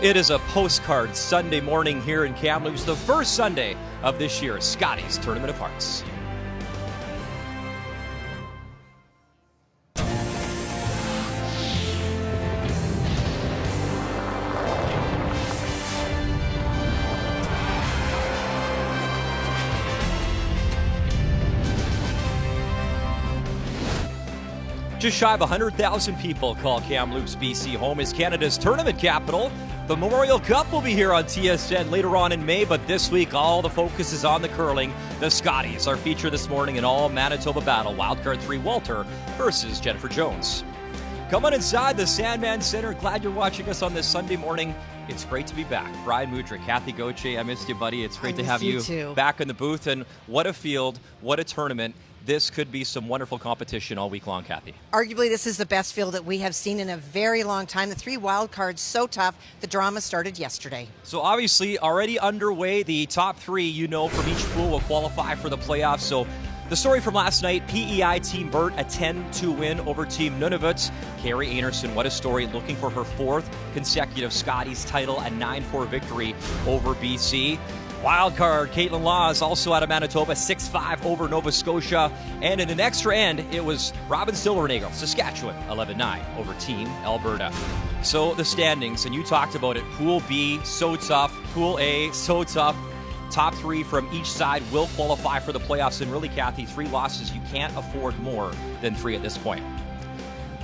It is a postcard Sunday morning here in Kamloops, the first Sunday of this year's Scotties Tournament of Hearts. Just shy of 100,000 people call Kamloops, BC home as Canada's tournament capital. The Memorial Cup will be here on TSN later on in May, but this week all the focus is on the curling. The Scotties, our feature this morning in all Manitoba battle. Wildcard 3 Walter versus Jennifer Jones. Come on inside the Sandman Center. Glad you're watching us on this Sunday morning. It's great to be back. Brian Mudrick, Kathy Gauthier, I missed you, buddy. It's great to have you back in the booth. And what a field, what a tournament. This could be some wonderful competition all week long, Kathy. Arguably, this is the best field that we have seen in a very long time. The 3 wild cards, so tough. The drama started yesterday. So obviously, already underway. The top 3, from each pool will qualify for the playoffs. So the story from last night, PEI Team Burt, a 10-2 win over Team Nunavut. Carrie Anerson, what a story, looking for her 4th consecutive Scotties title, a 9-4 victory over BC. Wild card, Caitlin Laws, also out of Manitoba, 6-5 over Nova Scotia. And in an extra end, it was Robin Silvernagle, Saskatchewan, 11-9 over Team Alberta. So the standings, and you talked about it, Pool B, so tough. Pool A, so tough. Top 3 from each side will qualify for the playoffs. And really, Kathy, 3 losses, you can't afford more than 3 at this point.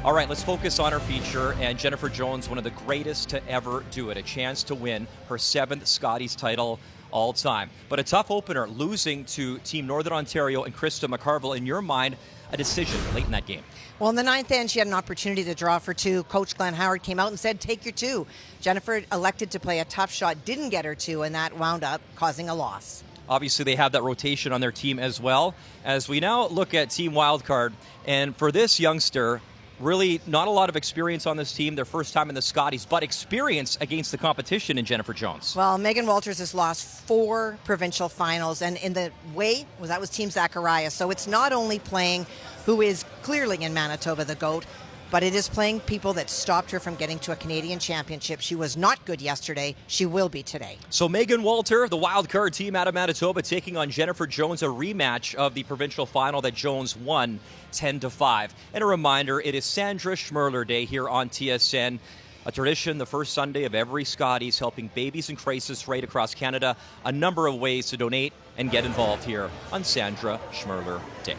All right, let's focus on our feature, and Jennifer Jones, one of the greatest to ever do it, a chance to win her 7th Scotties title all time. But a tough opener, losing to Team Northern Ontario and Krista McCarville. In your mind, a decision late in that game? Well, in the 9th end, she had an opportunity to draw for 2. Coach Glenn Howard came out and said, take your 2. Jennifer elected to play a tough shot, didn't get her 2, and that wound up causing a loss. Obviously, they have that rotation on their team as well. As we now look at Team Wildcard, and for this youngster, really not a lot of experience on this team, their first time in the Scotties, but experience against the competition in Jennifer Jones. Well, Megan Walters has lost 4 provincial finals, and in the way, that was Team Zacharias. So it's not only playing who is clearly in Manitoba the GOAT, but it is playing people that stopped her from getting to a Canadian championship. She was not good yesterday. She will be today. So Megan Walter, the wild card team out of Manitoba, taking on Jennifer Jones, a rematch of the provincial final that Jones won 10-5. And a reminder, it is Sandra Schmirler Day here on TSN. A tradition, the first Sunday of every Scotties, helping babies in crisis right across Canada. A number of ways to donate and get involved here on Sandra Schmirler Day.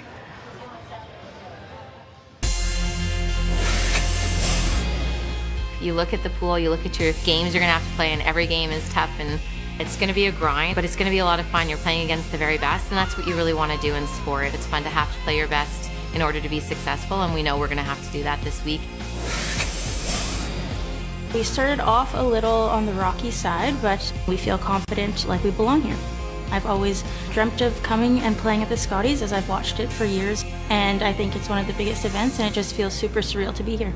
You look at the pool, you look at your games you're going to have to play, and every game is tough, and it's going to be a grind, but it's going to be a lot of fun. You're playing against the very best, and that's what you really want to do in sport. It's fun to have to play your best in order to be successful, and we know we're going to have to do that this week. We started off a little on the rocky side, but we feel confident like we belong here. I've always dreamt of coming and playing at the Scotties, as I've watched it for years, and I think it's one of the biggest events, and it just feels super surreal to be here.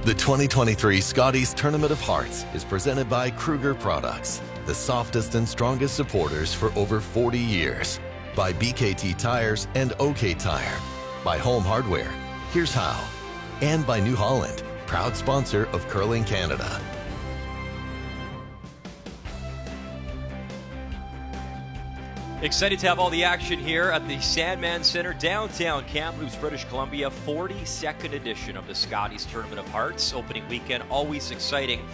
The 2023 Scotties Tournament of Hearts is presented by Kruger Products, the softest and strongest supporters for over 40 years. By BKT Tires and OK Tire. By Home Hardware, Here's How. And by New Holland, proud sponsor of Curling Canada. Excited to have all the action here at the Sandman Center, downtown Kamloops, British Columbia. 42nd edition of the Scotties Tournament of Hearts. Opening weekend, always exciting.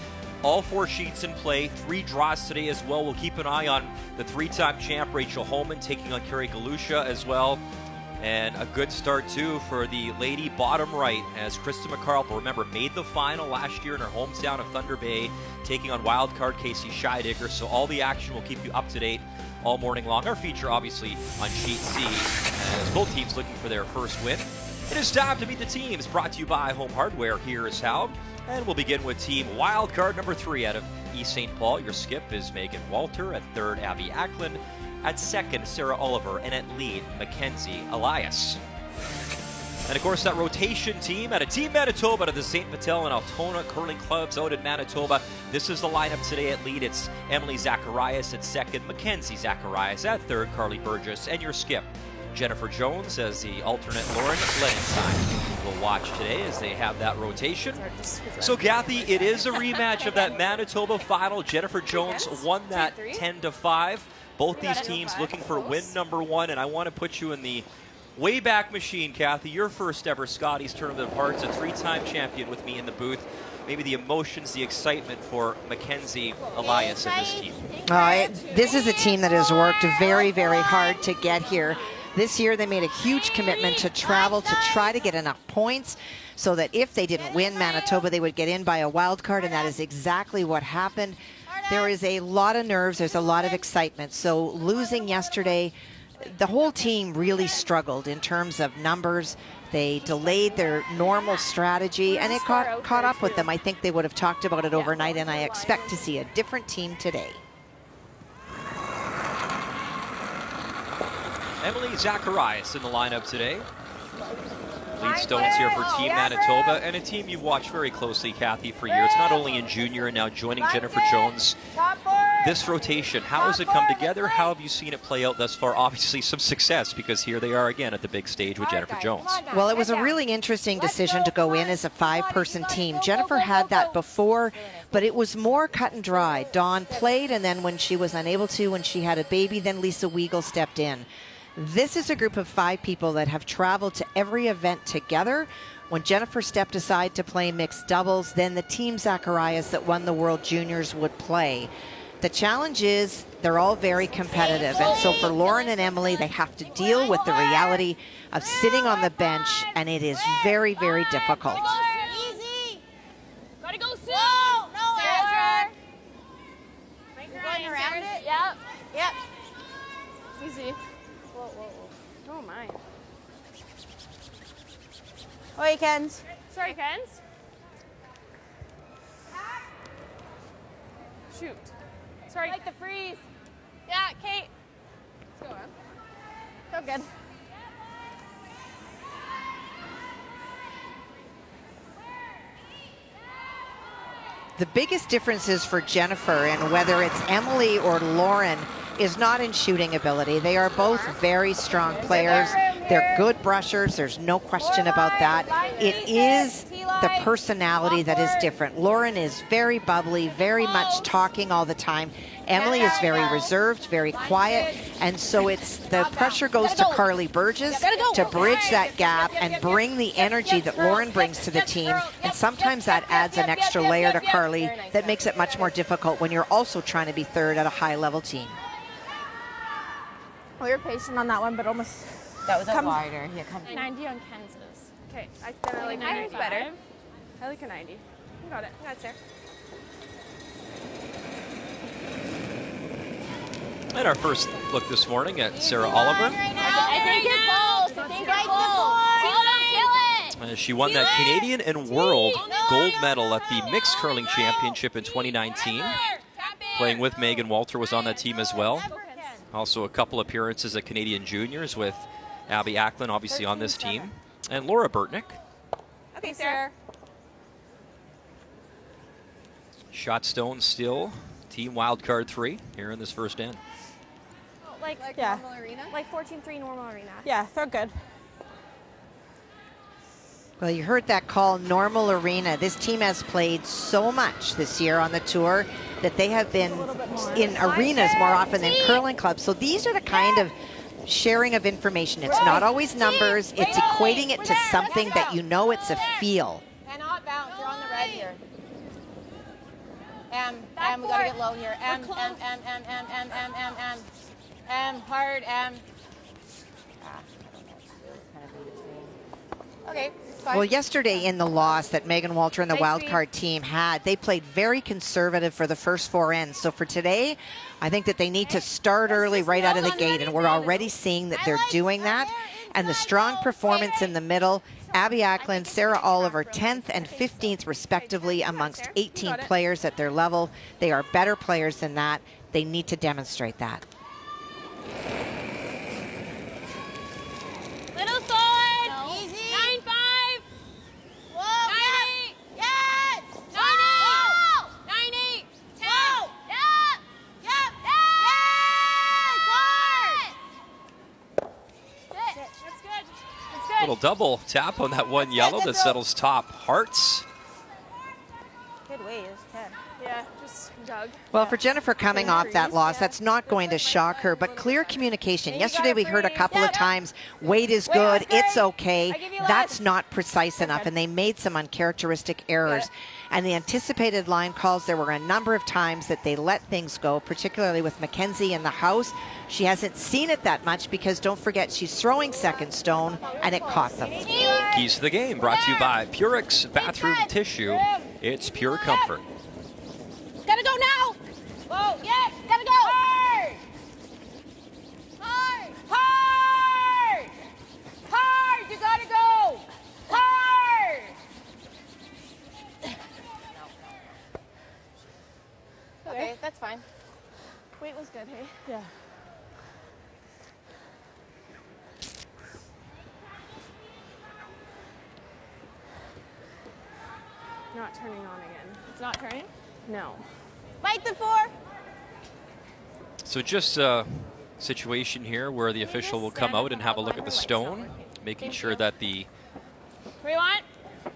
All 4 sheets in play, 3 draws today as well. We'll keep an eye on the 3-time champ Rachel Homan taking on Carrie Galusha as well. And a good start, too, for the lady bottom right, as Krista McCarville, remember, made the final last year in her hometown of Thunder Bay, taking on wildcard Casey Scheidegger. So all the action will keep you up to date all morning long. Our feature, obviously, on Sheet C, as both teams looking for their first win. It is time to meet the teams, brought to you by Home Hardware. Here is how. And we'll begin with team wildcard number 3 out of East St. Paul. Your skip is Megan Walter. At third, Abby Ackland. At second, Sarah Oliver. And at lead, Mackenzie Elias. And of course, that rotation team out of Team Manitoba, out of the St. Vital and Altona curling clubs out in Manitoba. This is the lineup today. At lead, it's Emily Zacharias. At second, Mackenzie Zacharias. At third, Carly Burgess. And your skip, Jennifer Jones as the alternate Lauren Lenentine will watch today as they have that rotation. So Kathy, it is a rematch of that Manitoba final. Jennifer Jones won that 10-5. Both these teams looking for win number 1, and I want to put you in the Wayback Machine, Kathy. Your first ever Scotties Tournament of Hearts, a 3-time champion with me in the booth. Maybe the emotions, the excitement for Mackenzie Elias and this team. This is a team that has worked very, very hard to get here. This year they made a huge commitment to travel to try to get enough points so that if they didn't win Manitoba, they would get in by a wild card, and that is exactly what happened. There is a lot of nerves, there's a lot of excitement. So losing yesterday, the whole team really struggled in terms of numbers. They delayed their normal strategy, and it caught up with them. I think they would have talked about it overnight, and I expect to see a different team today. Emily Zacharias in the lineup today. Lead stones here for Team Manitoba, and a team you've watched very closely, Kathy, for years, not only in junior and now joining Jennifer Jones. This rotation, how has it come together? How have you seen it play out thus far? Obviously some success, because here they are again at the big stage with Jennifer Jones. Well, it was a really interesting decision to go in as a 5-person team. Jennifer had that before, but it was more cut and dry. Dawn played, and then when she was unable to, when she had a baby, then Lisa Weigel stepped in. This is a group of 5 people that have traveled to every event together. When Jennifer stepped aside to play mixed doubles, then the Team Zacharias that won the World Juniors would play. The challenge is they're all very competitive, and so for Lauren and Emily, they have to deal with the reality of sitting on the bench, and it is very, very difficult. Easy. Gotta go slow. No, Sandra. Going around it. Yep. Yep. Easy. Whoa, whoa, whoa. Oh my. Oi, Kens. Sorry, Kens. Shoot. Sorry. Like the freeze. Yeah, Kate. Let's go on. So good. The biggest differences for Jennifer, and whether it's Emily or Lauren, is not in shooting ability. They are both very strong players. They're good brushers. There's no question about that. It is the personality that is different. Lauren is very bubbly, very much talking all the time. Emily is very reserved, very quiet, and so it's the pressure goes to Carly Burgess to bridge that gap and bring the energy that Lauren brings to the team, and sometimes that adds an extra layer to Carly that makes it much more difficult when you're also trying to be third at a high-level team. We were patient on that one, but almost. That was a wider. Yeah, come 90 on Kens's. Okay, I said I like 90 better. I like a 90. You got it. That's there. And our first look this morning at Sarah Oliver. I think you're close. I think you're close. She won that Canadian and World gold medal at the Mixed Curling Championship in 2019. Playing with Megan Walter was on that team as well. Also a couple appearances at Canadian Juniors with Abby Acklin, obviously on this team. And Laura Burtnick. Okay, Sarah. Shot stone still. Team wildcard 3 here in this first end. Like Yeah. normal arena? Like 14-3 normal arena. Yeah, they're good. Well, you heard that call, normal arena. This team has played so much this year on the tour that they have been in arenas more often than curling clubs. So these are the kind of sharing of information. It's not always numbers. It's equating it to something that you know it's a feel. Cannot bounce. You're on the red here. We gotta get low here. Hard, Okay, fine. Well, yesterday in the loss that Megan Walter and the wildcard team had, they played very conservative for the first 4 ends. So for today, I think that they need to start early right out of the gate, and we're already seeing that they're doing that. And the strong performance in the middle, Abby Acklin, Sarah Oliver, 10th and 15th respectively amongst 18 players at their level. They are better players than that. They need to demonstrate that. Little forward. No. Easy. 9-5. Whoa. 9-8. Yes. 9-8. 9-8. 10. Yep. Yep. Yes. Hard. good. It's good. Little double tap on that one yellow that settles top hearts. Good weight is 10. Yeah, just dug. Well, for Jennifer coming off that loss, that's not going to shock her, but clear communication. Yesterday we heard a couple of times, weight is good, it's okay. That's not precise enough, and they made some uncharacteristic errors. And the anticipated line calls, there were a number of times that they let things go, particularly with Mackenzie in the house. She hasn't seen it that much because, don't forget, she's throwing second stone, and it caught them. Keys to the game brought to you by Purex Bathroom Tissue. It's pure comfort. Gotta go now. Whoa, yes, gotta go. Hard. Hard. Hard. Hard, you gotta go. Hard. Okay, that's fine. Weight was good, hey? Yeah. Not turning on again. It's not turning? No. Bite the 4. So just a situation here where the official will come out and have a look at the stone, making sure that the What do you want?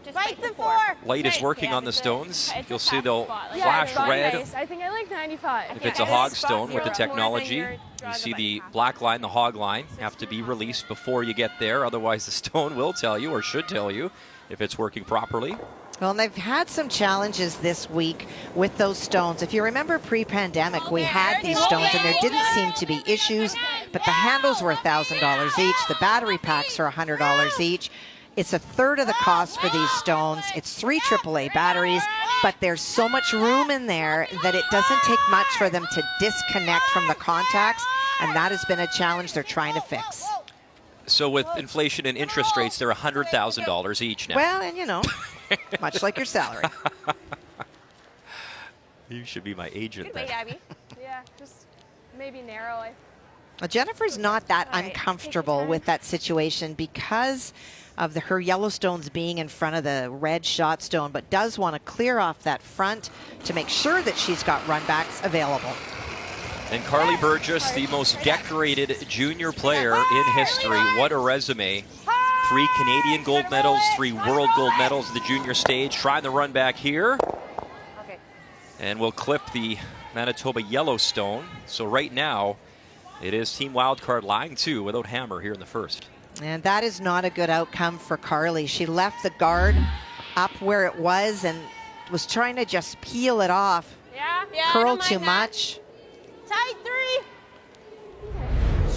Just bite the 4. light is working on the stones. You'll see they'll flash red. Nice. I think I like 95. If it's a hog stone with the technology, you see the black line, the hog line, have to be released before you get there. Otherwise, the stone will tell you, or should tell you, if it's working properly. Well, and they've had some challenges this week with those stones. If you remember pre-pandemic, we had these stones and there didn't seem to be issues, but the handles were $1,000 each. The battery packs are $100 each. It's a third of the cost for these stones. It's 3 AAA batteries, but there's so much room in there that it doesn't take much for them to disconnect from the contacts, and that has been a challenge they're trying to fix. So with inflation and interest rates, they're $100,000 each now. Well, and you know, much like your salary. You should be my agent then. Wait, Abby. Yeah, just maybe narrow. Well, Jennifer's not that uncomfortable with that situation because of her yellow stones being in front of the red shot stone, but does want to clear off that front to make sure that she's got run backs available. And Carly Burgess, the most decorated junior player in history. What a resume. 3 Canadian gold medals, 3 world gold medals at the junior stage. Trying the run back here. Okay. And we'll clip the Manitoba Yellowstone. So right now, it is Team Wildcard line 2 without Hammer here in the first. And that is not a good outcome for Carly. She left the guard up where it was and was trying to just peel it off. Yeah, Curl too much. Tight 3.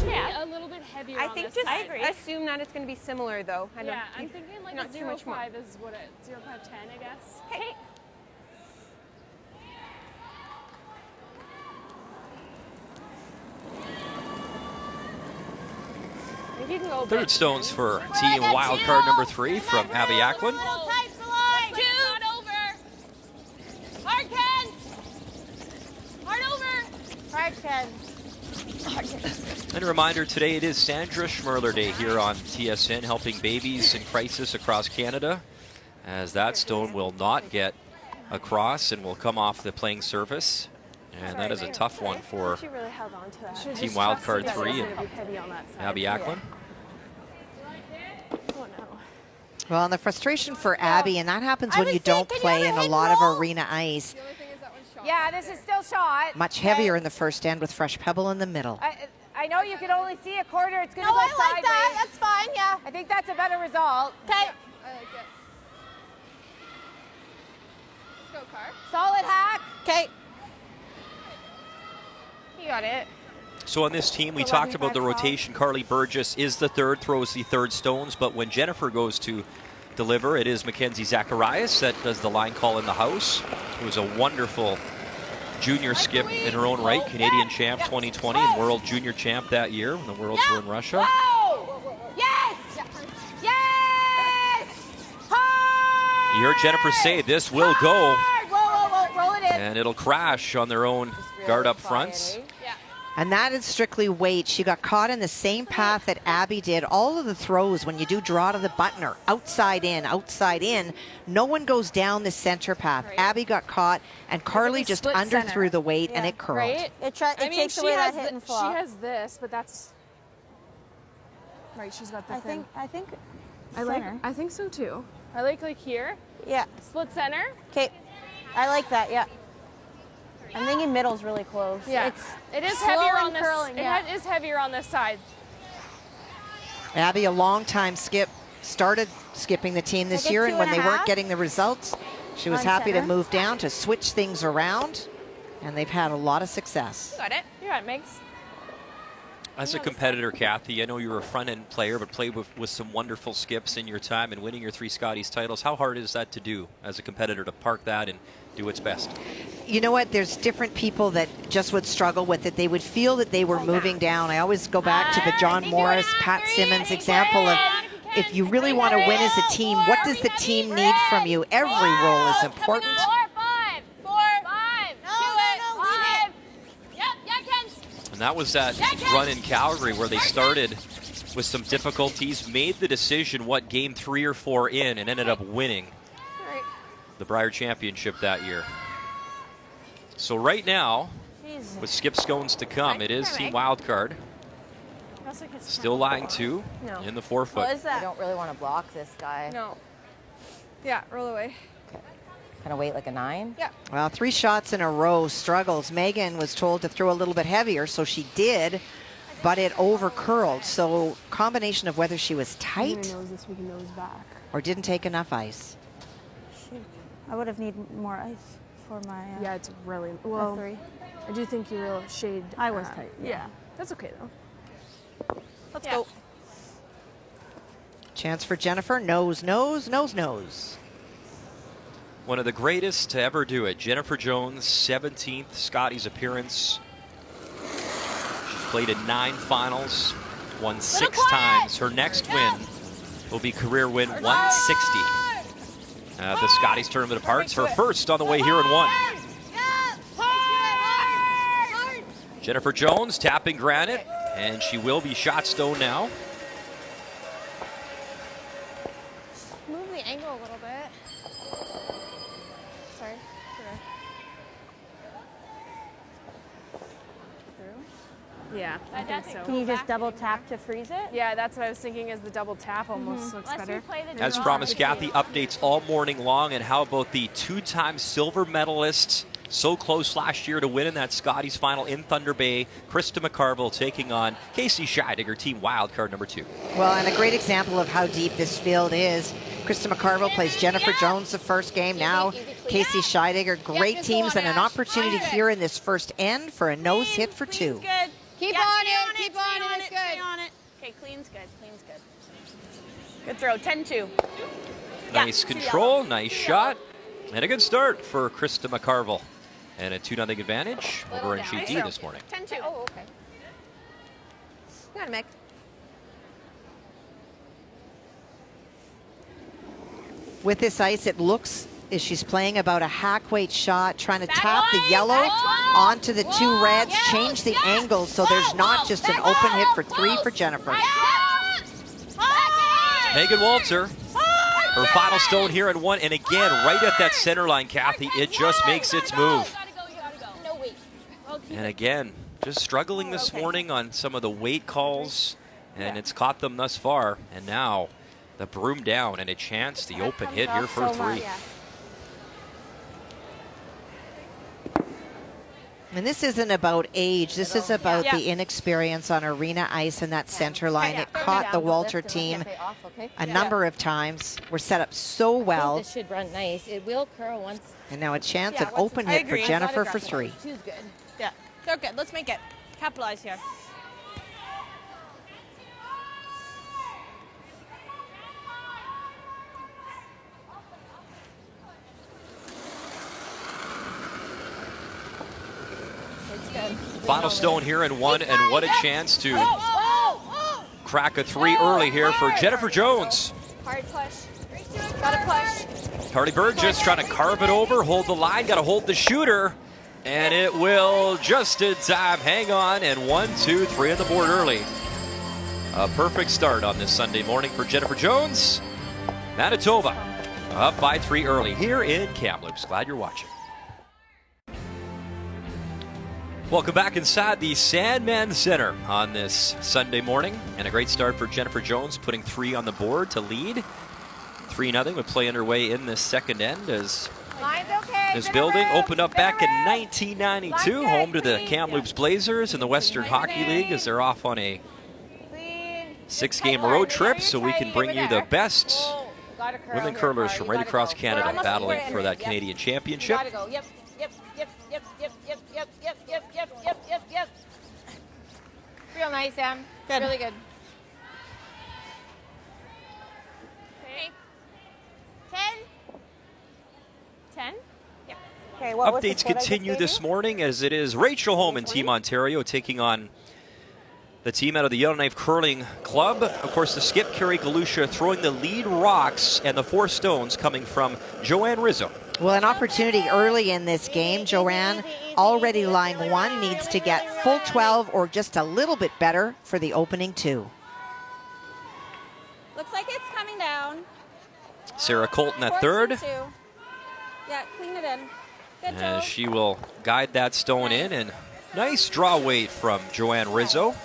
Yeah. A little bit heavier I on think this just side. assume that it's going to be similar, though. Yeah, I'm thinking like not a too much more. 0.5 is what it, 0.10, I guess. Hey. If you can go Third stones for Team Wildcard number 3 from Abby Ackland. Tight the line. 2. Not over. Hard, Ken. Hard over. Hard, Ken. And a reminder, today it is Sandra Schmirler Day here on TSN, helping babies in crisis across Canada, as that stone will not get across and will come off the playing surface. And that is a tough one for She really held on to that. Team Wildcard 3 and Abby Ackland. Oh, no. Well, and the frustration for Abby, and that happens when you don't play in a lot of arena ice. Yeah, this is still shot. Much heavier in the first end with fresh pebble in the middle. I know you can only see a quarter. It's going to No, go I like sideways. that. That's fine, yeah. I think that's a better result. Okay. I like it. Let's go, Car. Solid hack. Okay. You got it. So on this team, we talked about the rotation. Carly Burgess is the third, throws the third stones, but when Jennifer goes to deliver, it is Mackenzie Zacharias that does the line call in the house. It was a wonderful junior skip in her own right, Canadian champ 2020 and world junior champ that year when the Worlds were in Russia. Whoa! Yes! Yes! Hard! You heard Jennifer say this will go, Hard! Whoa, roll it in. and it'll crash on their own guard up front. And that is strictly weight. She got caught in the same path that Abby did. All of the throws, when you do draw to the buttoner, outside in, no one goes down the center path. Right. Abby got caught, and Carly just underthrew the weight, and it curled. Right? It takes away that hit and flop. She has this, but that's... Right, she's got the I thing. think I think so too. I like here. Yeah. Split center. Okay. I like that, yeah. I'm thinking middle's really close. Yeah. It's it is slow heavier and on this. curling, yeah. It is heavier on this side. Abby, a long-time skip, started skipping the team this Take it year, and 2 when and they a weren't half. getting the results, she was On happy to center. move down to switch things around, and they've had a lot of success. Got it. You got it, Megs. As a competitor, Kathy, I know you were a front-end player, but played with some wonderful skips in your time and winning your 3 Scotties titles. How hard is that to do as a competitor, to park that and do its best? You know what? There's different people that just would struggle with it. They would feel that they were moving down. I always go back to the John Morris, Pat Simmons example of if you really want to win as a team, what does the team need from you? Every role is important. 4, 5. No, leave it. Yep, Ken. And that was that run in Calgary where they started with some difficulties, made the decision what game 3 or 4 in, and ended up winning the Brier Championship that year. So right now, with skip scones to come, it is Team Wildcard. Still lying 2 in the 4-foot. What is I that? don't really want to block this guy. No. Yeah, roll away. Kind of weight like a 9. Yeah. Well, 3 shots in a row struggles. Megan was told to throw a little bit heavier, so she did, but it over curled. So combination of whether she was tight Nose this week and nose back. or didn't take enough ice. I would have needed more ice for my Yeah, it's really well. F3. I do think you were shade. I was tight. Yeah, that's okay though. Let's go. Chance for Jennifer. Nose, nose, nose, nose. One of the greatest to ever do it. Jennifer Jones, 17th Scotties appearance. She's played in 9 finals, won 6 times. Her next win will be career win 160. The Scotties Tournament of Hearts, her first on the way here in 1. Jennifer Jones tapping granite, and she will be shot stone now. Move the angle a little bit. Sorry. Yeah, I think so. Can you just double tap to freeze it? Yeah, that's what I was thinking. Is the double tap almost looks better. As promised, Kathy, updates all morning long. And how about the 2-time silver medalists, so close last year to winning that Scotties final in Thunder Bay, Krista McCarville taking on Casey Scheidegger, Team Wildcard number 2. Well, and a great example of how deep this field is. Krista McCarville plays Jennifer Jones the first game. Now Casey Scheidegger. Great teams and an opportunity here in this first end for a nose hit for 2. Good. Keep on it. Keep on it. It's Stay good. on it. Okay, clean's good. Clean's good. Good throw. 10-2. Nice control, nice shot, and a good start for Krista McCarville. And a 2-0 advantage over NGD this morning. 10-2. Oh, okay. You got it, Mick. With this ice, it looks as she's playing about a hack weight shot, trying to tap the yellow onto the 2 reds, change the angle so there's not just an open hit for 3 for Jennifer. Megan Walter, her final stone here in 1, and again, right at that center line, Kathy, it just makes its move. And again, just struggling this morning on some of the weight calls, and it's caught them thus far. And now the broom down and a chance, the open hit here for 3. And this isn't about age. This is about the inexperience on arena ice and that center line. It caught the Walter team a number of times. We're set up so well. This should run nice. It will curl once. And now a chance at open hit for Jennifer for 3. 2's good. Yeah, they're good. Let's make it. Capitalize here. Final stone here in 1, and what a chance to crack a 3 early here for Jennifer Jones. Hard push. Gotta push. Carly Bird just trying to carve it over, hold the line, got to hold the shooter, and it will just in time. Hang on, and 1, 2, 3 on the board early. A perfect start on this Sunday morning for Jennifer Jones. Manitoba up by 3 early here in Kamloops. Glad you're watching. Welcome back inside the Sandman Center on this Sunday morning. And a great start for Jennifer Jones, putting 3 on the board to lead. 3-0 with play underway in this second end as this building opened up back in 1992, home to the Kamloops Blazers in the Western Hockey League, as they're off on a 6-game road trip, so we can bring you the best women curlers from right across Canada battling for that Canadian championship. Real nice, Em. Good. Really good. Okay. 10? Yep. Okay, what was the Updates score I just continue gave this you? morning as it is Rachel Homan, Team Ontario, taking on the team out of the Yellowknife Curling Club. Of course, the skip, Carrie Galusha, throwing the lead rocks, and the 4 stones coming from Joanne Rizzo. Well, an opportunity early in this game. Joanne, already line 1, needs to get full 12 or just a little bit better for the opening 2. Looks like it's coming down. Sarah Colton at third, Yeah, clean it in. Good as job. she will guide that stone in. And nice draw weight from Joanne Rizzo,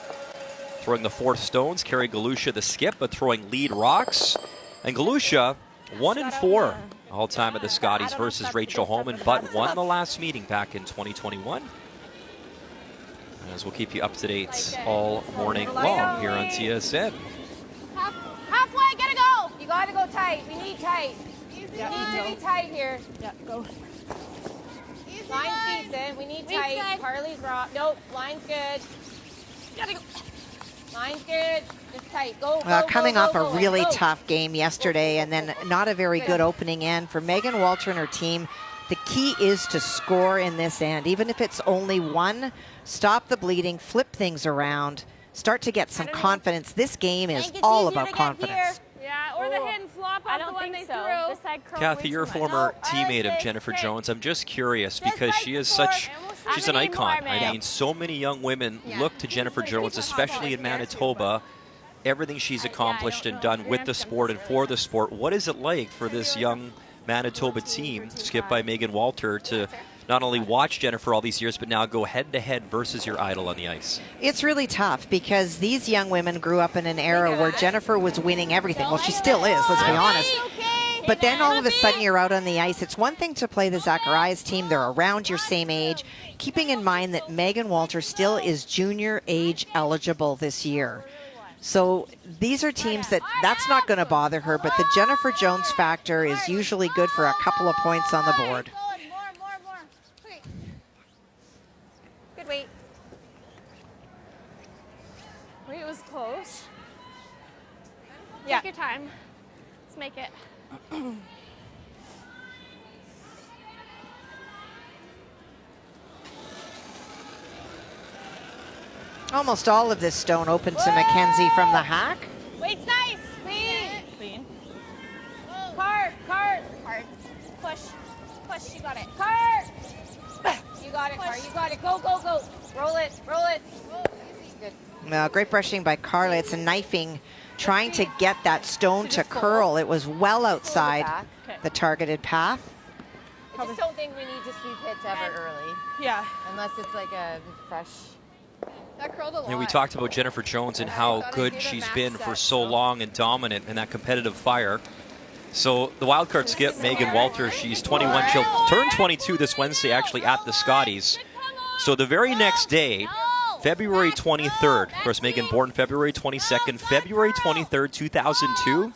throwing the 4 stones. Carrie Galusha the skip, but throwing lead rocks. And Galusha 1-4 all time at the Scotties versus Rachel Homan, but won the last meeting back in 2021. As we'll keep you up to date all morning long here on TSN. Halfway, get a go. You got to go tight. We need tight. We need to be tight here. Yeah, go. Line's decent. We need tight. good. Carly's raw. Nope. Line's good. Gotta go. Line's good. Just tight. Go, Coming go, off go, a really go. tough game yesterday and then not a very good opening end for Megan Walter and her team. The key is to score in this end. Even if it's only 1, stop the bleeding, flip things around, start to get some confidence. This game is all about confidence. Yeah, or the hidden flop off the one they threw. This side curl Kathy, way you're a too much. former teammate of Jennifer Jones. I'm just curious because she is such, she's an icon. I mean, so many young women look to Jennifer Jones, especially in Manitoba. Everything she's accomplished and done with the sport and for the sport. What is it like for this young Manitoba team, skipped by Megan Walter, to not only watch Jennifer all these years, but now go head-to-head versus your idol on the ice? It's really tough because these young women grew up in an era where Jennifer was winning everything. Well, she still is, let's be honest. But then all of a sudden you're out on the ice. It's one thing to play the Zacharias team. They're around your same age. Keeping in mind that Megan Walter still is junior age eligible this year. So these are teams that's not going to bother her, but the Jennifer Jones factor is usually good for a couple of points on the board. More. Okay. Good weight. Wait, it was close. Yeah. Take your time. Let's make it. Almost all of this stone open to Mackenzie from the hack. Weight's nice. Clean. Cart. Push. You got it. Cart. You got it, Car. You got it. Go. Roll it. Good. Well, great brushing by Carla. It's a knifing, trying to get that stone to curl. It was well outside the targeted path. I just don't think we need to sweep hits ever early. Yeah. Unless it's like a fresh. That curled a lot. Yeah, we talked about Jennifer Jones and how good she's been for so long and dominant in that competitive fire. So the wildcard skip, Megan Walter, she's 21. She'll turn 22 this Wednesday, actually, at the Scotties. So the very next day, February 23rd, of course, Megan born February 22nd, February 23rd, 2002,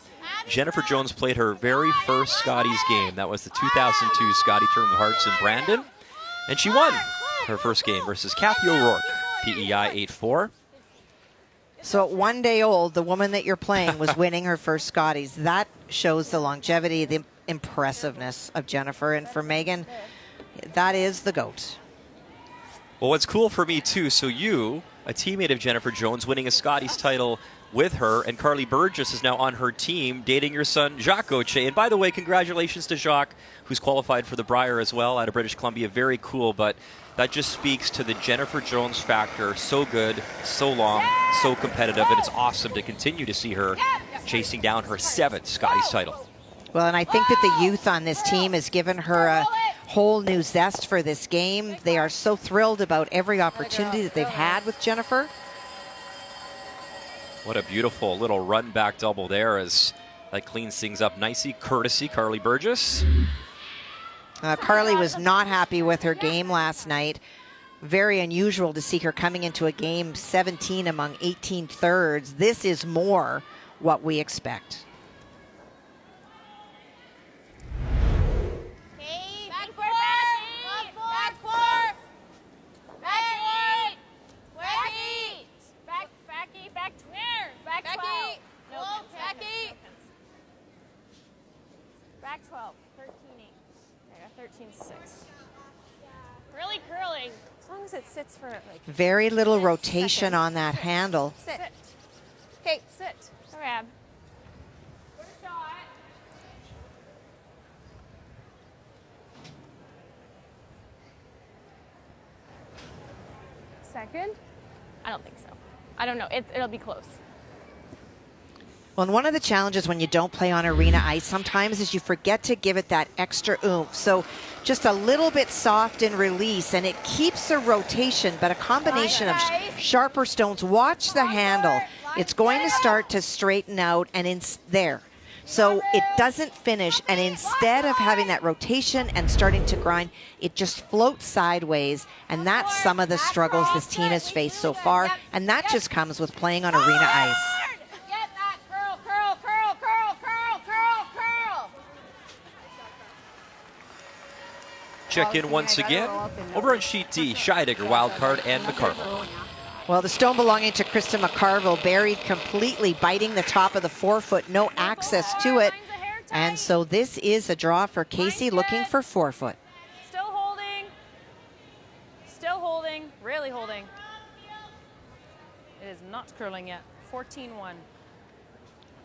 Jennifer Jones played her very first Scotties game. That was the 2002 Scottie Tournament of Hearts in Brandon. And she won her first game versus Kathy O'Rourke, PEI 8-4. So at 1 day old, the woman that you're playing was winning her first Scotties. That shows the longevity, the impressiveness of Jennifer. And for Megan, that is the GOAT. Well, what's cool for me, too, so you, a teammate of Jennifer Jones, winning a Scotties title with her, and Carly Burgess is now on her team, dating your son, Jacques Gauthier. And by the way, congratulations to Jacques, who's qualified for the Brier as well out of British Columbia. Very cool, but that just speaks to the Jennifer Jones factor. So good, so long, so competitive, and it's awesome to continue to see her chasing down her 7th Scotties title. Well, and I think that the youth on this team has given her whole new zest for this game. They are so thrilled about every opportunity that they've had with Jennifer. What a beautiful little run back double there as that cleans things up nicely. Courtesy Carly Burgess. Carly was not happy with her game last night. Very unusual to see her coming into a game 17 among 18 thirds. This is more what we expect. Back 12, 13-8. There you go, 13-6. Really curling. As long as it sits for like... Very little rotation on that handle. Sit. Okay, sit. Grab. Good shot. Second? I don't think so. I don't know. It'll be close. Well, and one of the challenges when you don't play on arena ice sometimes is you forget to give it that extra oomph. So just a little bit soft in release, and it keeps a rotation, but a combination of sharper stones. Watch the handle. It's going to start to straighten out, and it's there. So it doesn't finish, and instead of having that rotation and starting to grind, it just floats sideways, and that's some of the struggles this team has faced so far, and that just comes with playing on arena ice. Check in once again. Over on sheet D, Scheidegger, Wildcard, and McCarville. Well, the stone belonging to Kristen McCarville buried completely, biting the top of the forefoot, no access to it. And so this is a draw for Casey looking for forefoot. Still holding. Still holding. Really holding. It is not curling yet. 14-1.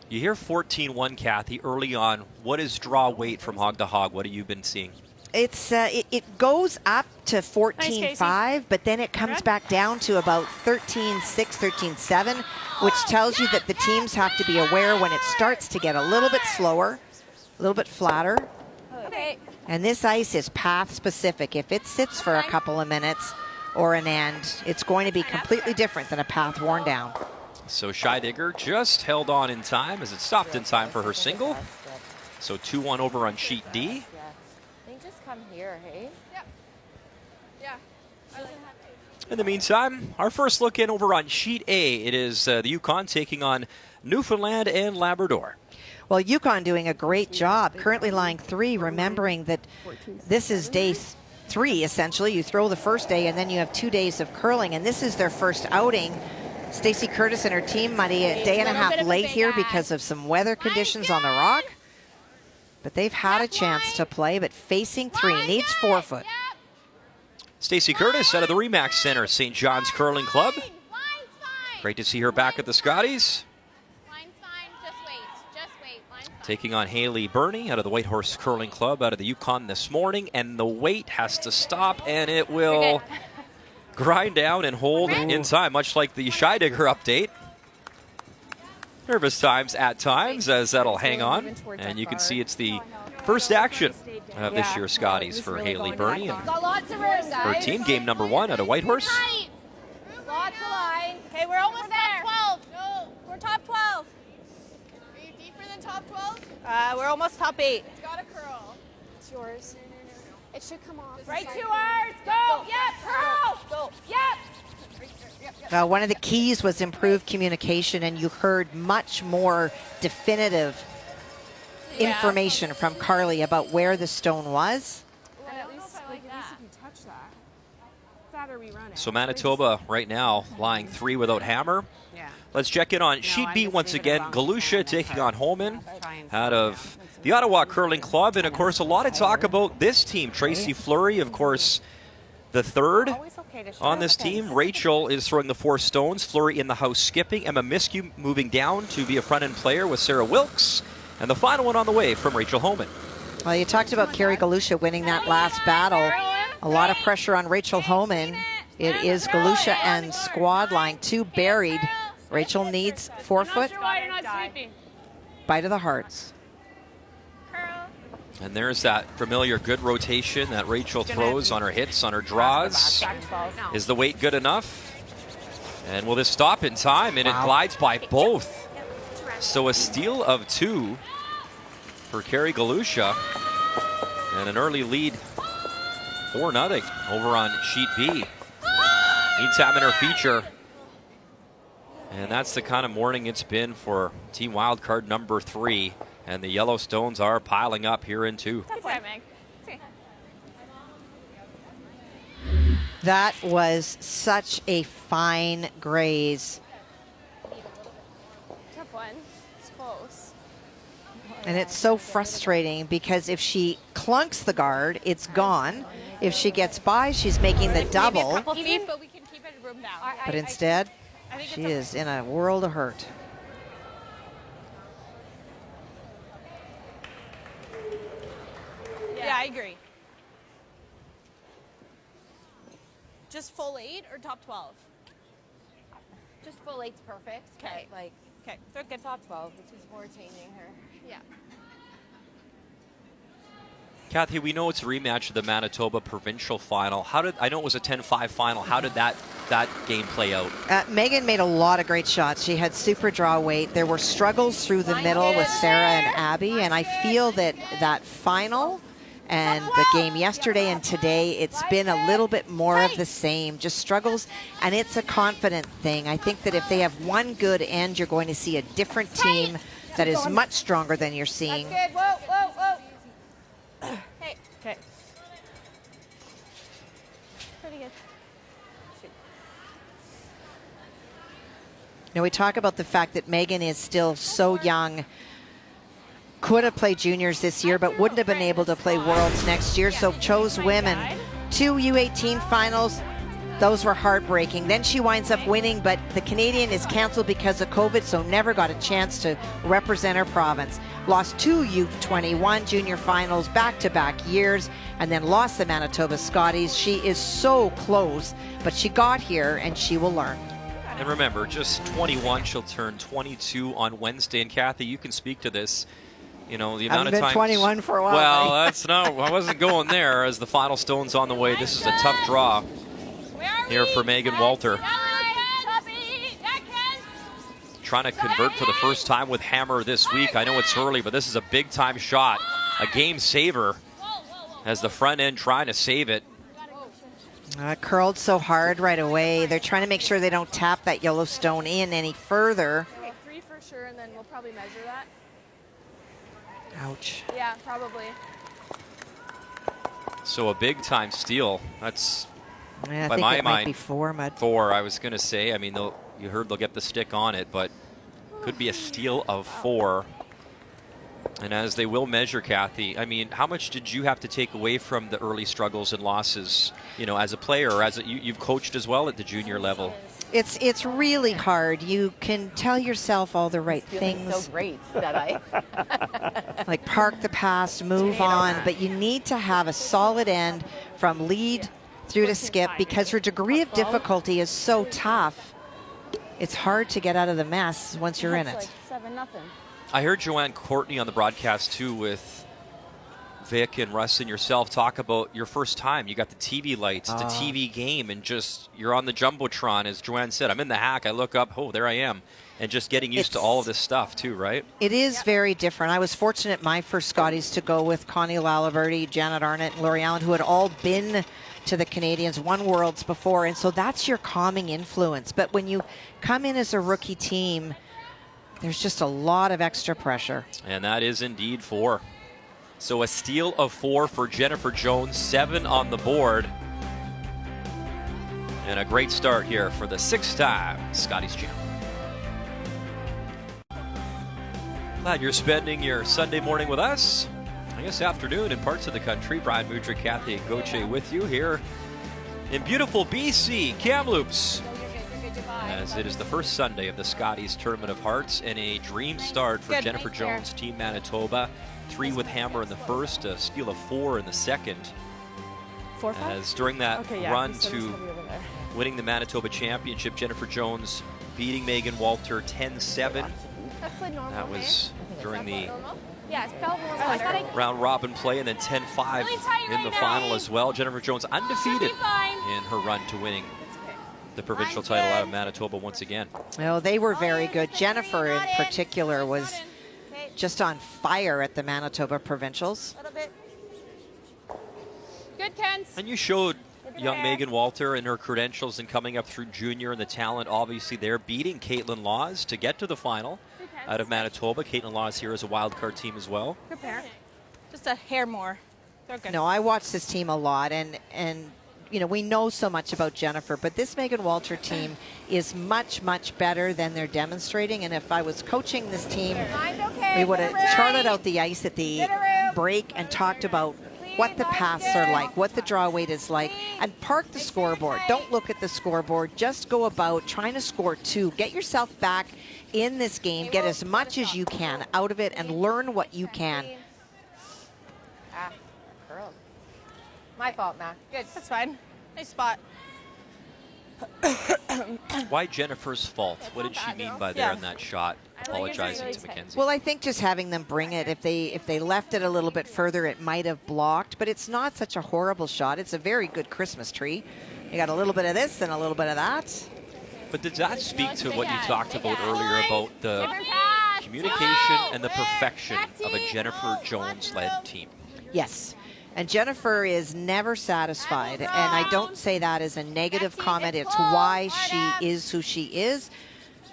You hear 14-1, Kathy, early on. What is draw weight from hog to hog? What have you been seeing? It's it goes up to 14-5, but then it comes back down to about 13-6, 13-7, which tells you that the teams have to be aware when it starts to get a little bit slower, a little bit flatter. Okay. And this ice is path specific. If it sits for a couple of minutes or an end, it's going to be completely different than a path worn down. So Scheidegger just held on in time as it stopped in time for her single. So 2-1 over on sheet D. Come here, hey? Yep. Yeah. In the meantime, our first look in over on sheet A. It is the Yukon taking on Newfoundland and Labrador. Well, Yukon doing a great job, currently lying 3, remembering that this is day 3, essentially. You throw the first day, and then you have 2 days of curling, and this is their first outing. Stacey Curtis and her team, Muddy, a day and a half late here because of some weather conditions on the rock. But they've had a chance to play, but facing 3, needs forefoot. Stacey Curtis out of the Remax Center, St. John's Curling Club. Great to see her back at the Scotties. Taking on Haley Burney out of the Whitehorse Curling Club out of the Yukon this morning. And the weight has to stop, and it will grind down and hold in time, much like the Scheidegger update. Nervous times at times as that'll hang on, and you can see it's the first action of this year's Scotties for Haley Burney and her team. Game number 1 out of Whitehorse. Lots of line. Okay, we're almost there. Top 12. No, we're top 12. Are you deeper than top 12? We're almost top 8. It's got to curl. It's yours. No. It should come off. Right 2 hours. Go. Yep. Curl. Go. Yep. One of the keys was improved communication, and you heard much more definitive information from Carly about where the stone was. And at least if you touch that. That or we run it. So Manitoba right now lying 3 without hammer. Let's check in on sheet B once again. Galusha taking on Homan out of the Ottawa Curling Club. And of course, a lot of talk about this team. Tracy Fleury, of course, the third on this team. Rachel is throwing the 4 stones. Fleury in the house skipping. Emma Miskew moving down to be a front-end player with Sarah Wilkes. And the final one on the way from Rachel Homan. Well, you talked about Carrie Galusha winning that last battle. A lot of pressure on Rachel Homan. It is Galusha and squad line 2 buried. Rachel needs forefoot. Bite of the hearts. And there's that familiar good rotation that Rachel throws on her hits, on her draws. Is the weight good enough? And will this stop in time? And it glides by both. So a steal of 2 for Carrie Galusha. And an early lead, 4-0 over on sheet B. Meantime in her feature. And that's the kind of morning it's been for team wildcard number 3. And the Yellowstones are piling up here in 2. That was such a fine graze. Tough one. It's close. And it's so frustrating because if she clunks the guard, it's gone. If she gets by, she's making the double. But we can keep it room down. But instead, she is in a world of hurt. Yeah, I agree. Just full 8 or top 12? Just full 8's perfect. Okay. Like, okay, they're good. top 12, which is more changing her. Yeah. Kathy, we know it's a rematch of the Manitoba provincial final. I know it was a 10-5 final. How did that game play out? Megan made a lot of great shots. She had super draw weight. There were struggles through the middle with Sarah and Abby, and I feel that final and the game yesterday and today, it's been a little bit more of the same, just struggles, and it's a confident thing. I think that if they have one good end, you're going to see a different team that is much stronger than you're seeing. That's good. Whoa, whoa, whoa. Hey. Okay. Pretty good. Now, we talk about the fact that Megan is still so young, could have played juniors this year, but wouldn't have been able to play worlds next year, so chose women. 2 U18 finals, those were heartbreaking. Then she winds up winning, but the Canadian is canceled because of COVID, so never got a chance to represent her province. Lost 2 U21 junior finals back-to-back years, and then lost the Manitoba Scotties. She is so close, but she got here, and she will learn. And remember, just 21, she'll turn 22 on Wednesday. And Kathy, you can speak to this. You know, the amount of time. I've been 21 for a while. Well, that's not. I wasn't going there. As the final stone's on the way, this is a tough draw here for Megan Walter. Trying to convert for the first time with hammer this week. I know it's early, but this is a big-time shot, a game saver. As the front end trying to save it. Curled so hard right away. They're trying to make sure they don't tap that Yellowstone in any further. Okay, 3 for sure, and then we'll probably measure that. Ouch. Yeah, probably. So a big-time steal. That's, I by think my it might mind, be 4, Mud. 4, I was going to say. I mean, you heard they'll get the stick on it, but could be a steal of 4. And as they will measure, Kathy, I mean, how much did you have to take away from the early struggles and losses, you know, as a player, or as you've coached as well at the junior level? It's really hard. You can tell yourself all the right things. So great that I like park the past, move on, but you need to have a solid end from lead through to skip, because her degree of difficulty is so tough. It's hard to get out of the mess once you're in it. Like 7-0. I heard Joanne Courtney on the broadcast too with Vic and Russ and yourself talk about your first time. You got the TV lights, the TV game, and just you're on the Jumbotron, as Joanne said. I'm in the hack. I look up, oh, there I am. And just getting used to all of this stuff too, right? It is very different. I was fortunate my first Scotties to go with Connie Laliberty, Janet Arnott, and Lori Allen, who had all been to the Canadians, won Worlds before. And so that's your calming influence. But when you come in as a rookie team, there's just a lot of extra pressure. And that is indeed 4. So a steal of 4 for Jennifer Jones, 7 on the board. And a great start here for the 6-time Scotties champ. Glad you're spending your Sunday morning with us. I guess afternoon in parts of the country. Brian Mudrick, Kathy Gauthier with you here in beautiful BC, Kamloops. As it is the first Sunday of the Scotties Tournament of Hearts, and a dream start for Jennifer Jones, Team Manitoba. 3 with hammer in the first, a steal of 4 in the second. 4-5? As during that run to winning the Manitoba Championship, Jennifer Jones beating Megan Walter 10-7. That's the normal. That was during the Yeah, it's felt more better. round robin play, and then 10-5 in the final as well. Jennifer Jones undefeated in her run to winning the provincial title out of Manitoba once again. Well, they were very good. Jennifer in particular was just on fire at the Manitoba Provincials. Good, Kens. And you showed young Megan Walter and her credentials in coming up through junior and the talent obviously there, beating Caitlin Laws to get to the final out of Manitoba. Caitlin Laws here as a wild card team as well. Prepare. Just a hair more. They're good. No, I watch this team a lot, and you know, we know so much about Jennifer, but this Megan Walter team is much, much better than they're demonstrating. And if I was coaching this team, we would have charted out the ice at the break and talked about what the paths are like, what the draw weight is like, and park the scoreboard. Don't look at the scoreboard. Just go about trying to score 2. Get yourself back in this game. Get as much as you can out of it and learn what you can. Ah, curled. My fault, Mac. Good. That's fine. Nice spot. Why Jennifer's fault? What did she mean by there in that shot? Apologizing to Mackenzie. Well, I think just having them bring it, if they left it a little bit further, it might have blocked, but it's not such a horrible shot. It's a very good Christmas tree. You got a little bit of this and a little bit of that. But did that speak to what you talked about earlier about the communication and the perfection of a Jennifer Jones-led team? Yes. And Jennifer is never satisfied, and I don't say that as a negative comment. It's why she is who she is.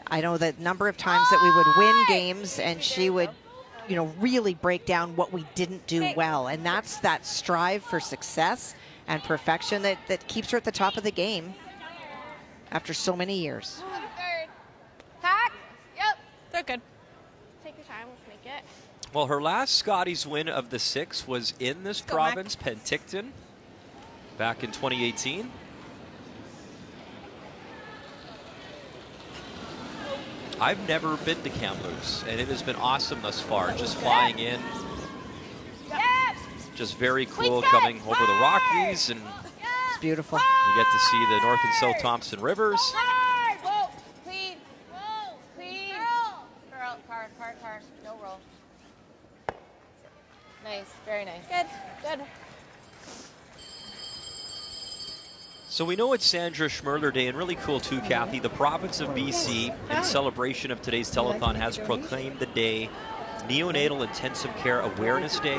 I know that number of times that we would win games and she would, you know, really break down what we didn't do well. And that's that strive for success and perfection that keeps her at the top of the game after so many years. Tack. Yep. They're good. Take your time. Let's make it. Well, her last Scotties win of the 6 was in this province, Penticton, back in 2018. I've never been to Kamloops, and it has been awesome thus far. Just flying in, just very cool coming over the Rockies, and it's beautiful. You get to see the North and South Thompson Rivers. Whoa, clean. Whoa, clean. Curl, card. No roll. Nice, very nice. Good. So we know it's Sandra Schmirler Day, and really cool too, Kathy. The province of BC, in celebration of today's telethon, has proclaimed the day Neonatal Intensive Care Awareness Day,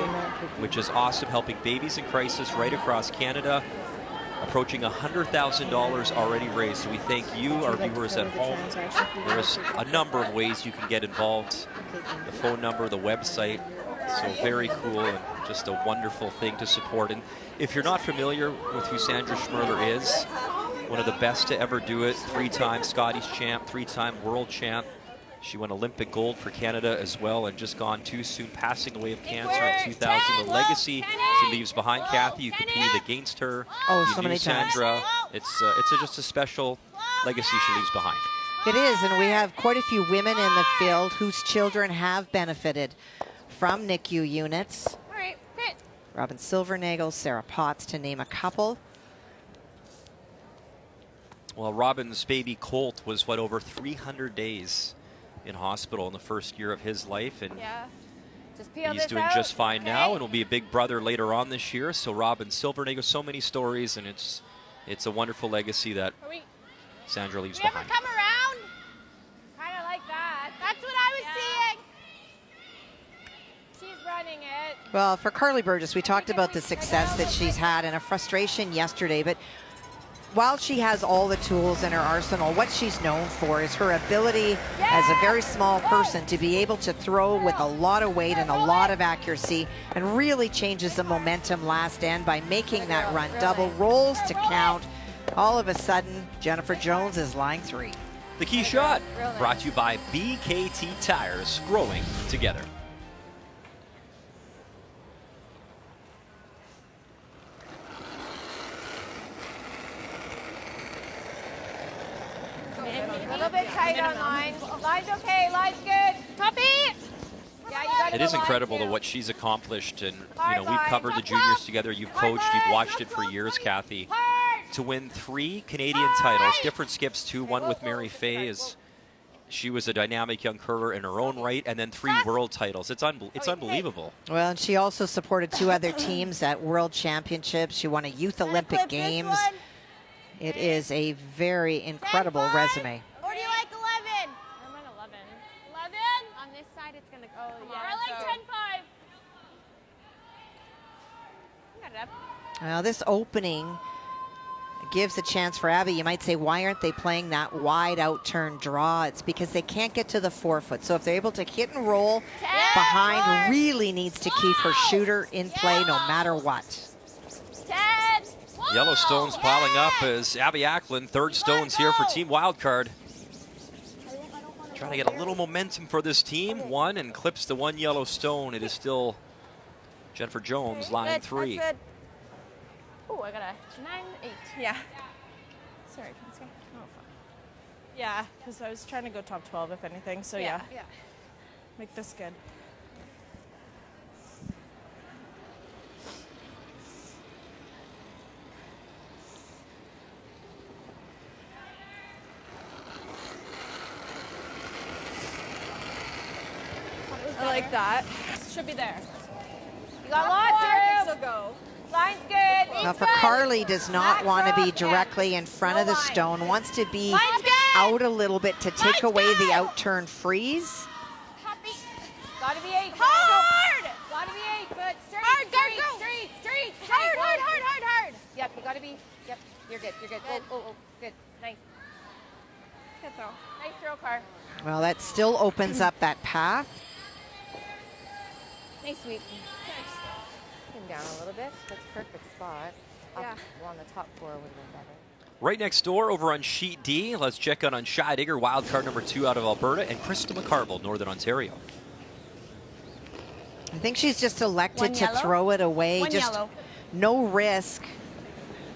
which is awesome, helping babies in crisis right across Canada. Approaching $100,000 already raised. So we thank you, our viewers at home. There's a number of ways you can get involved. The phone number, the website. So very cool and just a wonderful thing to support. And if you're not familiar with who Sandra Schmirler is, one of the best to ever do it, 3-time Scotties champ, 3-time world champ. She won Olympic gold for Canada as well, and just gone too soon, passing away of cancer in 2000. The legacy she leaves behind, Kathy. You competed against her. Oh, you so knew many times. Sandra. It's just a special legacy she leaves behind. It is, and we have quite a few women in the field whose children have benefited from NICU units. All right, hit. Robin Silvernagle, Sarah Potts, to name a couple. Well, Robin's baby Colt was, over 300 days in hospital in the first year of his life, and Just peel he's this doing out. just fine now, and will be a big brother later on this year. So Robin Silvernagle, so many stories, and it's a wonderful legacy that Sandra leaves You ever behind. come around? Kind of like that. That's what I was seeing. She's running it. Well, for Carly Burgess, we talked about the success that she's had and a frustration yesterday, but while she has all the tools in her arsenal, what she's known for is her ability as a very small person to be able to throw with a lot of weight and a lot of accuracy, and really changes the momentum last end by making that run double, rolls to count. All of a sudden, Jennifer Jones is line 3. The key shot brought to you by BKT Tires, growing together. A little bit tight on line. Line's okay. Line's good. Puppy. Yeah, you got It is incredible to what she's accomplished, and we've covered the juniors together. You've coached, you've watched it for years, Kathy. To win 3 Canadian titles, different skips too. One with Mary Fay is She was a dynamic young curler in her own right, and then 3 world titles. It's unbelievable. Well, and she also supported 2 other teams at World Championships. She won a Youth Olympic Games. It is a very incredible resume. Or do you like 11? I'm at 11. 11? On this side, it's going to go. Yeah, I like 10-5. Got it up. Well, this opening gives a chance for Abby. You might say, why aren't they playing that wide out turn draw? It's because they can't get to the forefoot. So if they're able to hit and roll behind, really needs to keep her shooter in play no matter what. 10. Yellow stones piling up as Abby Ackland, 3rd stones here for Team Wildcard. Trying to get a little momentum for this team. 1 and clips the 1 yellow stone. It is still Jennifer Jones, line 3. Oh, I got a 9-8. Yeah. Sorry, can I say? Oh, fuck. Yeah, because I was trying to go top 12 if anything. So yeah. Make this good. I like that. Should be there. You got lots of room. Still go. Line's good. Now for Carly does not want to be directly in front of the stone, wants to be out a little bit to take away the out turn freeze. Gotta be 8. Hard! Gotta be 8, but straight. Hard, go, Straight. Hard. Yep, you gotta be. Yep, you're good. Oh, good. Nice. Good throw. Nice throw, Car. Well, that still opens up that path. Nice sweep. Come down a little bit. That's perfect spot. Yeah. On the top 4 would have been better. Right next door over on sheet D, let's check out on Scheidegger, wildcard number 2 out of Alberta, and Krista McCarville, Northern Ontario. I think she's just elected to throw it away. Just no risk,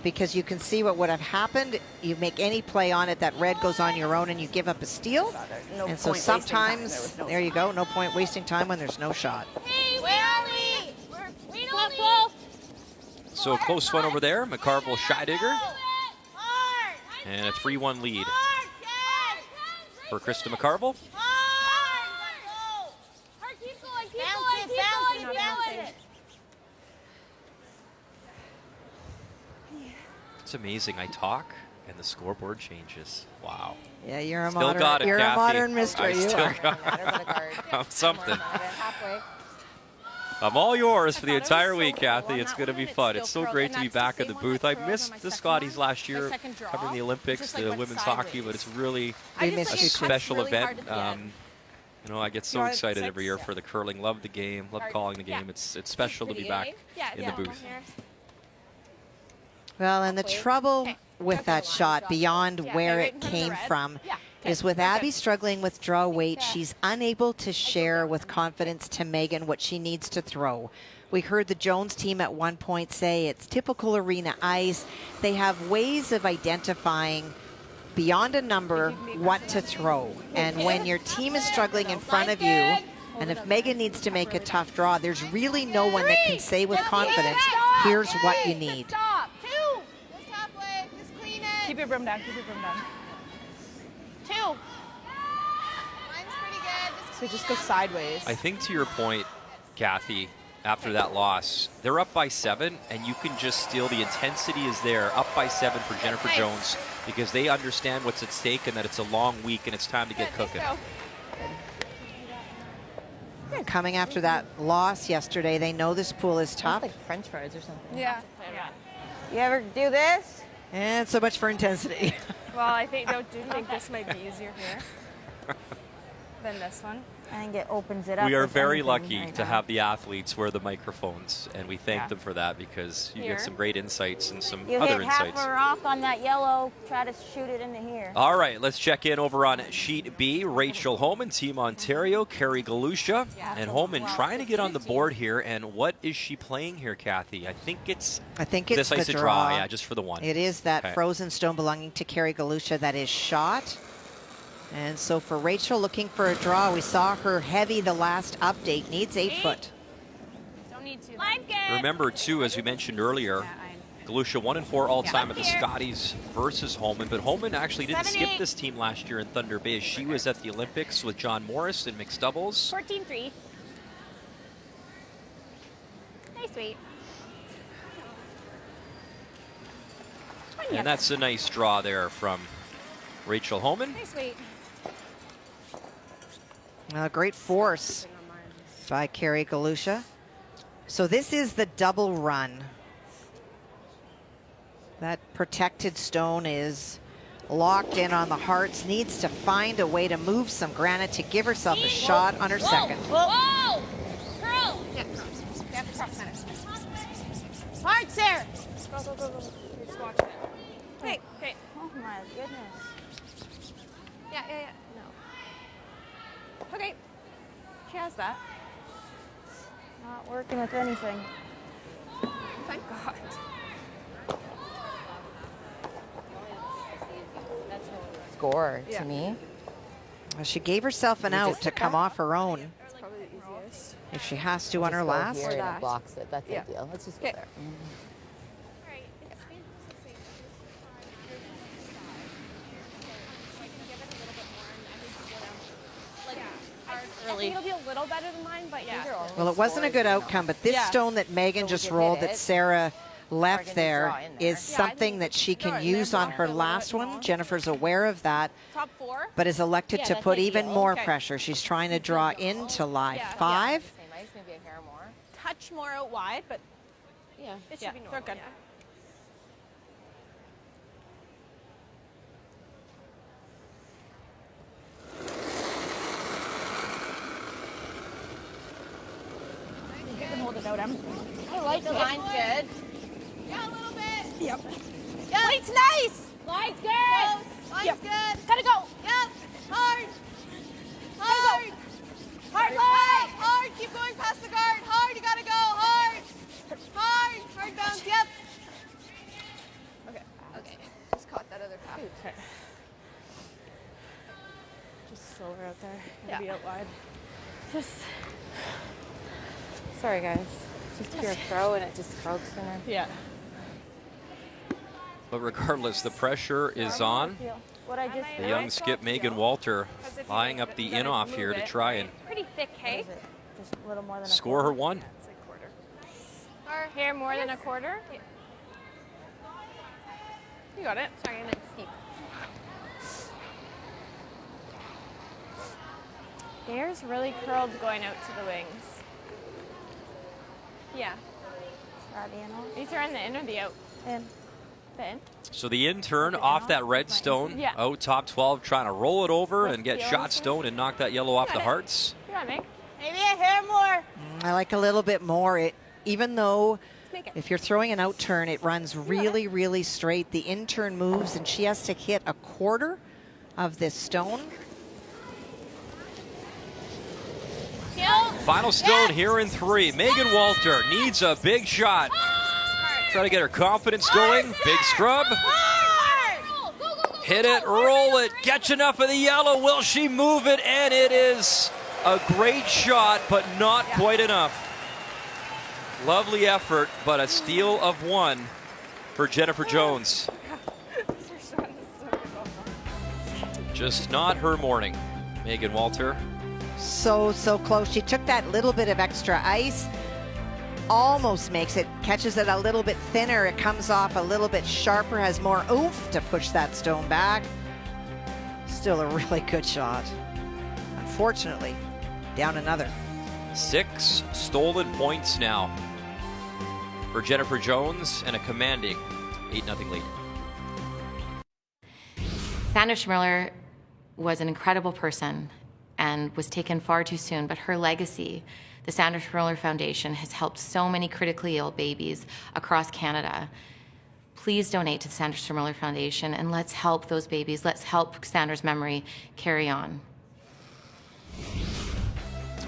because you can see what would have happened. You make any play on it, that red goes on your own and you give up a steal. And so sometimes, there you go, no point wasting time when there's no shot. Hey, we don't need. So a close one over there, McCarville, Scheidegger, Hard. and a 3-1 lead Hard. for Krista McCarville. Hard. Keep going. Keep going. It's amazing. I talk and the scoreboard changes. Wow. Yeah, you're a Still modern, got it, you're Kathy. a modern mystery. I You still are. got I'm something. Halfway. I'm all yours for the entire week, Kathy. It's going to be fun. It's so great to be back in the booth. I missed the Scotties last year covering the Olympics, the women's hockey, but it's really a special event. You know, I get so excited every year for the curling. Love the game. Love calling the game. It's special to be back in the booth. Well, and the trouble with that shot, beyond where it came from, is with Abby struggling with draw weight, she's unable to share with confidence to Megan what she needs to throw. We heard the Jones team at one point say it's typical arena ice. They have ways of identifying beyond a number what to throw. And when your team is struggling in front of you, and if Megan needs to make a tough draw, there's really no one that can say with confidence, here's what you need. Stop. 2. Just halfway. Just clean it. Keep your broom down. Keep your broom down. 2. Mine's pretty good. So just go sideways. I think to your point, Kathy, after that loss, they're up by 7, and you can just steal. The intensity is there, up by 7 for Jennifer Jones, because they understand what's at stake and that it's a long week and it's time to get cooking. And coming after that loss yesterday, they know this pool is tough. Like French fries or something. Yeah. You ever do this? And so much for intensity. Well, I think, do you think this might be easier here than this one? I think it opens it up. We are with very anything lucky right to now. have the athletes wear the microphones, and we thank them for that, because you get some great insights and some You other hit half insights. or off on that yellow, try to shoot it into here. All right, let's check in over on sheet B. Rachel Homan, Team Ontario, Carrie Galusha, and Homan trying to get on the board here. And what is she playing here, Kathy? I think it's this ice the to draw. yeah, just for the one. It is that frozen stone belonging to Carrie Galusha that is shot. And so for Rachel, looking for a draw, we saw her heavy the last update, needs 8 foot. Don't need to. Line good. Remember, too, as we mentioned earlier, Galusha 1-4 all-time at the Scotties versus Homan, but Homan actually didn't skip this team last year in Thunder Bay. She was at the Olympics with John Morris in mixed doubles. 14-3. Nice, sweet. And that's a nice draw there from Rachel Homan. Nice, sweet. Great force by Carrie Galusha. So this is the double run. That protected stone is locked in on the hearts, needs to find a way to move some granite to give herself a shot on her second. Whoa! Curl! Yeah, cross. You have to cross center. Hard, Sarah! Go, go, go, go. You're just watching it. Hey, okay. Oh my goodness. Yeah. No. Okay. She has that. Not working with anything. Thank God. Score to me. Well, she gave herself an out to come off her own. That's probably the easiest. If she has to on her Just go last. here and it blocks it. That's ideal. Let's just go there. I think it'll be a little better than mine, but yeah. Well, it wasn't a good outcome, but this stone that Megan just rolled that Sarah left there is something that she can use on her last one. Jennifer's aware of that, Top 4. but is elected to put even more pressure. She's trying to draw into live 5. Same ice, maybe a hair more. Touch more out wide, but Yeah. it should be normal. They're good. You can hold it out, Em. I like the line's good. Yeah, a little bit. Yep. Yeah. Light's nice. Light's good. Light's good. Gotta go. Yep. Hard. Hard. Hard light. Hard. Keep going past the guard. Hard. You gotta go. Hard. Hard. Hard bounce. Yep. Okay. Just caught that other pass. Okay. Just slower out there. Yeah. Maybe out wide. Just. Sorry, guys. Just pure throw and it just croaks in her. Yeah. But regardless, the pressure is on. What I just The young skip Megan Walter eyeing up the in-off here to try and Pretty thick, hey? just a little more than score her one. It's like quarter. Or hair more than a quarter? Yeah. You got it. Sorry, I meant steep. Hair's really curled going out to the wings. Yeah. You throwing the in or the out? In. The in? So the intern off that red stone, Yeah. out top 12, trying to roll it over Let's and get feel shot this stone and knock that yellow off the hearts. You got it, Meg. Maybe a hair more. I like a little bit more. Even though Make it. if you're throwing an out turn, it runs really, really straight. The in turn moves, and she has to hit a quarter of this stone. Final stone here in 3. Megan Walter needs a big shot. Try to get her confidence going. Big scrub. Hit it, roll it, catch enough of the yellow. Will she move it? And it is a great shot, but not quite enough. Lovely effort, but a steal of 1 for Jennifer Jones. Just not her morning, Megan Walter. So close. She took that little bit of extra ice, almost makes it, catches it a little bit thinner. It comes off a little bit sharper, has more oomph to push that stone back. Still a really good shot. Unfortunately, down another. 6 stolen points now for Jennifer Jones and a commanding 8-0 lead. Sandra Schmirler was an incredible person and was taken far too soon, but her legacy, the Sandra Schmirler Foundation, has helped so many critically ill babies across Canada. Please donate to the Sandra Schmirler Foundation and let's help those babies. Let's help Sandra's memory carry on.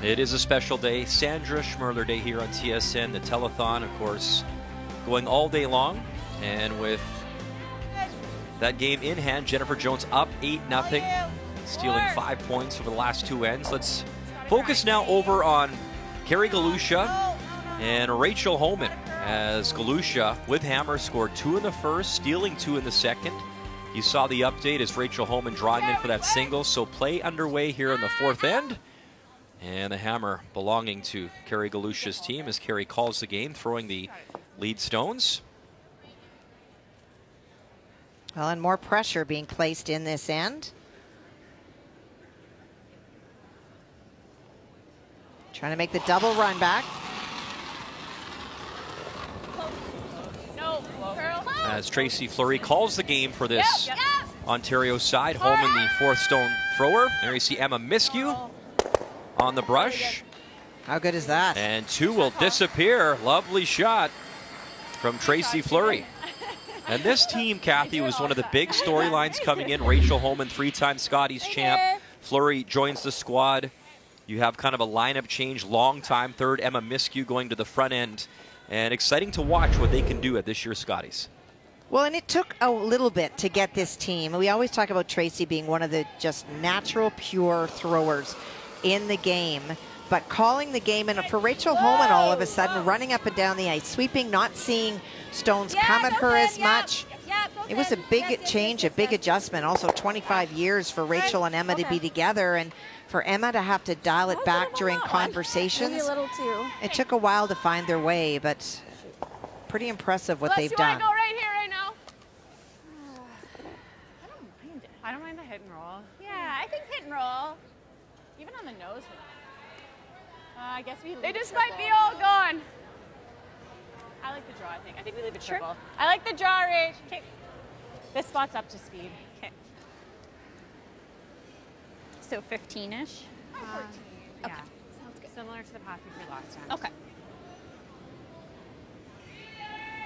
It is a special day, Sandra Schmirler Day here on TSN. The telethon, of course, going all day long. And with that game in hand, Jennifer Jones up 8-0, stealing 5 points over the last 2 ends. Let's focus now over on Carrie Galusha and Rachel Homan as Galusha with hammer scored 2 in the first, stealing 2 in the second. You saw the update as Rachel Homan drawing in for that single, so play underway here in the fourth end. And the hammer belonging to Carrie Galusha's team as Carrie calls the game, throwing the lead stones. Well, and more pressure being placed in this end. Trying to make the double run back. As Tracy Fleury calls the game for this Ontario side. Homan, the fourth stone thrower. There you see Emma Miskew on the brush. How good is that? And 2 will disappear. Lovely shot from Tracy Fleury. And this team, Kathy, was one of the big storylines coming in. Rachel Homan, 3-time Scotties champ. Fleury joins the squad. You have kind of a lineup change. Long-time third, Emma Miskew going to the front end. And exciting to watch what they can do at this year's Scotties. Well, and it took a little bit to get this team. We always talk about Tracy being one of the just natural, pure throwers in the game. But calling the game, and for Rachel Homan, all of a sudden, running up and down the ice, sweeping, not seeing stones come at her as much. It was a big change, a big adjustment. Also 25 years for Rachel and Emma to be together, and for Emma to have to dial it back during conversations. It took a while to find their way, but pretty impressive what they've done. Go right here, right now. I don't mind it. I don't mind the hit and roll. Yeah, I think hit and roll. Even on the nose. I guess we. They just might be all gone. I like the draw. I think we leave it triple. I like the draw range. Okay. This spot's up to speed. Okay. So 15-ish. 14. Yeah. Sounds good. Similar to the path we did last time. Okay.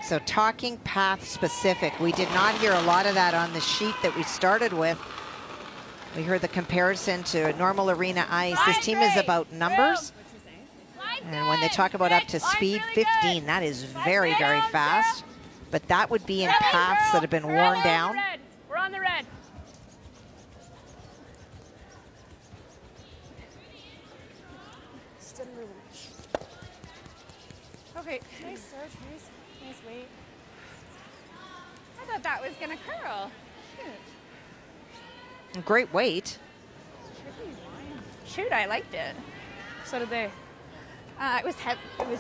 So talking path specific, we did not hear a lot of that on the sheet that we started with. We heard the comparison to normal arena ice. This team is about numbers. And when they talk about up to speed, 15, that is very, very fast. But that would be in paths that have been worn down. We're on the red. Okay, nice surge, nice weight. I thought that was gonna curl. Shoot. Great weight. Shoot, I liked it. So did they. It was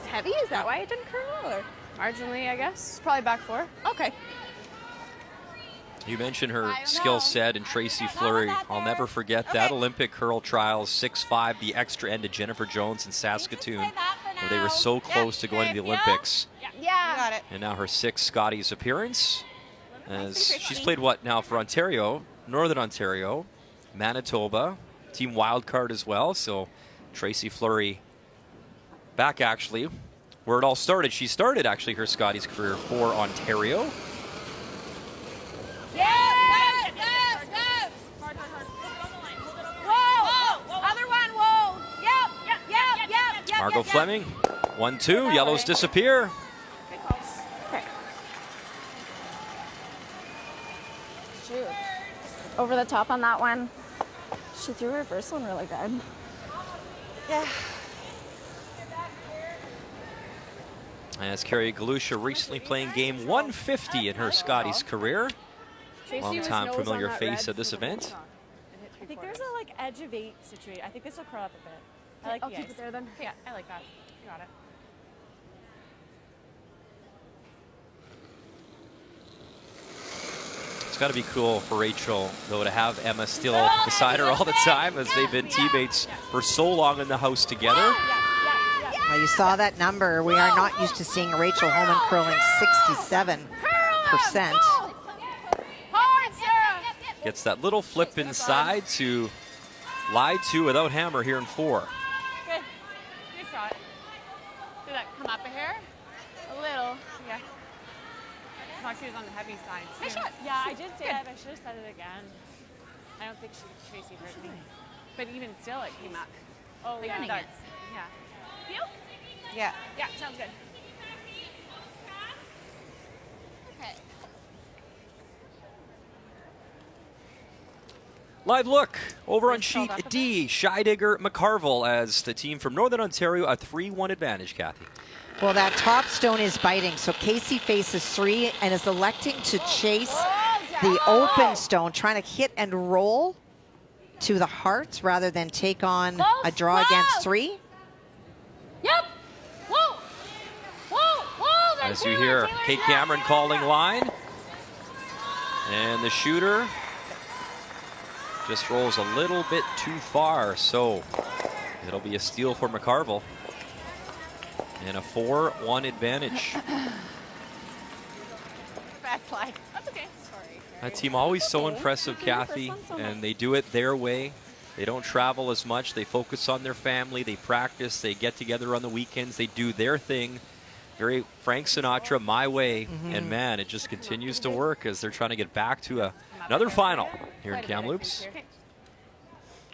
heavy. Is that why it didn't curl? Or? Marginally, I guess. Probably back 4. Okay. You mentioned her skill set, and Tracy Fleury. I'll never forget that Olympic curl trials, 6'5", the extra end to Jennifer Jones in Saskatoon, where they were so close to going to the Olympics. Yeah. Got it. And now her 6th Scotties appearance, as she's played what now for Ontario, Northern Ontario, Manitoba, team wildcard as well. So Tracy Fleury back actually where it all started. She started actually her Scotties career for Ontario. Margot Fleming, 1-2, yellows disappear. Okay. Shoot. Over the top on that one. She threw her first one really good. Yeah. As Carrie Galusha recently playing game 150 in her Scotties career. Long-time familiar face at this event. I think there's a edge of 8 situation. I think this will curl up a bit. I like the ice. Keep it there then. Yeah, I like that. Got it. It's got to be cool for Rachel, though, to have Emma still beside her all the time, as they've been teammates for so long in the house together. Well, you saw that number. We are not used to seeing Rachel Homan curling 67%. Gets that little flip inside to lie to without hammer here in 4. Good. Good shot. Did that come up a hair? A little, yeah. I thought she was on the heavy side. Nice shot. Yeah, I did say that. I should have said it again. I don't think Tracy hurt me. But even still, it came up. Oh, yeah. Yeah. You? Yeah. Yeah, sounds good. Okay. Live look over on sheet D, Scheidegger McCarville as the team from Northern Ontario, a 3-1 advantage, Kathy. Well, that top stone is biting, so Casey faces 3 and is electing to chase the open stone, trying to hit and roll to the hearts rather than take on a draw against 3. Yep. Whoa. Whoa. Whoa. As you hear Kate Cameron calling line. And the shooter just rolls a little bit too far, so it'll be a steal for McCarville. And a 4-1 advantage. Bad fly. That's okay. Sorry. That team always so impressive, Kathy, and they do it their way. They don't travel as much. They focus on their family. They practice. They get together on the weekends. They do their thing. Very Frank Sinatra, my way. And man, it just continues to work as they're trying to get back to another final here in Kamloops.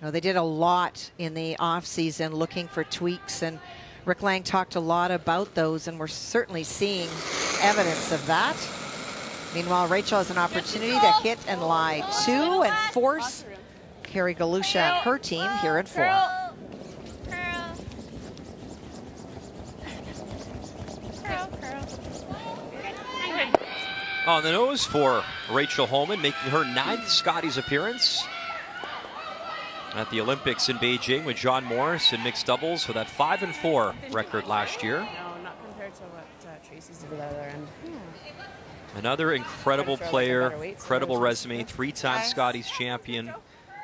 No, they did a lot in the offseason looking for tweaks, and Rick Lang talked a lot about those, and we're certainly seeing evidence of that. Meanwhile, Rachel has an opportunity to hit and lie 2 and force Carrie Galusha and her team here at 4. On the nose for Rachel Homan, making her 9th Scotties appearance at the Olympics in Beijing with John Morris in mixed doubles with that 5-4 record last year. No, not compared to what Tracy's did at the other end. Another incredible player, incredible resume, 3-time Scotties champion.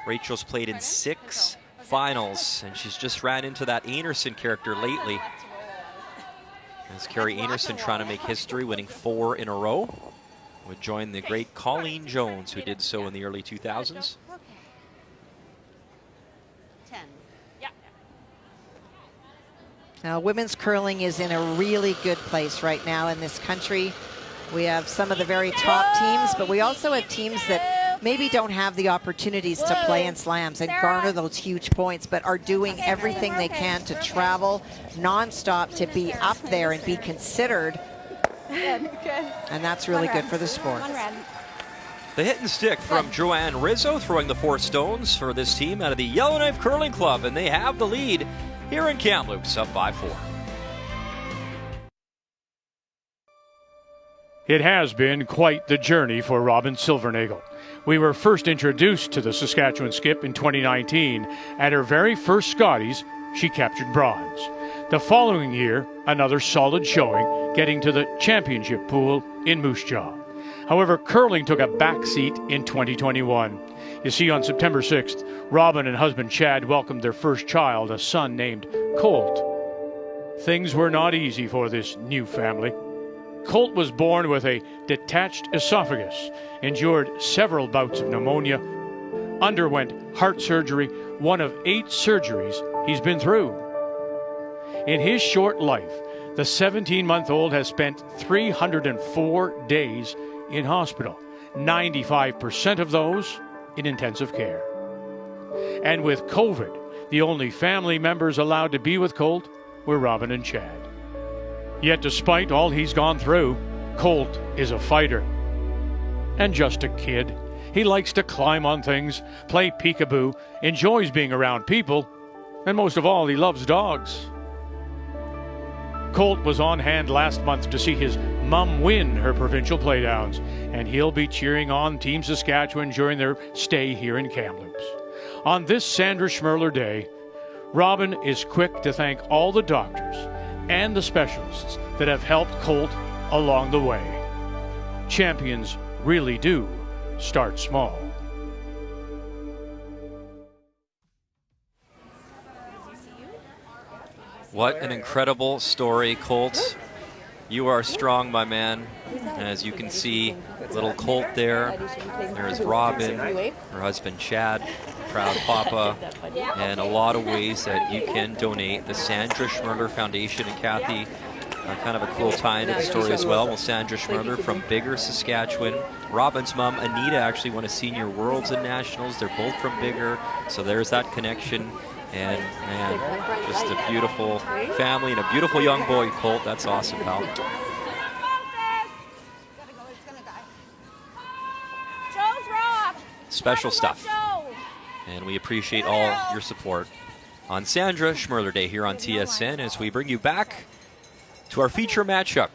Rachel's played in 6 finals, and she's just ran into that Anderson character lately. As Carrie Anderson trying to make history, winning 4 in a row. Would join the great Colleen Jones, who did so in the early 2000s. 10. Yeah. Now, women's curling is in a really good place right now in this country. We have some of the very top teams, but we also have teams that maybe don't have the opportunities to play in slams and garner those huge points, but are doing everything they can to travel nonstop to be up there and be considered. And that's really good for the sport. The hit and stick from Joanne Rizzo, throwing the 4 stones for this team out of the Yellowknife Curling Club, and they have the lead here in Kamloops, up by 4. It has been quite the journey for Robin Silvernagle. We were first introduced to the Saskatchewan skip in 2019. At her very first Scotties, she captured bronze. The following year, another solid showing, getting to the championship pool in Moose Jaw. However, curling took a backseat in 2021. You see, on September 6th, Robin and husband Chad welcomed their first child, a son named Colt. Things were not easy for this new family. Colt was born with a detached esophagus, endured several bouts of pneumonia, underwent heart surgery, one of 8 surgeries he's been through. In his short life, the 17-month-old has spent 304 days in hospital, 95% of those in intensive care. And with COVID, the only family members allowed to be with Colt were Robin and Chad. Yet despite all he's gone through, Colt is a fighter. And just a kid. He likes to climb on things, play peekaboo, enjoys being around people, and most of all, he loves dogs. Colt was on hand last month to see his mum win her provincial playdowns, and he'll be cheering on Team Saskatchewan during their stay here in Kamloops. On this Sandra Schmirler Day, Robin is quick to thank all the doctors and the specialists that have helped Colt along the way. Champions really do start small. What an incredible story, Colt. You are strong, my man. As you can see, little Colt there. There's Robin, her husband Chad, proud papa, and a lot of ways that you can donate. The Sandra Schmirler Foundation, and Kathy, kind of a cool tie into the story as well. Well, Sandra Schmirler from Bigger, Saskatchewan. Robin's mom, Anita, actually won a senior worlds and nationals. They're both from Bigger, so there's that connection. And man, just a beautiful family and a beautiful young boy, Colt. That's awesome, pal. Special stuff. And we appreciate all your support on Sandra Schmirler Day here on TSN as we bring you back to our feature matchup.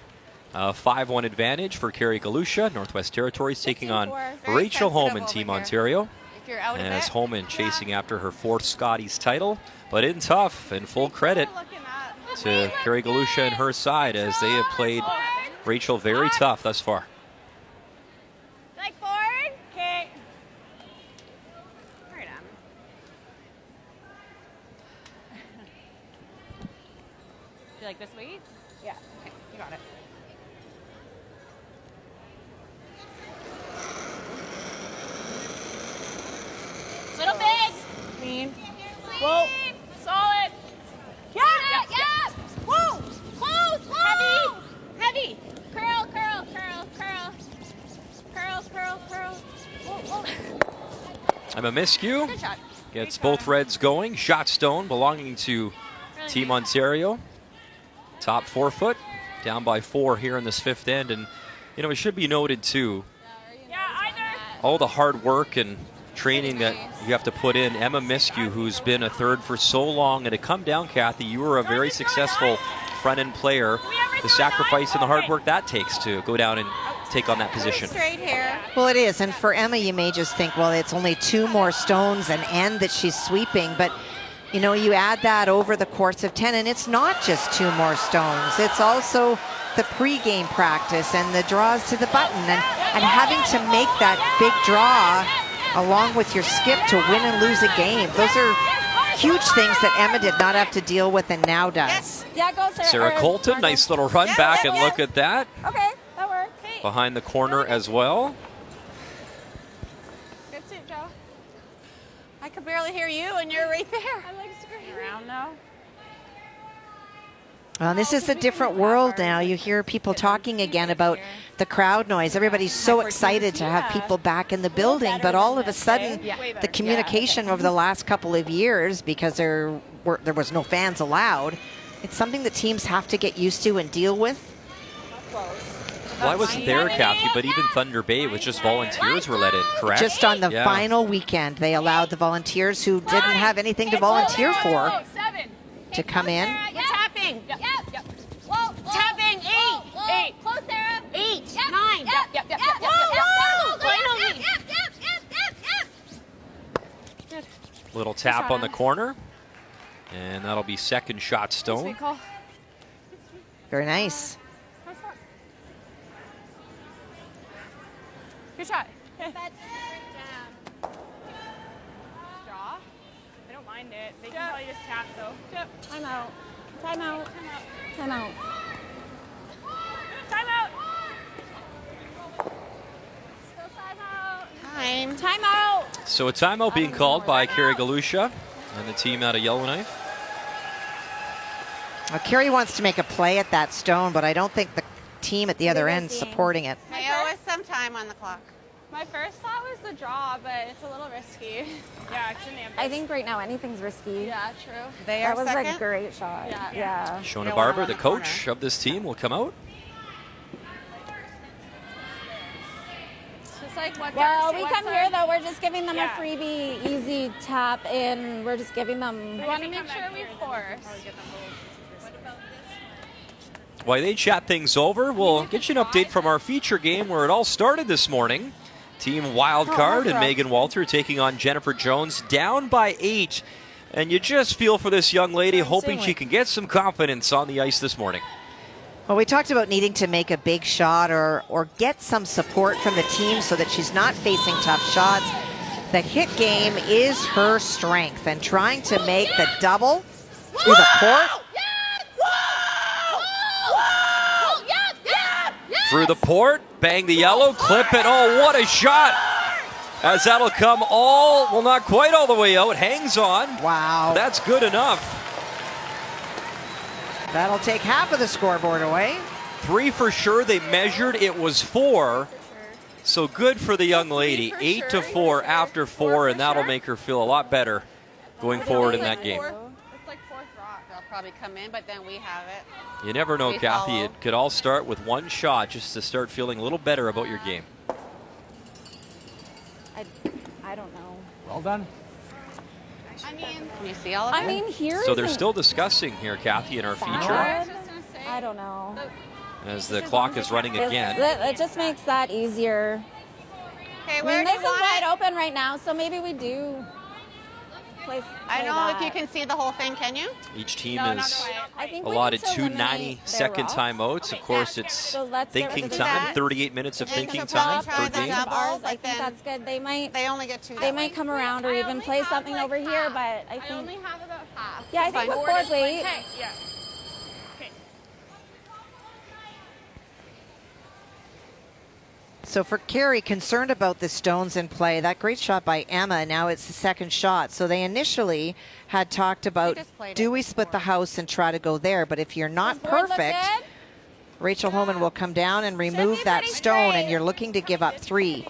5-1 advantage for Carrie Galusha. Northwest Territories taking on Rachel Homan, Team Ontario. As Homan chasing after her 4th Scotties title, but in tough, and full credit to Carrie Galusha and her side as they have played Rachel very tough thus far. Like forward. Okay. Right on. You like this weight? Yeah. Okay, you got it. Little big. Clean. Whoa. Solid. Yeah. Yeah. Whoa. Close. Whoa. Heavy. Curl, curl, curl, curl. Curl, curl, curl. Whoa, whoa. I'm a miscue. Good shot. Gets both Reds going. Shot stone belonging to Team Ontario. Top 4 foot. Down by 4 here in this 5th end. And, you know, it should be noted, too, all the hard work and training that you have to put in. Emma Miskew, who's been a 3rd for so long, and to come down, Kathy, you were a very successful front-end player. The sacrifice and the hard work that takes to go down and take on that position. Straight here. Well, it is, and for Emma, you may just think, well, it's only 2 more stones and end that she's sweeping, but you know, you add that over the course of 10, and it's not just 2 more stones. It's also the pre-game practice and the draws to the button, and having to make that big draw along with your skip to win and lose a game. Those are huge things that Emma did not have to deal with and now does. Yeah, go Sarah Colton, nice little run back, and look at that. Okay, that works. Behind the corner as well. Good suit, Joe. I could barely hear you, and you're right there. I like screaming. Around now. Well, this is a different world now. You hear people talking again about the crowd noise. Everybody's so excited to have people back in the building, but all of a sudden, the communication over the last couple of years, because there was no fans allowed, it's something that teams have to get used to and deal with. Well, I wasn't there, Kathy, but even Thunder Bay was just volunteers were let in, correct? Just on the final weekend, they allowed the volunteers who didn't have anything to volunteer for to come in. Tapping. Yep. Yep. Whoa. Tapping. 8. Close, Sarah. 8. Yep. 9. Yep. Whoa. Finally. Yep. Little tap on the corner, and that'll be 2nd shot stone. Very nice. Good shot. Draw. I don't mind it. They can probably just tap though. Yep. Time out. Time out. Time out. Time out. Still time out. Time. Time out. So a timeout being called by Carrie Galusha and the team out of Yellowknife. Well, Carrie wants to make a play at that stone, but I don't think the team at the other end is supporting it. Hey, always some time on the clock. My first thought was the draw, but it's a little risky. Yeah, it's an ambush. I think right now anything's risky. Yeah, true. That was a great shot. Yeah. Shona Barber, the coach of this team, will come out. It's just like well, we come here though. We're just giving them a freebie, easy tap in. We're just giving them. We want to make sure we force. While they chat things over, we'll get you an update from our feature game where it all started this morning. Team Wildcard and Megan Walter taking on Jennifer Jones, down by 8. And you just feel for this young lady, hoping she can get some confidence on the ice this morning. Well, we talked about needing to make a big shot or get some support from the team so that she's not facing tough shots. The hit game is her strength, and trying to make the double through the port. Through the port, bang the yellow, clip it. Oh, what a shot! As that'll come all, well, not quite all the way out, hangs on. Wow. That's good enough. That'll take half of the scoreboard away. 3 for sure. They measured, it was 4. So good for the young lady. 8 to 4 after 4, and that'll make her feel a lot better going forward in that game. It's like 4th rock. They'll probably come in, but then we have it. You never know, Kathy. It could all start with one shot just to start feeling a little better about your game. I don't know. Well done. Can you see all of it? I mean, here. So they're still discussing here, Kathy, in our feature, I don't know. as the clock is running again. It just makes that easier. Okay, I where mean, do this you is want wide it? open right now, so maybe we do. I don't know if you can see the whole thing, can you? Each team No, not is quite. I think we allotted need to two eliminate 90-second their timeouts. Of course, it's So let's get thinking rid of time, that. 38 minutes of And thinking so time probably per try the game. double. Ours, I but think then that's good. They only get 2. they might come around or even play something over here, but I think. have about half. Yeah, I think with board weight. Yeah. So for Carey, concerned about the stones in play, that great shot by Emma, now it's the second shot. So they initially had talked about, do we split the house and try to go there? But if you're not perfect, Rachel Homan will come down and remove that stone, and you're looking to give up 3.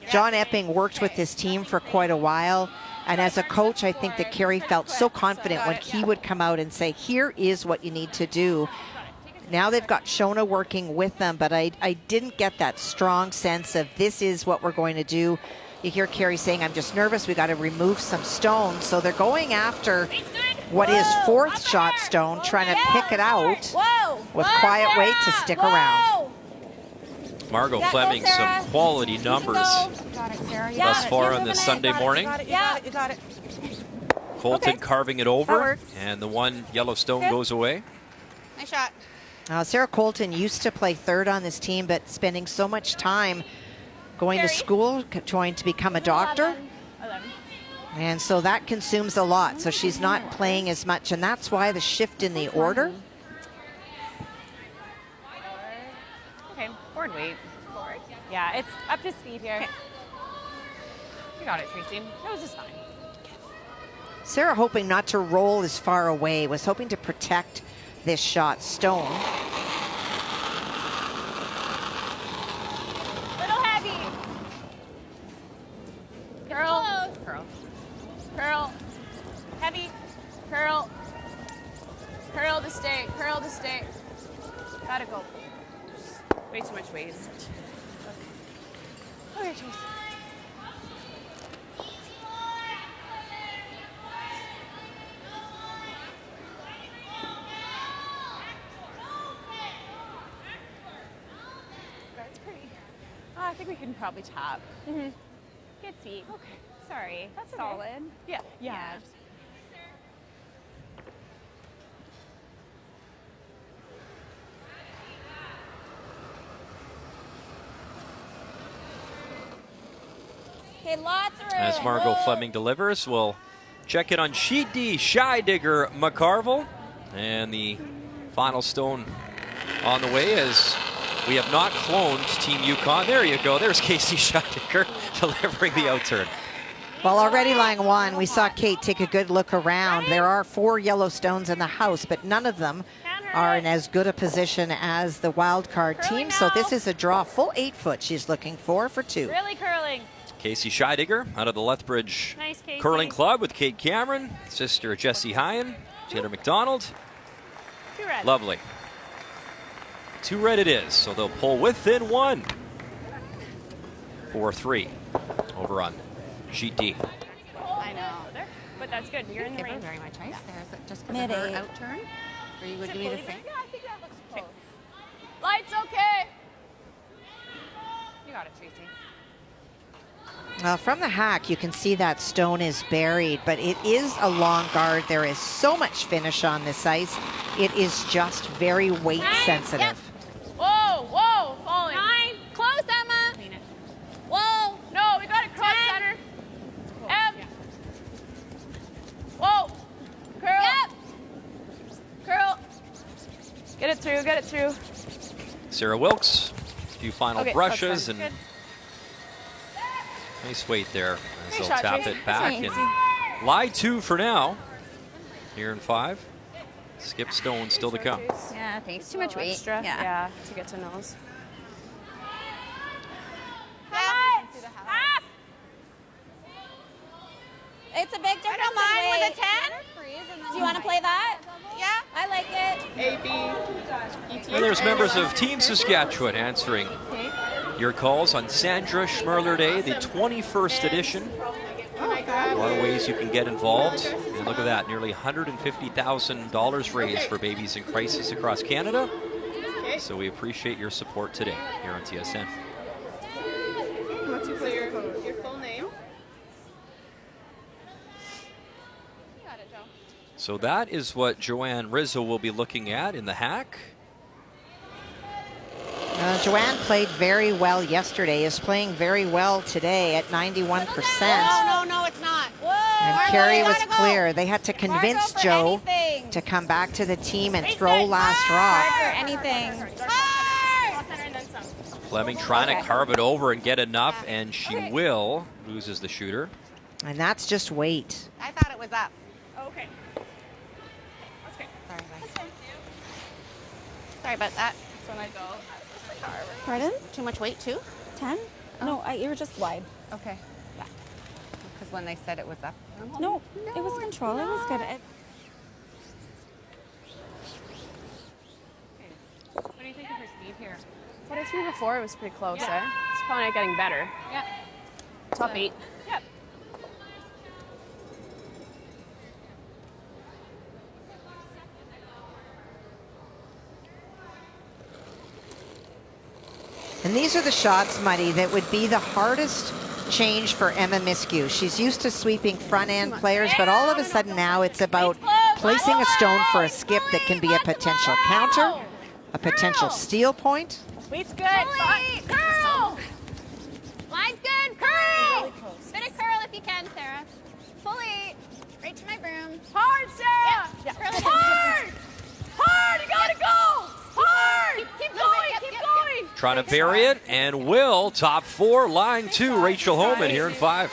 John Epping worked with this team for quite a while. And as a coach, I think that Carey felt so confident when he would come out and say, here is what you need to do. Now they've got Shona working with them, but I didn't get that strong sense of this is what we're going to do. You hear Carey saying, I'm just nervous, we got to remove some stones. So they're going after what is 4th shot stone, trying to pick it out with quiet weight to stick around. Margot Fleming, some quality numbers thus far on this Sunday morning. You got it. Colton carving it over, and the one yellow stone goes away. Nice shot. Sarah Colton used to play 3rd on this team, but spending so much time going to school, trying to become a doctor. 11. And so that consumes a lot. So she's not playing as much, and that's why the shift in the order. Okay, board weight. Yeah, it's up to speed here. You got it, Tracy. That was just fine. Sarah hoping not to roll as far away, was hoping to protect this shot stone. Little heavy. Curl. Curl. Curl. Heavy. Curl. Curl to stay. Curl to stay. Gotta go. Way too much waste. Okay, Tracy. I think we can probably tap. Good feet. Okay. Sorry. That's solid. Okay. Yeah. Yeah. Okay, lots of room. As Margot Fleming delivers, we'll check in on Sheet D, Shy Digger McCarville. And the final stone on the way as we have not cloned Team Yukon. There you go. There's Casey Scheidiger delivering the outturn. Well, already line 1, we saw Kate take a good look around. There are 4 yellow stones in the house, but none of them are in as good a position as the wild card team. So this is a draw, full 8-foot she's looking for 2. Really curling. Casey Scheidiger out of the Lethbridge Nice, Casey. Curling Club with Kate Cameron, sister Jessie Hyen, Taylor McDonald. 2 red. Lovely. 2 red it is, so they'll pull within 1. 4-3 over on Sheet D. I know. But that's good. You're in the range. Very much ice there. Is it just because of her out turn? Or you would do the same? Yeah, I think that looks close. Lights okay. You got it, Tracy. Well, from the hack, you can see that stone is buried, but it is a long guard. There is so much finish on this ice. It is just very weight sensitive. Yep. Whoa, whoa, falling. 9. Close, Emma. Clean it. Whoa. No, we got it cross center. M. Whoa. Curl. Yep. Curl. Get it through, get it through. Sarah Wilkes, a few final brushes, and good. nice weight there. As they'll shot, tap Tracy. it back. And lie 2 for now. Here in 5. Skip stone still to come. Yeah, thanks. Too much weight. Extra. Yeah. To get to nose. Half. It's a big difference. I don't mind in weight. with a 10. Do you want to play that? Yeah. I like it. A-B. And there's members of Team Saskatchewan answering your calls on Sandra Schmirler Day, the 21st edition A lot of ways you can get involved. And look at that, nearly $150,000 raised for babies in crisis across Canada. So we appreciate your support today here on TSN. What's your full name? You got it, Joe. So that is what Joanne Rizzo will be looking at in the hack. Joanne played very well yesterday, is playing very well today at 91%. No, it's not. Whoa, And Carrie was clear. They had to convince Joe to come back to the team and throw last rock. Anything. Fleming trying to carve it over and get enough, and she will. Loses the shooter. And that's just weight. I thought it was up. Okay. That's okay. Sorry about that. That's when I go. Pardon? Too much weight too? 10? No, you were just wide. Okay. Yeah. Because when they said it was up. No, it was control. It was good. What do you think of her speed here? What I threw before, it was pretty close, eh? It's probably not getting better. Yeah. Top 8. Yep. And these are the shots, Muddy, that would be the hardest change for Emma Miskew. She's used to sweeping front-end players, but all of a sudden now it's about placing a stone for a skip that can be a potential counter, a potential steal point. Sweet's good. Curl! Line's good. Curl! Bit of curl if you can, Sarah. Fully. Right to my broom. Hard, Sarah! Yeah. Hard! Hard! You gotta go! Hard! Keep going! Keep going! Trying to bury it, and will. Top 4, line 2, Rachel Homan here in 5.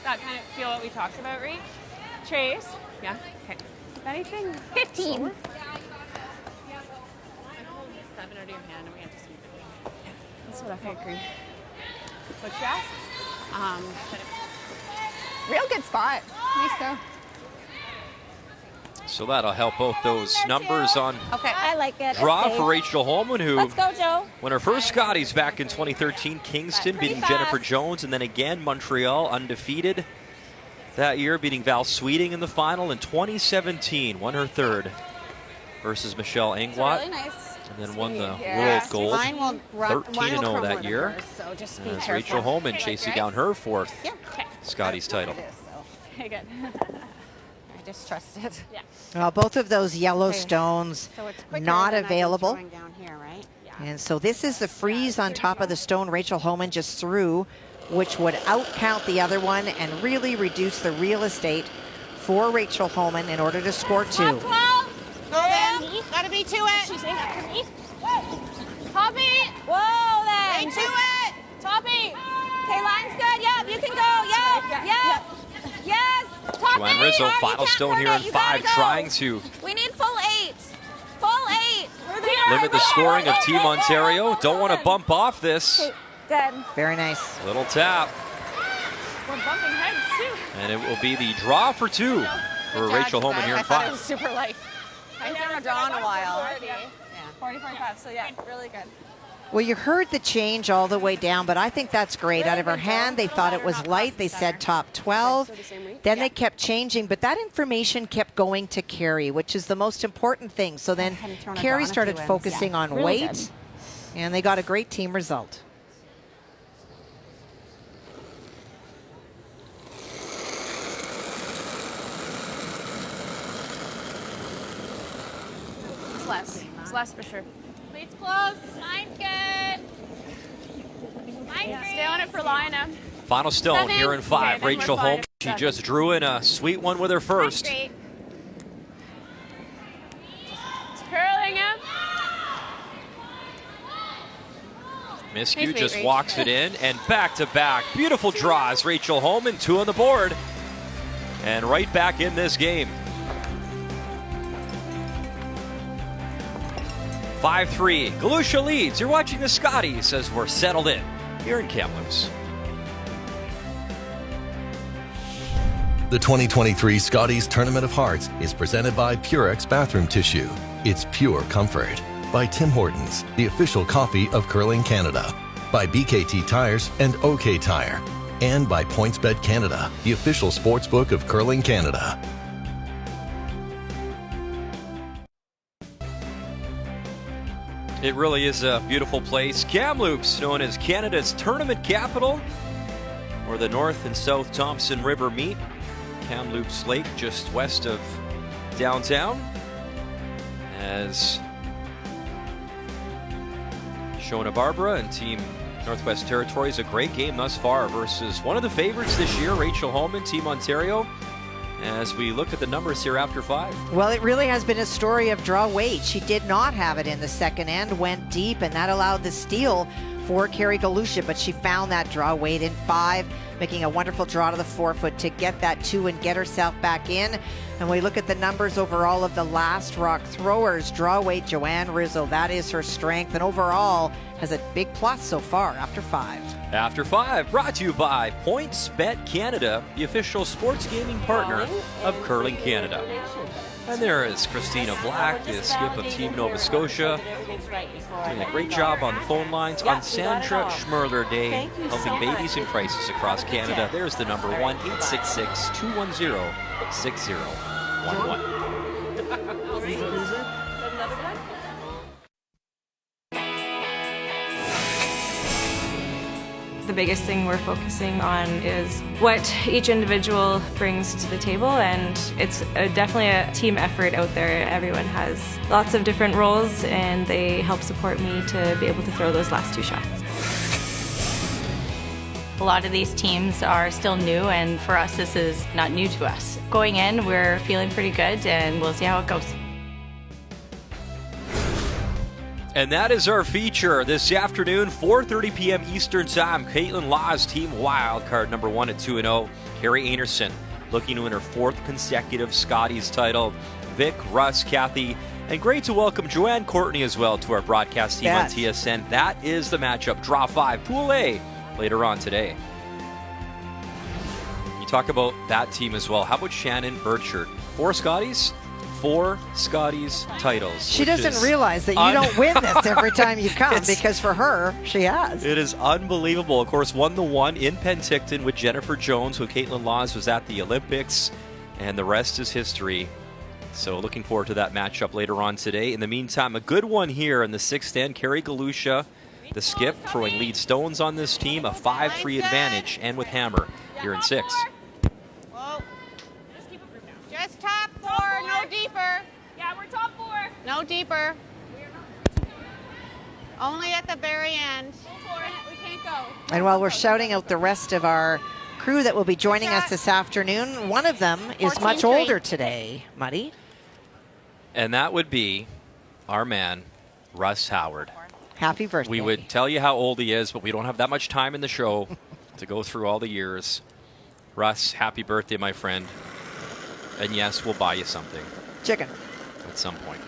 That kind of feel what we talked about, Rach? Chase? Yeah? Okay. If anything, 15. 7 out of your hand and we have to sweep it. That's what I agree. What you asked? Real good spot. Nice go. So that'll help both those numbers on Okay. I like it. draw It's for safe. Rachel Homan, who Let's go, Joe. won her first Scotties back in 2013, Kingston, beating Jennifer Jones, and then again Montreal, undefeated that year, beating Val Sweeting in the final in 2017, won her third versus Michelle Englot, Really nice. and then won the world gold, Mine will 13-0 that year. So just be As careful. Rachel Homan chasing down her 4th Yeah. Scotties title. It is, so Okay, good. I just trust it. Yeah. Well, both of those yellow stones So it's quicker not than I think available. going down here, right? Yeah. And so this is the freeze on top of the stone Rachel Homan just threw, which would outcount the other one and really reduce the real estate for Rachel Homan in order to score 2. Go then. Gotta be to it. She's in after me. Toppy! Whoa then. Into it! Toppy! Okay, line's good. Yep, you can go. Yep. Yep. Yes. Toppy. Joanne Rizzo, Hard, you final can't stone turn here it. in You 5, gotta go. trying to We need full 8. Full 8. limit the scoring of Team Ontario. Don't want to bump off this. Good. Very nice. Little tap, We're bumping heads too. and it will be the draw for 2 for Rachel Homan here in I thought it was 5. super light. I haven't drawn a while. 40, 45, so yeah, really good. Well, you heard the change all the way down, but I think that's great. Out of her hand, they thought it was light. They said top 12. Then they kept changing, but that information kept going to Carrie, which is the most important thing. So then Carrie started focusing on weight, and they got a great team result. It's less for sure. Lead's close. Line's good. Line's Stay on it for Lina. Final stone here in 5. Okay, then Rachel we're fine. Homan, she just drew in a sweet one with her first. great. It's curling him. Miskew just walks it in, and back-to-back. Beautiful draws. Rachel Homan, 2 on the board. And right back in this game. 5-3. Galusha leads. You're watching the Scotties as we're settled in here in Kamloops. The 2023 Scotties Tournament of Hearts is presented by Purex Bathroom Tissue. It's pure comfort. By Tim Hortons, the official coffee of Curling Canada. By BKT Tires and OK Tire. and by PointsBet Canada, the official sportsbook of Curling Canada. It really is a beautiful place. Kamloops, known as Canada's tournament capital, where the North and South Thompson River meet. Kamloops Lake, just west of downtown. As Shona Barbara and Team Northwest Territories, a great game thus far versus one of the favorites this year, Rachel Homan, Team Ontario. As we look at the numbers here after 5. Well, it really has been a story of draw weight. She did not have it in the second end, went deep, and that allowed the steal for Carrie Galusha, but she found that draw weight in 5, making a wonderful draw to the forefoot to get that 2 and get herself back in. And we look at the numbers overall of the last rock throwers. Draw weight, Joanne Rizzo, that is her strength, and overall has a big plus so far after 5. After 5, brought to you by PointsBet Canada, the official sports gaming partner of Curling Canada. And there is Christina Black, the skip of Team Nova Scotia, doing a great job on the phone lines on Sandra Schmirler Day, helping babies in crisis across Canada. There's the number 1-866-210-6011. The biggest thing we're focusing on is what each individual brings to the table, and it's definitely a team effort out there. Everyone has lots of different roles, and they help support me to be able to throw those last 2 shots. A lot of these teams are still new, and for us, this is not new to us. Going in, we're feeling pretty good, and we'll see how it goes. And that is our feature this afternoon, 4:30 p.m. Eastern Time. Caitlin Law's team wild card number 1 at 2-0. Carrie Anderson looking to win her 4th consecutive Scotties title. Vic, Russ, Kathy, and great to welcome Joanne Courtney as well to our broadcast team on TSN. That is the matchup, Draw 5, Pool A, later on today. You talk about that team as well. How about Shannon Burchard? 4 Scotties? 4 Scotties titles. She doesn't realize that you don't win this every time you come, because for her, she has. It is unbelievable. Of course, won the one in Penticton with Jennifer Jones, who Caitlin Laws was at the Olympics, and the rest is history. So looking forward to that matchup later on today. In the meantime, a good one here in the 6th end. Carrie Galusha, the skip, throwing lead stones on this team, a 5-3 advantage, and with hammer here in 6. Just top 4, no deeper. Yeah, we're top 4. No deeper. Only at the very end. We can't go. And while we're shouting out the rest of our crew that will be joining us this afternoon, one of them is much older today, Muddy. And that would be our man, Russ Howard. Happy birthday. We would tell you how old he is, but we don't have that much time in the show to go through all the years. Russ, happy birthday, my friend. And yes, we'll buy you something. Chicken. At some point.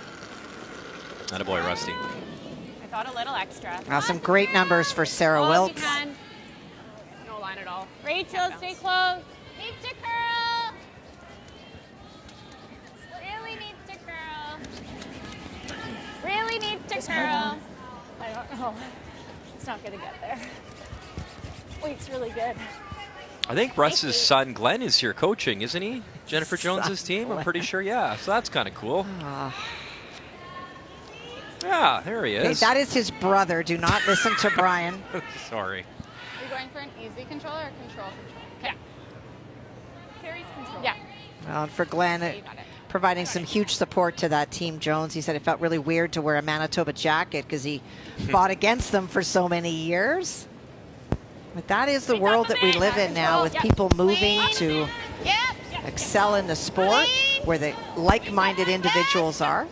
Attaboy, Rusty. I thought a little extra. Some great numbers for Sarah Wilkes. No line at all. Rachel, stay close. Needs to curl. Really needs to curl. Really needs to curl. I don't know. It's not going to get there. Weight's really good. I think Russ's son Glenn is here coaching, isn't he? Jennifer Jones's team, I'm pretty sure, yeah. So that's kind of cool. Yeah, there he is. Hey, that is his brother. Do not listen to Brian. Sorry. Are you going for an easy control or control? Yeah. Carrie's control. Yeah. Well, and for Glenn, providing some huge support to that team, Jones. He said it felt really weird to wear a Manitoba jacket because he fought against them for so many years. But that is the world that we live in now, with people moving to excel in the sport where the like-minded individuals are.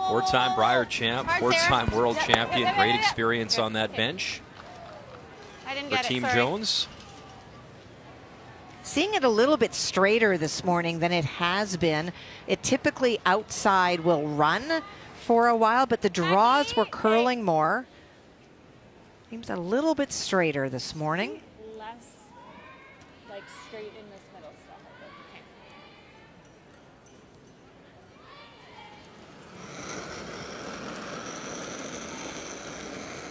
Four-time Brier champ, four-time world champion. Great experience on that bench for Team Jones. Seeing it a little bit straighter this morning than it has been. It typically outside will run for a while, but the draws were curling more. Seems a little bit straighter this morning. Less like straight in this middle stuff. Okay.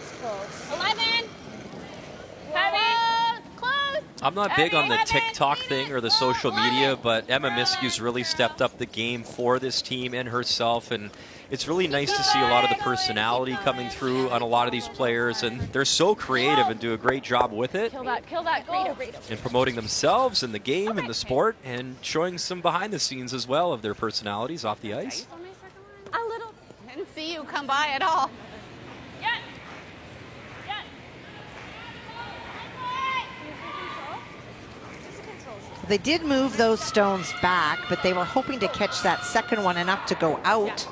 It's close. 11. I'm not big on the TikTok thing or the social media, but Emma Miskew's really stepped up the game for this team and herself, and it's really nice to see a lot of the personality coming through on a lot of these players, and they're so creative and do a great job with it. Kill that, go. And promoting themselves and the game and the sport, and showing some behind the scenes as well of their personalities off the ice. A little. I didn't see you come by at all. Yes. Yes. They did move those stones back, but they were hoping to catch that second one enough to go out.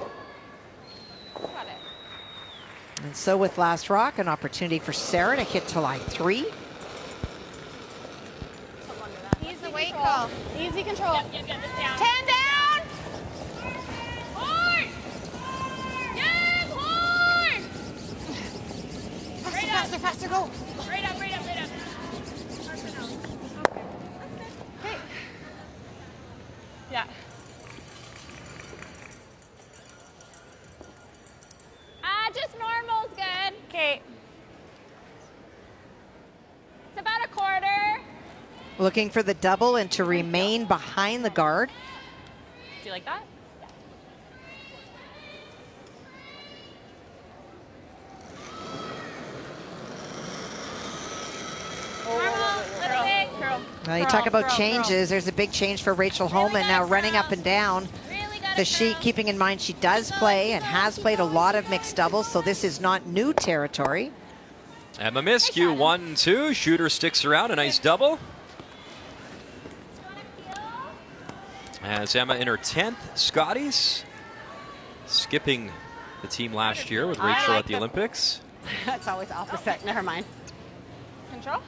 And so with last rock, an opportunity for Sarah to hit to line 3. Easy weight call. Easy control. Yep, 10 down. Hard. Yes, hard. Faster, go. Right up. Okay. Yeah. Just normal's good. Okay. It's about a quarter. Looking for the double and to remain behind the guard. Do you like that? Well, you talk about changes. There's a big change for Rachel Homan now running up and down the sheet, keeping in mind she does play and has played a lot of mixed doubles, so this is not new territory. Emma Miskew, 1-2. Shooter sticks around, a nice double. As Emma in her 10th Scotties, skipping the team last year with Rachel at the Olympics. That's always opposite. Never mind. Control?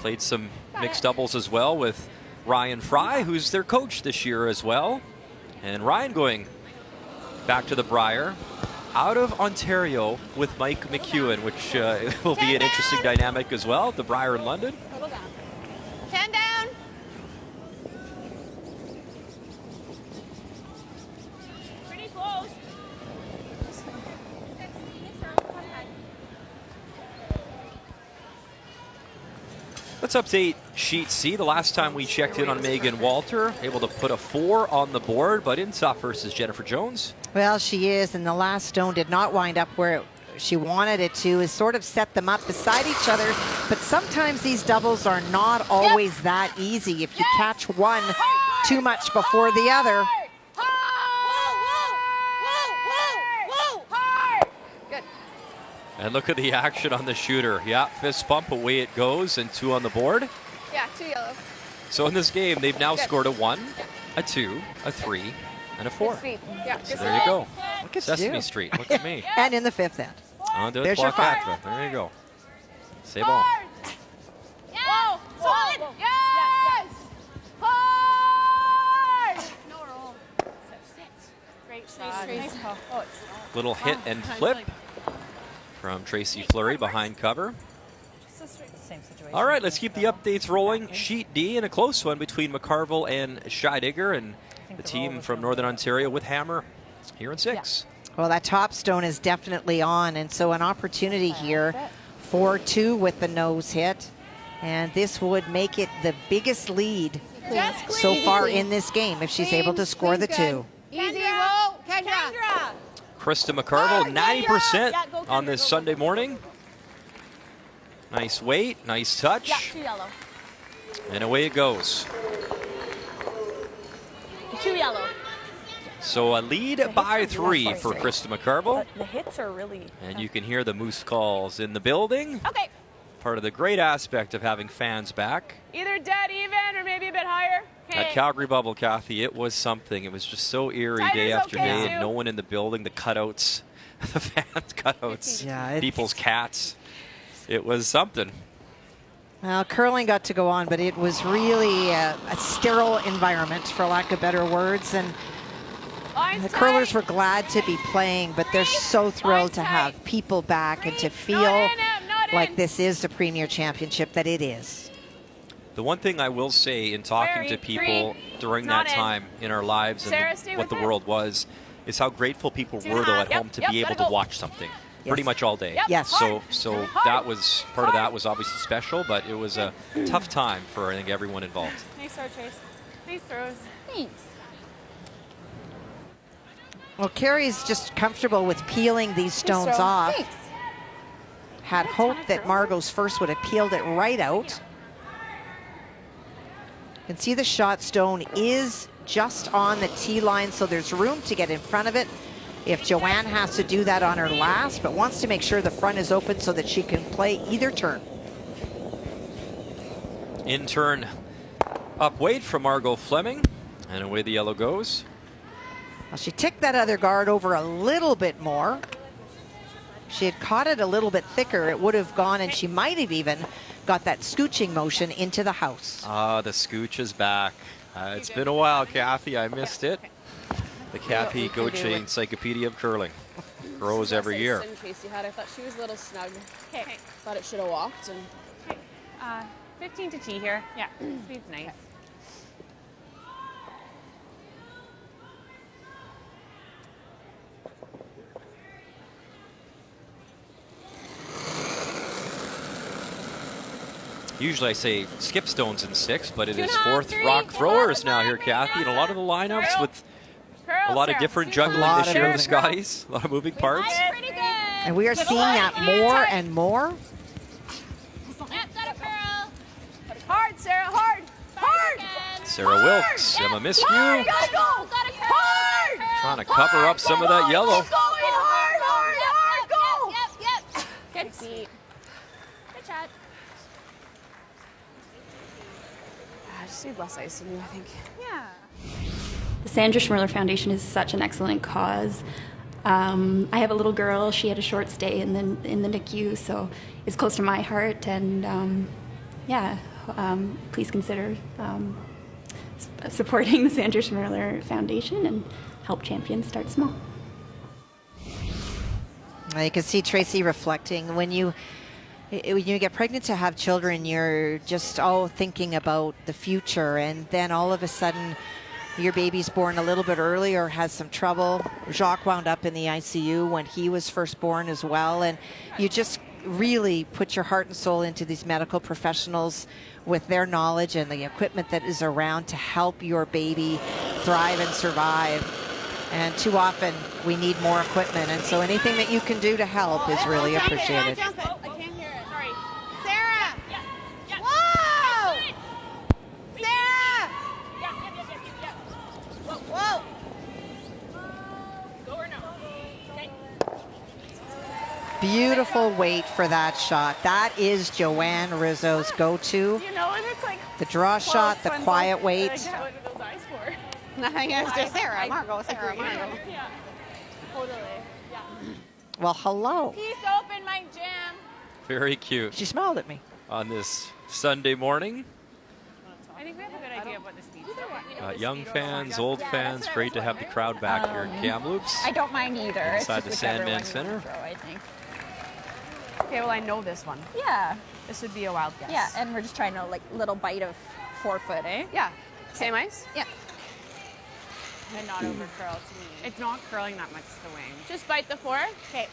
Played some mixed doubles as well with Ryan Fry, who's their coach this year as well. And Ryan going back to the Briar out of Ontario with Mike McEwen, which will be an interesting dynamic as well, the Briar in London. 10 down. Pretty close. Let's update Sheet C. The last time we checked in on Megan Walter, able to put a 4 on the board, but in tough versus Jennifer Jones. Well, she is, and the last stone did not wind up where she wanted it to, is sort of set them up beside each other, but sometimes these doubles are not always that easy. If you catch one too much before the other. Good. And look at the action on the shooter. Yeah, fist bump, away it goes, and 2 on the board. Yeah, 2 yellow. So in this game, they've now scored a 1, a 2, a 3, and a 4. Yeah, So there you go. Look at Sesame you. Street, look at me. And in the 5th end. There's your 5. There you go. C'est bon. Yes. Solid. Yes. Hard. No roll. Great shot. Nice call. Little hit and flip from Tracy Fleury behind cover. Same situation. All right, let's keep the updates rolling. Sheet D in a close one between McCarville and Scheidegger, and the team from Northern Ontario with Hammer here in 6. Well, that top stone is definitely on, and so an opportunity here. 4-2 with the nose hit, and this would make it the biggest lead so far in this game if she's able to score the 2. Easy roll. Kendra. Krista McCarville, 90% on this Sunday morning. Nice weight, nice touch. Yeah, 2 yellow. And away it goes. 2 yellow. So a lead by 3 for Krista McCarville. The hits are really... And you can hear the Moose calls in the building. Okay. Part of the great aspect of having fans back. Either dead even or maybe a bit higher. At Calgary Bubble, Kathy, it was something. It was just so eerie day after day. And no one in the building, the cutouts, the fans' cutouts, people's cats. It was something. Well, curling got to go on, but it was really a sterile environment, for lack of better words. And the curlers were glad to be playing, but they're so thrilled to have people back and to feel like this is the Premier Championship that it is. The one thing I will say in talking to people during that time in our lives and what the world was, is how grateful people were, though, at home to be able to watch something. pretty much all day. Yep. Yes. So that was part of that was obviously special, but it was a tough time for I think everyone involved. Nice throw, Chase. Nice throws. Thanks. Well, Carrie's just comfortable with peeling these stones off. Thanks. Had hoped that Margot's first would have peeled it right out. You can see the shot stone is just on the tee line, so there's room to get in front of it if Joanne has to do that on her last, but wants to make sure the front is open so that she can play either turn. In turn, up weight from Margot Fleming, and away the yellow goes. Well, she ticked that other guard over a little bit more. If she had caught it a little bit thicker, it would have gone, and she might have even got that scooching motion into the house. Ah, the scooch is back. It's been a while, Kathy. I missed it. The Kathy Goche Encyclopedia of Curling grows every year. Tracy had. I thought she was a little snug. Okay. Thought it should have walked. And 15 to tee here. Yeah, speed's nice. Okay. Usually I say skip stones in 6, but it is 4th rock throwers now here, Kathy, and a lot of the lineups with a lot of different juggling this year in the Scotties, a lot of moving parts. Pretty good. And we are seeing that more and more. Yep, got a curl. Hard, Sarah, hard. Hard. Sarah Wilkes, Emma Miskew, Gotta go. Got a curl. Hard. trying to cover up some of that yellow. Keep going hard, go. Yep. Good seat. Good shot. I just need less ice in you, I think. Yeah. The Sandra Schmirler Foundation is such an excellent cause. I have a little girl. She had a short stay in the NICU, so it's close to my heart. And please consider supporting the Sandra Schmirler Foundation and help champions start small. You can see Tracy reflecting. When you get pregnant to have children, you're just thinking about the future, and then all of a sudden your baby's born a little bit early or has some trouble. Jacques wound up in the ICU when he was first born as well, and you just really put your heart and soul into these medical professionals with their knowledge and the equipment that is around to help your baby thrive and survive. And too often we need more equipment, and so anything that you can do to help is really appreciated. I can't hear it. Sorry. Sarah. Whoa. Sarah. Whoa. Go or no? Okay. Beautiful weight for that shot. That is Joanne Rizzo's go-to. You know, and it's like The draw shot, the quiet weight. What are those eyes for? Nothing else to Sarah. Margot, Sarah, Margot. Yeah. Totally. Yeah. Well, hello. Peace open, Mike Jim. Very cute. She smiled at me. On this Sunday morning. I think we have a good idea of what the speeds are. Young fans, old fans, great to have the crowd back here in Kamloops. I don't mind either. Inside the Sandman Center. Throw, I think. Okay, well, I know this one. Yeah. This would be a wild guess. Yeah, and we're just trying to little bite of 4 foot, eh? Yeah. Same ice? Yeah. And not over curl to me. It's not curling that much to the wing. Just bite the 4. Okay.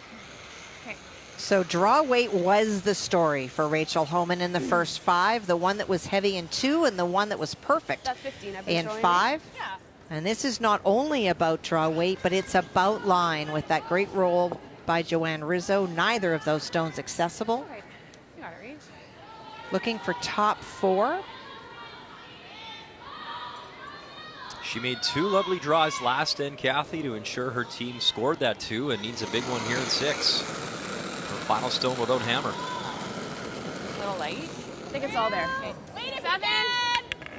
So draw weight was the story for Rachel Homan in the first 5, the one that was heavy in 2 and the one that was perfect That's 15. I've been in throwing 5. Yeah. And this is not only about draw weight, but it's about line with that great roll by Joanne Rizzo. Neither of those stones accessible. Right. You got it, Reach. Looking for top 4. She made 2 lovely draws last end, Kathy, to ensure her team scored that 2 and needs a big one here in 6. Her final stone without hammer. A little light. I think it's all there. Okay. Wait if 7,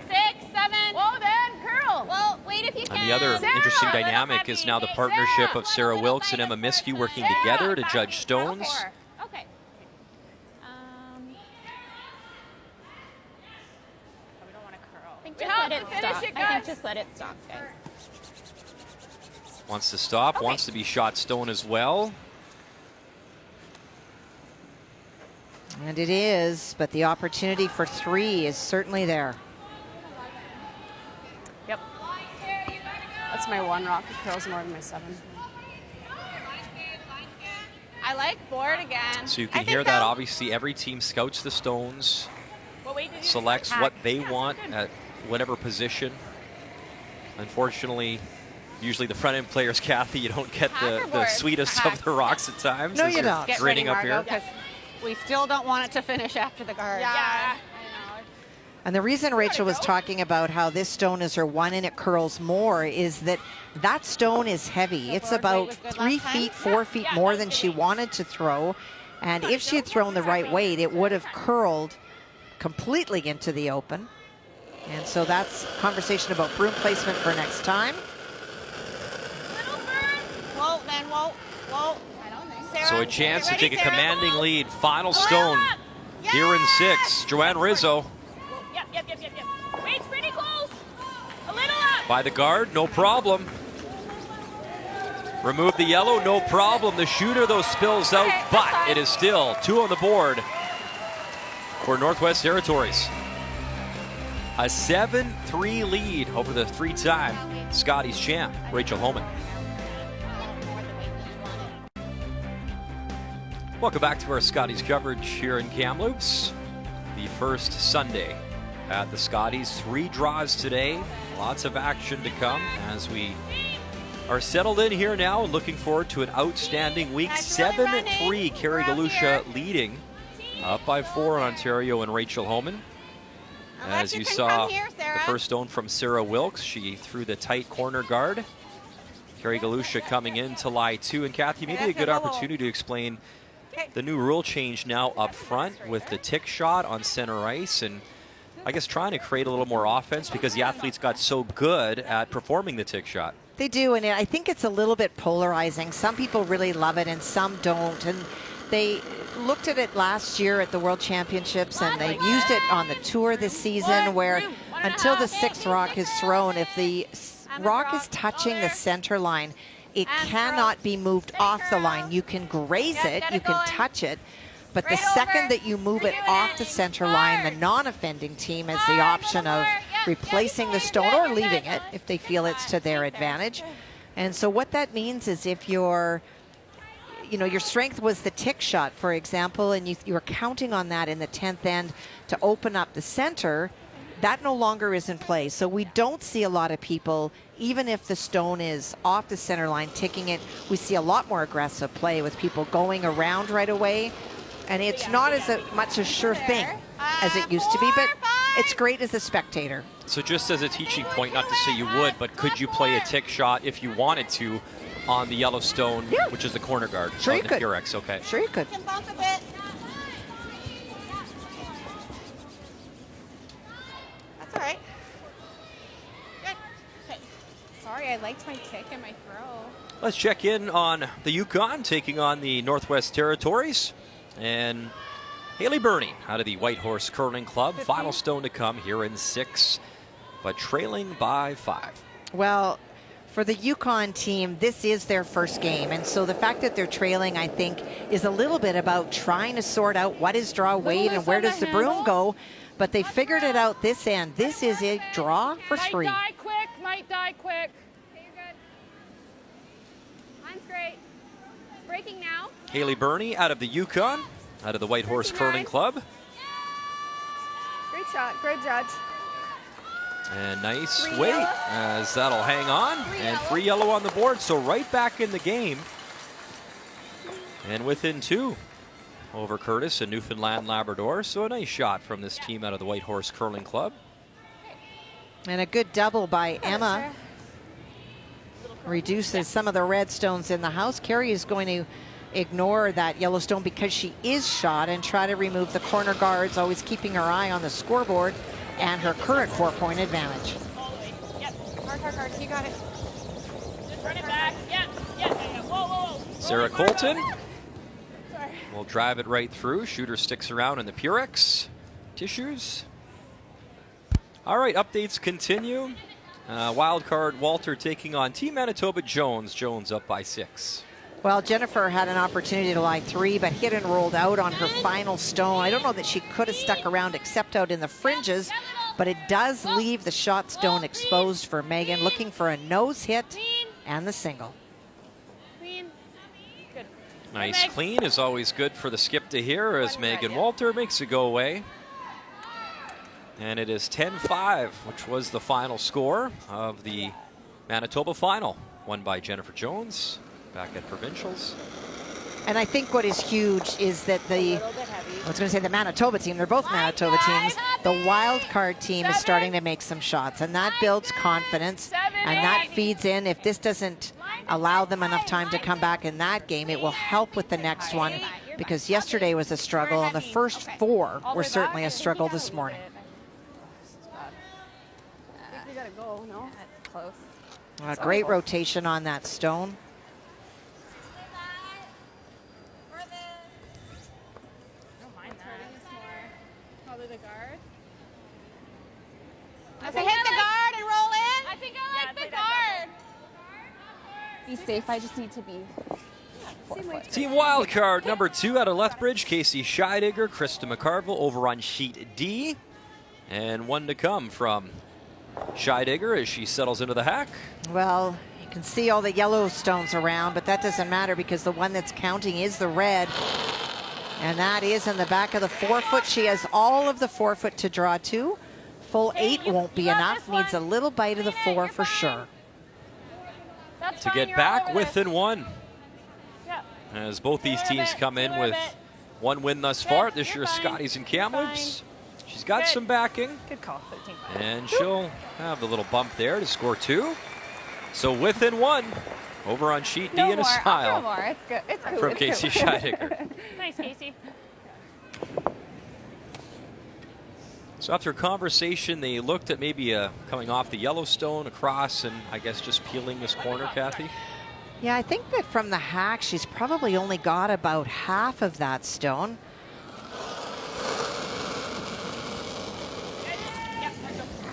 6, 7. Whoa, then curl. Well, wait if you can. And the other Sarah, interesting little dynamic heavy. is now the Hey, partnership Sarah, of Sarah little Wilkes and bite Emma of Miskew first working one. together to Sarah, judge stones. 4. Okay. We don't want to curl. I think We just have let to it finish stop. it, I think guys. just let it stop, guys. Wants to stop, Okay. wants to be shot stone as well. And it is, but the opportunity for 3 is certainly there. Yep. That's my 1 rock. It curls more than my 7. I like board again. So you can hear that. Obviously, every team scouts the stones, selects what they want at whatever position. Unfortunately, usually the front end players, Kathy, you don't get the sweetest of the rocks at times. No, you don't. Get grinning ready, up Margo, here. 'cause we still don't want it to finish after the guard. Yeah. And the reason Rachel was talking about how this stone is her one and it curls more is that that stone is heavy. It's about 3 feet, 4 feet more than she wanted to throw. And if she had thrown the right weight, it would have curled completely into the open. And so that's conversation about broom placement for next time. Whoa, then whoa, whoa. I don't think. Sarah, So a chance to ready, take a Sarah? commanding lead. Final stone here in 6. Joanne Rizzo Yep. Wait's pretty close. A little up. by the guard, no problem. Remove the yellow, no problem. The shooter, though, spills out, but it is still 2 on the board for Northwest Territories. A 7-3 lead over the 3-time Scotties champ, Rachel Homan. Welcome back to our Scotties coverage here in Kamloops. The first Sunday at the Scotties. 3 draws today. Lots of action to come as we are settled in here now and looking forward to an outstanding week. 7-3, Carrie Galusha leading. Up by 4 on Ontario and Rachel Homan. As you saw, the first stone from Sarah Wilkes. She threw the tight corner guard. Carrie Galusha coming in to lie 2. And Kathy, maybe a good opportunity to explain the new rule change now up front with the tick shot on center ice, and I guess trying to create a little more offense because the athletes got so good at performing the tick shot. They do, and I think it's a little bit polarizing. Some people really love it and some don't. And they looked at it last year at the World Championships, and they used it on the tour this season where until the 6th rock is thrown, if the rock is touching the center line, it cannot be moved off the line. You can graze it, you can touch it, but the second that you move it off the center line, the non-offending team has the option of replacing the stone or leaving it if they feel it's to their advantage. And so what that means is if your strength was the tick shot, for example, and you were counting on that in the 10th end to open up the center, that no longer is in play. So we don't see a lot of people, even if the stone is off the center line, ticking it. We see a lot more aggressive play with people going around right away. And it's not as much a sure thing as it used to be, but it's great as a spectator. So just as a teaching point, not to say you would, but could you play a tick shot if you wanted to on the Yellowstone, which is the corner guard? Sure you the could. Purex, okay. Sure you could. That's all right. Good. Okay. Sorry, I liked my kick and my throw. Let's check in on the Yukon taking on the Northwest Territories. And Haley Burney out of the White Horse Curling Club. Final stone to come here in 6, but trailing by 5. Well, for the Yukon team, this is their first game. And so the fact that they're trailing, I think, is a little bit about trying to sort out what is draw weight and where does the broom go. But they figured it out this end. This is a draw for 3. Might die quick. Okay, you're good. Mine's great. It's breaking now. Haley Burney out of the Yukon, out of the White Horse Curling Club. Great shot. Great judge. And nice weight as that'll hang on. And 3 yellow on the board, so right back in the game. And within 2 over Curtis and Newfoundland Labrador. So a nice shot from this team out of the White Horse Curling Club. And a good double by Emma. Reduces some of the red stones in the house. Carrie is going to ignore that yellow stone because she is shot and try to remove the corner guards, always keeping her eye on the scoreboard and her current 4-point advantage. Yep. Hard. You got it. Just run it back. Yeah. Whoa. Sarah Colton will drive it right through. Shooter sticks around in the Purex tissues. All right, updates continue. Wild card Walter taking on Team Manitoba Jones. Jones up by 6. Well, Jennifer had an opportunity to lie 3, but hit and rolled out on her final stone. I don't know that she could have stuck around except out in the fringes, but it does leave the shot stone exposed for Megan, looking for a nose hit and the single. Clean. Good. Nice clean is always good for the skip to hear as Megan Walter makes it go away. And it is 10-5, which was the final score of the Manitoba final, won by Jennifer Jones back at provincials. And I think what is huge is that I was going to say the Manitoba team, they're both Manitoba teams. The wild card team is starting to make some shots, and that builds confidence, and that feeds in. If this doesn't allow them enough time to come back in that game, it will help with the next one, because yesterday was a struggle, and the first 4 were certainly a struggle this morning. I think we gotta go, no? That's close. A great rotation on that stone. Okay, hit the guard and roll in. I think I like the guard. Be safe, I just need to be. Team wildcard number 2 out of Lethbridge, Casey Scheidegger, Krista McCarville over on sheet D. And one to come from Scheidegger as she settles into the hack. Well, you can see all the yellow stones around, but that doesn't matter because the one that's counting is the red. And that is in the back of the 4-foot. She has all of the 4-foot to draw to. Full 8 won't be enough. Needs a little bite of the 4 for sure. To get back within 1. As both these teams come in with 1 win thus far this year's Scotties and Kamloops. She's got some backing. Good call, 13-5. And she'll have the little bump there to score 2. So within 1 over on sheet D in a smile. No more. It's good. It's cool. From Casey Scheidegger. Nice, Casey. So after conversation, they looked at maybe coming off the Yellowstone across and I guess just peeling this corner, Kathy. Yeah, I think that from the hack, she's probably only got about half of that stone.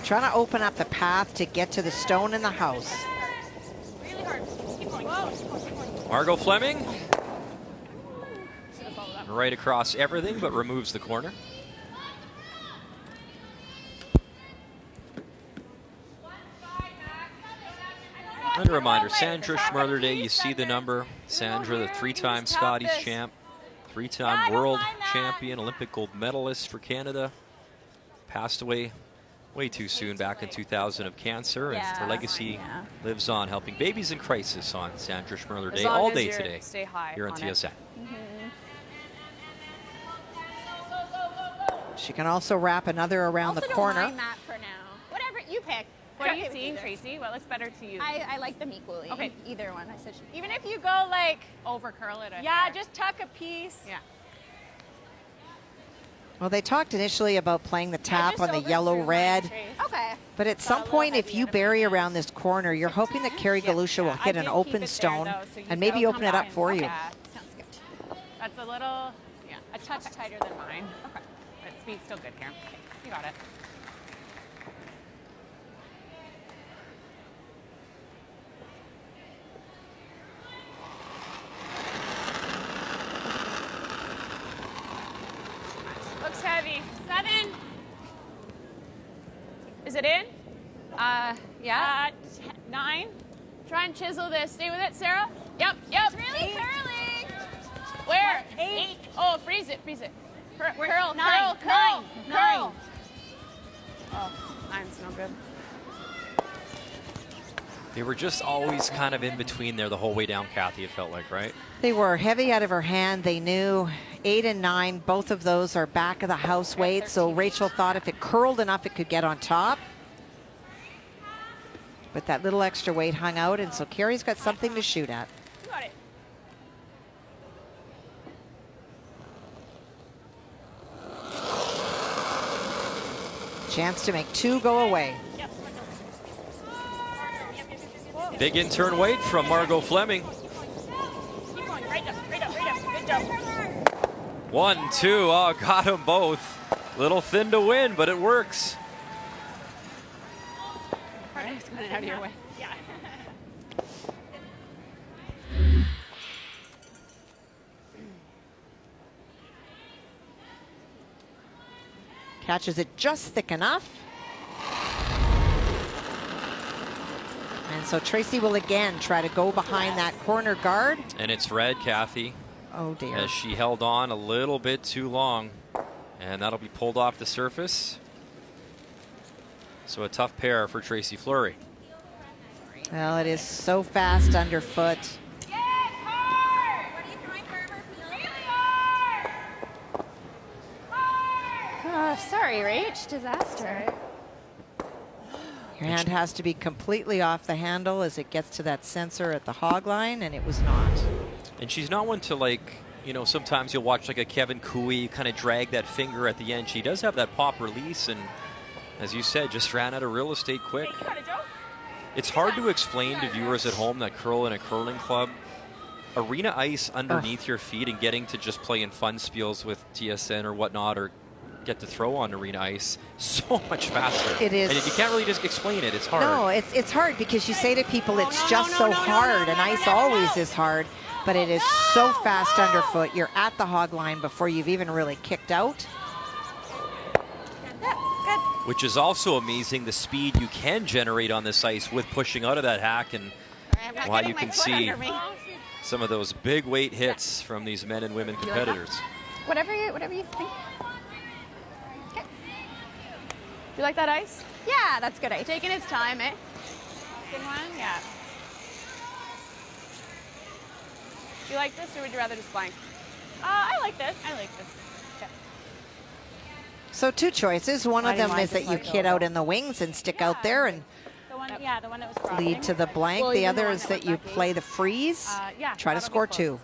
Trying to open up the path to get to the stone in the house. Margot Fleming. Right across everything, but removes the corner. And a reminder, Sandra Schmirler Day, you see the number. Sandra, the 3-time Scotties champ, 3-time world champion, Olympic gold medalist for Canada. Passed away way too soon back in 2000 of cancer, and her legacy lives on, helping babies in crisis on Sandra Schmirler Day all day today here on TSN. She can also wrap another around the corner. Don't mind that for now. Whatever you pick. What are you seeing, Tracy? What looks better to you? I like them equally. Okay. Either one. I said even if you go like over curl it. Yeah, just tuck a piece. Yeah. Well, they talked initially about playing the tap on the yellow-red. Okay. But at some point, if you bury around this corner, you're hoping that Carrie Galusha will hit an open stone and maybe open it up for you. Yeah, sounds good. That's a little, a touch tighter than mine. Okay. But speed's still good here. Okay, you got it. Looks heavy. 7. Is it in? Yeah. 9. Try and chisel this. Stay with it, Sarah. Yep. It's really curling. Where? 8. Oh, freeze it. Curl. 9. Curl. Oh, 9's no good. They were just always kind of in between there the whole way down, Kathy, it felt like, right? They were heavy out of her hand. They knew 8 and 9, both of those are back of the house weight. So Rachel thought if it curled enough, it could get on top. But that little extra weight hung out, and so Carrie's got something to shoot at. You got it. Chance to make 2 go away. Big in-turn weight from Margot Fleming. Keep going. Right up. Good job. 1, 2, oh, got them both. Little thin to win, but it works. It's going out of your way. Yeah. Catches it just thick enough. And so Tracy will again try to go behind that corner guard. And it's red, Kathy. Oh, dear. As she held on a little bit too long. And that'll be pulled off the surface. So a tough pair for Tracy Fleury. Well, it is so fast underfoot. Sorry, Rach. Disaster. Your hand has to be completely off the handle as it gets to that sensor at the hog line, and it was not. And she's not one to, like, you know, sometimes you'll watch like a Kevin Cooey kind of drag that finger at the end. She does have that pop release, and as you said, just ran out of real estate quick. It's hard to explain to viewers at home that curl in a curling club, arena ice underneath your feet, and getting to just play in fun spiels with TSN or whatnot, or get to throw on arena ice so much faster. It is. And you can't really just explain it. It's hard. No, it's hard because you say to people it's just so hard, and ice always is hard, but it is so fast underfoot. You're at the hog line before you've even really kicked out. Which is also amazing, the speed you can generate on this ice with pushing out of that hack, and why you can see some of those big weight hits from these men and women competitors. Whatever you think. Okay. You like that ice? Yeah, that's good ice. Taking its time, eh? Good one? Yeah. Do you like this, or would you rather just blank? I like this. I like this. Okay. So two choices. One of them is that you hit out in the wings and stick out there and The one that was crossing. lead to the blank. Well, The even other one is that that went you back play east. the freeze, Yeah, try to that'll be score close. 2.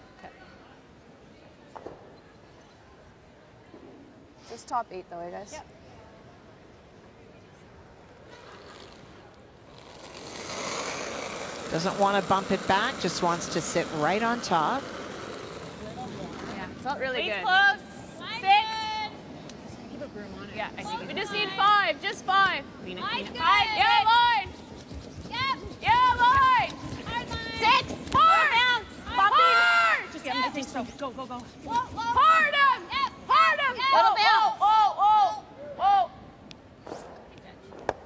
Just top 8 though, guys. Yep. Doesn't want to bump it back, just wants to sit right on top. Yeah, felt really Please good. close. 6. Yeah, I think we just need 5, just 5. Nice, good. Yeah, line. Yep. Yeah, line. 6. Hard. Bounce. Hard. Just I think so. Go, go, go. Hard him. Yep. Hard him. Little bounce. Oh.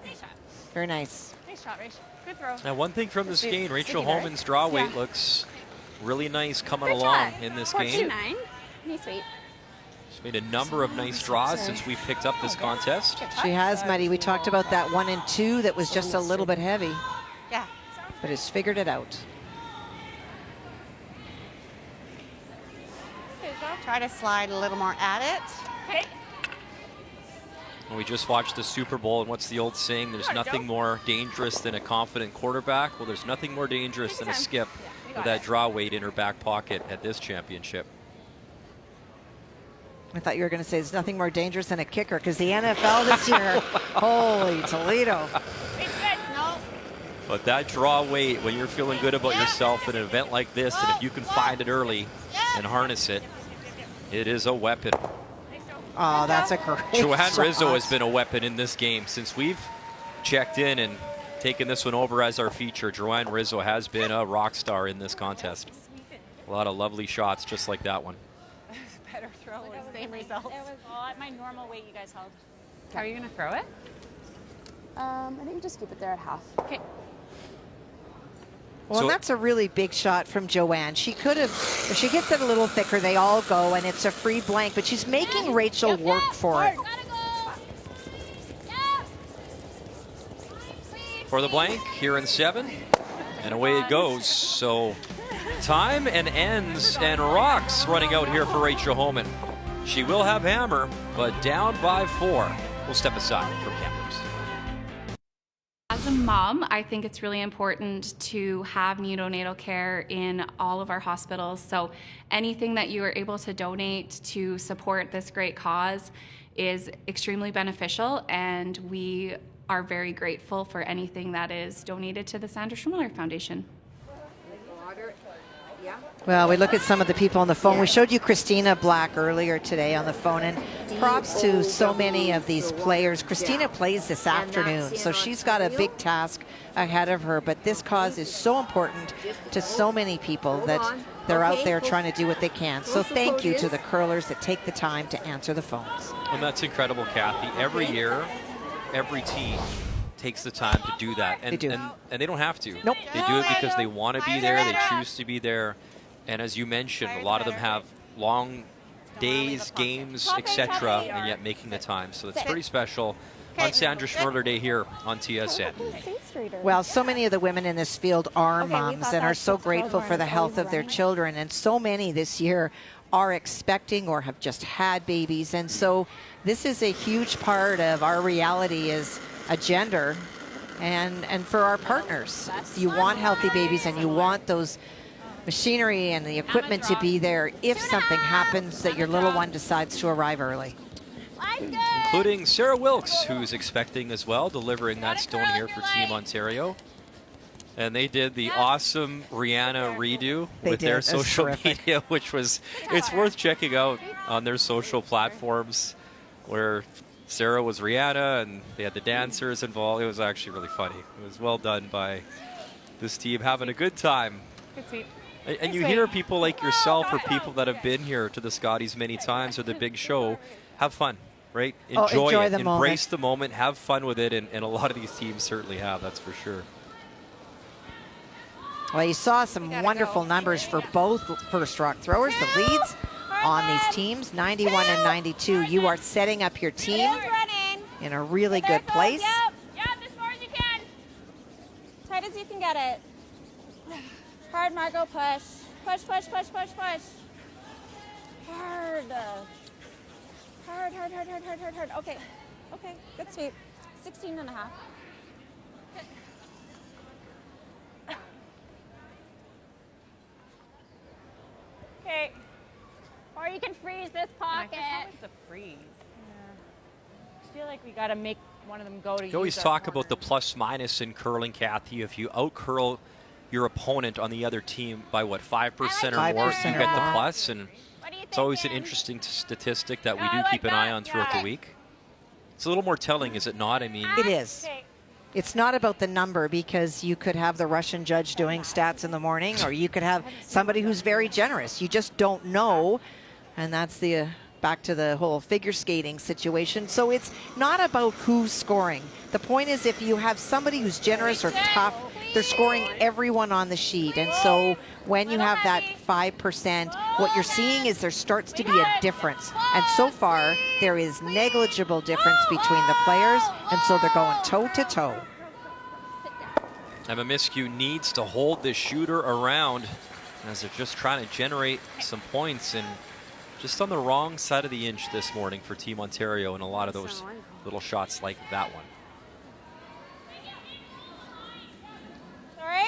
Nice shot. Very nice. Nice shot, Rach. Good throw. Now, one thing from this game, Rachel sticky, right? Homan's draw weight Yeah. looks really nice coming Good along shot. in this game. 429. Nice weight. She's made a number of nice draws since we picked up this contest. She has, Maddie. We talked about that 1 and 2 that was just a little bit heavy, Yeah. but has figured it out. Try to slide a little more at it. Okay. And we just watched the Super Bowl, and what's the old saying? There's nothing more dangerous than a confident quarterback. Well, there's nothing more dangerous than a skip with that draw weight in her back pocket at this championship. I thought you were going to say there's nothing more dangerous than a kicker, because the NFL this year, holy Toledo. But that draw weight, when you're feeling good about yourself in an event like this, and if you can find it early and harness it, it is a weapon. Oh, that's a great Joanne shot. Rizzo has been a weapon in this game since we've checked in and taken this one over as our feature. Joanne Rizzo has been a rock star in this contest. A lot of lovely shots just like that one. Better throw. Same result. It was all at my normal weight you guys held. How are you going to throw it? I think just keep it there at half. Okay. Well, So- that's a really big shot from Joanne. She could have, if she gets it a little thicker, they all go, and it's a free blank, but she's making Rachel work for it. For the blank here in 7, and away it goes. So time and ends and rocks running out here for Rachel Homan. She will have hammer, but down by 4. We'll step aside for cameras. As a mom, I think it's really important to have neonatal care in all of our hospitals. So anything that you are able to donate to support this great cause is extremely beneficial, and we are very grateful for anything that is donated to the Sandra Schmirler Foundation. Well, we look at some of the people on the phone. We showed you Christina Black earlier today on the phone, and props to so many of these players. Christina plays this afternoon, so she's got a big task ahead of her, but this cause is so important to so many people that they're out there trying to do what they can. So thank you to the curlers that take the time to answer the phones. And that's incredible, Kathy. Every year, every team takes the time to do that. And They do. And they don't have to. Nope. They do it because they want to be there, they choose to be there. And as you mentioned, a lot of them have long days, games, etc., and yet making the time. So it's pretty special on Sandra Schmirler Day here on TSN. Well, so many of the women in this field are moms and are so grateful for the health of their children, and so many this year are expecting or have just had babies. And so this is a huge part of our reality as a gender and for our partners. You want healthy babies and you want those machinery and the equipment to be there if something happens that your little one decides to arrive early. Including Sarah Wilkes, who's expecting as well, delivering that stone here for Team Ontario. And they did the awesome Rihanna redo with their social media, which was, it's worth checking out on their social platforms, where Sarah was Rihanna and they had the dancers involved. It was actually really funny. It was well done by this team, having a good time. Good sweep. And you hear people like yourself or people that have been here to the Scotties many times or the big show, have fun, right? Enjoy it, embrace the moment, have fun with it, and a lot of these teams certainly have, that's for sure. Well, you saw some wonderful numbers for both first rock throwers, the leads on these teams, 91 and 92. You are setting up your team in a really good place. Yep, as far as you can. Tight as you can get it. Hard, Margot, push. Push, push, push, push, push. Hard. Hard, hard, hard, hard, hard, hard, hard. Okay, okay, good sweep. 16 and a half. Okay. Or you can freeze this pocket. To freeze. I feel like we got to make one of them go to. You always talk about the plus minus in curling, Kathy. If you out curl your opponent on the other team by what, 5% or more, you get the plus, and it's always an interesting statistic that we do keep an eye on throughout the week. It's a little more telling, is it not? I mean, it is. It's not about the number, because you could have the Russian judge doing stats in the morning, or you could have somebody who's very generous. You just don't know, and that's the back to the whole figure skating situation. So it's not about who's scoring. The point is, if you have somebody who's generous or tough, they're scoring everyone on the sheet. And so when you have that 5%, what you're seeing is there starts to be a difference. And so far, there is negligible difference between the players, and so they're going toe-to-toe. Emma Miskew needs to hold this shooter around as they're just trying to generate some points, and just on the wrong side of the inch this morning for Team Ontario, and a lot of those little shots like that one. Sorry?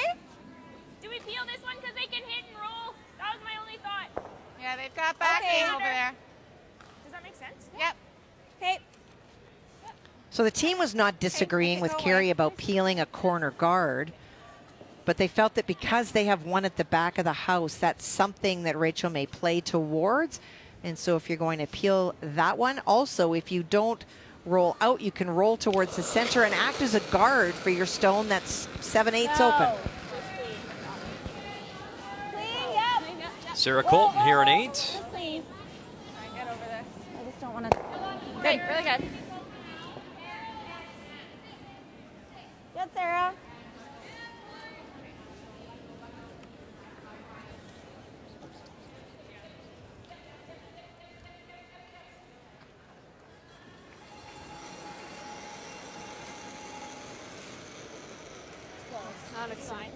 Do we peel this one because they can hit and roll? That was my only thought. Yeah, they've got backing over there. Does that make sense? Yep. Okay. So the team was not disagreeing with Carrie about peeling a corner guard, but they felt that because they have one at the back of the house, that's something that Rachel may play towards. And so if you're going to peel that one, also if you don't roll out, you can roll towards the center and act as a guard for your stone that's 7/8 open. Sarah Colton here in 8. Clean. Get over there. I just don't want to. Good, really good. Good, Sarah.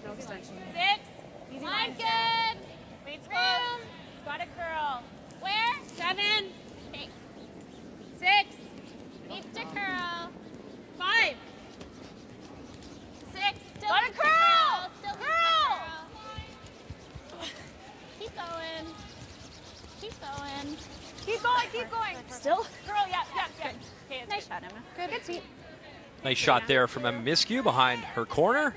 No extension. 6. Line good. Wait's close. Got a curl. Where? 7. Okay. 6. Needs to curl. 5. 6. Still got a curl. Still curl. Keep going. Keep going. Keep going, keep going. Still? Curl, yep. Okay, nice shot, Emma. Good sweep. Nice shot there from Emma Miskew behind her corner.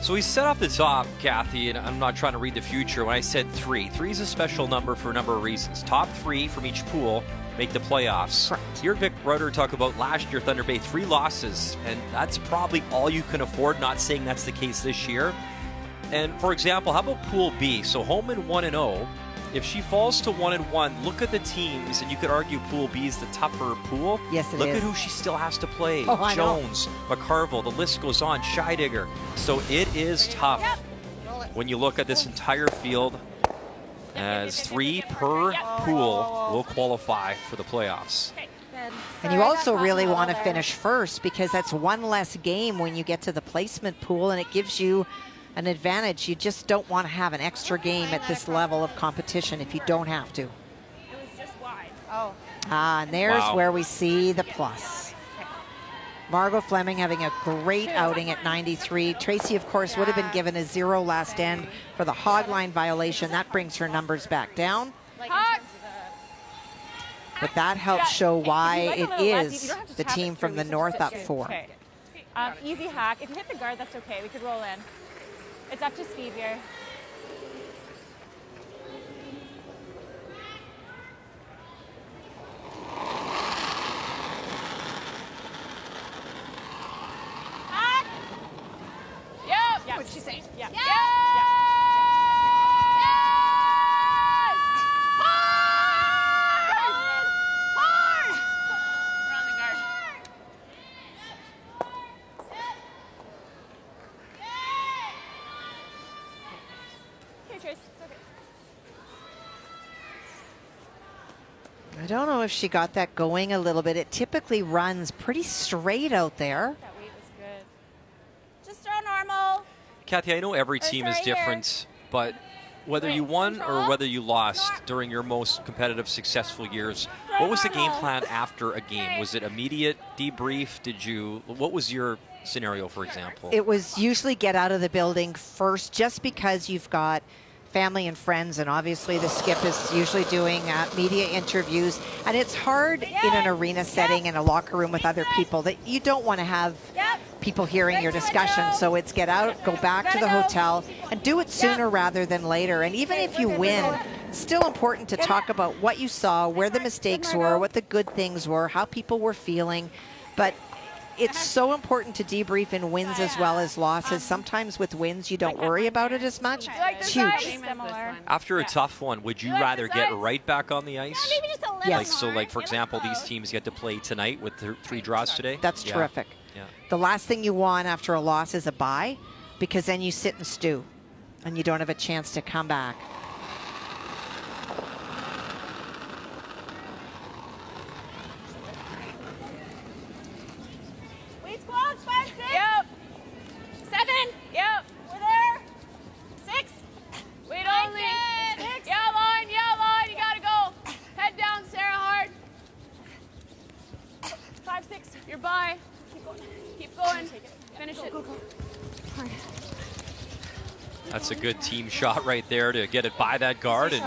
So we set off the top, Kathy, and I'm not trying to read the future when I said 3. 3 is a special number for a number of reasons. Top 3 from each pool make the playoffs. Correct. You heard Vic Rudder talk about last year, Thunder Bay, 3 losses, and that's probably all you can afford, not saying that's the case this year. And for example, how about Pool B? So Homan 1-0. If she falls to 1-1, look at the teams, and you could argue Pool B is the tougher pool. Yes, it is. Look at who she still has to play. Oh, I know. Jones, McCarville, the list goes on, Scheidegger. So it is tough when you look at this entire field. as 3 per pool will qualify for the playoffs. And you also really want to finish first because that's one less game when you get to the placement pool, and it gives you an advantage. You just don't want to have an extra game at this level of competition if you don't have to. It was just wide. And there's where we see the plus. Margot Fleming having a great outing at 93. Tracy, of course, would have been given a 0 last end for the hog line violation. That brings her numbers back down. But that helps show why it is the team from the north up 4. Okay. Easy hack. If you hit the guard, that's okay. We could roll in. It's up to Steve here. Hack! Yep. Yeah. What's she saying? Yeah. Yes! Hard! We're on the guard. Okay, Trace. It's okay. I don't know if she got that going a little bit. It typically runs pretty straight out there. That weight was good. Just throw normal. Kathy, I know every team is different, but whether you won or whether you lost during your most competitive, successful years, what was the game plan after a game? Was it immediate debrief? What was your scenario, for example? It was usually get out of the building first, just because you've got family and friends, and obviously the skip is usually doing media interviews, and it's hard in an arena setting in a locker room with other people that you don't want to have people hearing your discussion. So it's get out, go back to the hotel, and do it sooner rather than later. And even if you win, it's still important to talk about what you saw, where the mistakes were, what the good things were, how people were feeling. But it's so important to debrief in wins as well as losses. Sometimes with wins, you don't worry about it as much. It's huge. After a tough one, would you rather get right back on the ice? Maybe just a little Like for example, these teams get to play tonight with 3 draws today. That's terrific. Yeah. The last thing you want after a loss is a bye, because then you sit and stew and you don't have a chance to come back. Weight squats, 5, 6. Yep. 7. Yep. We're there. 6. Wait only. 6. Yeah, line. You gotta go. Head down, Sarah, hard. 5, 6. You're by. Keep going. Finish it. That's a good team shot right there to get it by that guard and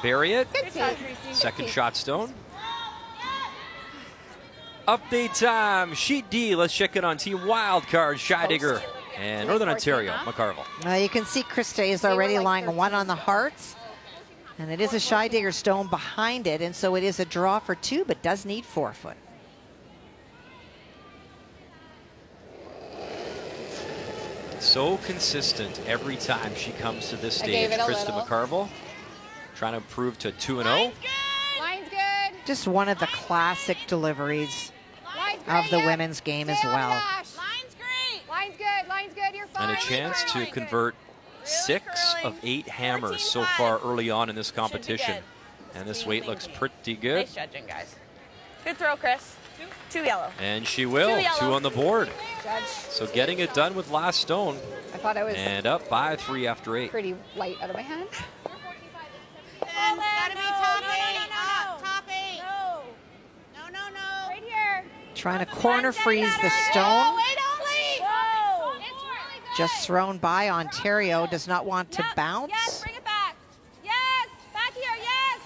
bury it. Good shot, Tracy. Second shot, Stone. Update time. Sheet D. Let's check in on Team Wildcard, Scheidegger, and Northern Ontario, McCarville. You can see Krista is already lying 1 on the hearts. And it is a Scheidegger Stone behind it, and so it is a draw for 2, but does need 4 foot. So consistent every time she comes to this stage. Krista McCarville trying to prove to 2-0. Line's good. Just one of the classic deliveries of the women's game as well. Line's great. Line's good. Line's good. You're fine. And a chance to convert 6 of 8 hammers so far early on in this competition. And this weight looks pretty good. Nice judging, guys. Good throw, Chris. 2 yellow. And she will. 2 on the board. Judge. So getting it done with last stone. I thought I was And up by 3 after 8. pretty light out of my hand. Gotta be top 8. Top 8. No. Right here. Trying to corner freeze the stone. Wait only. Whoa. It's really good. Just thrown by Ontario. Does not want to bounce. Yes, bring it back. Yes. Back here. Yes.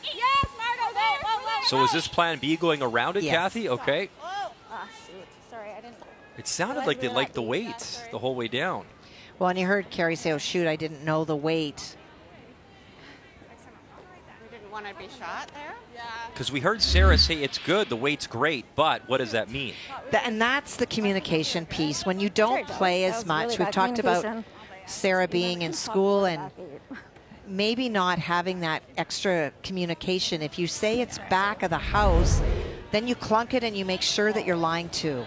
Yes, Margo. Whoa. So is this plan B going around it, Yes. Kathy? Okay. Ah, shoot. Sorry, I didn't. It sounded like they liked the weight the whole way down. Well, and you heard Carrie say, oh, shoot, I didn't know the weight. We didn't want to be shot there. Yeah. Because we heard Sarah say it's good, the weight's great, but what does that mean? And that's the communication piece. When you don't play as much, we've talked about Sarah being in school and maybe not having that extra communication. If you say it's back of the house, then you clunk it and you make sure that you're lying to.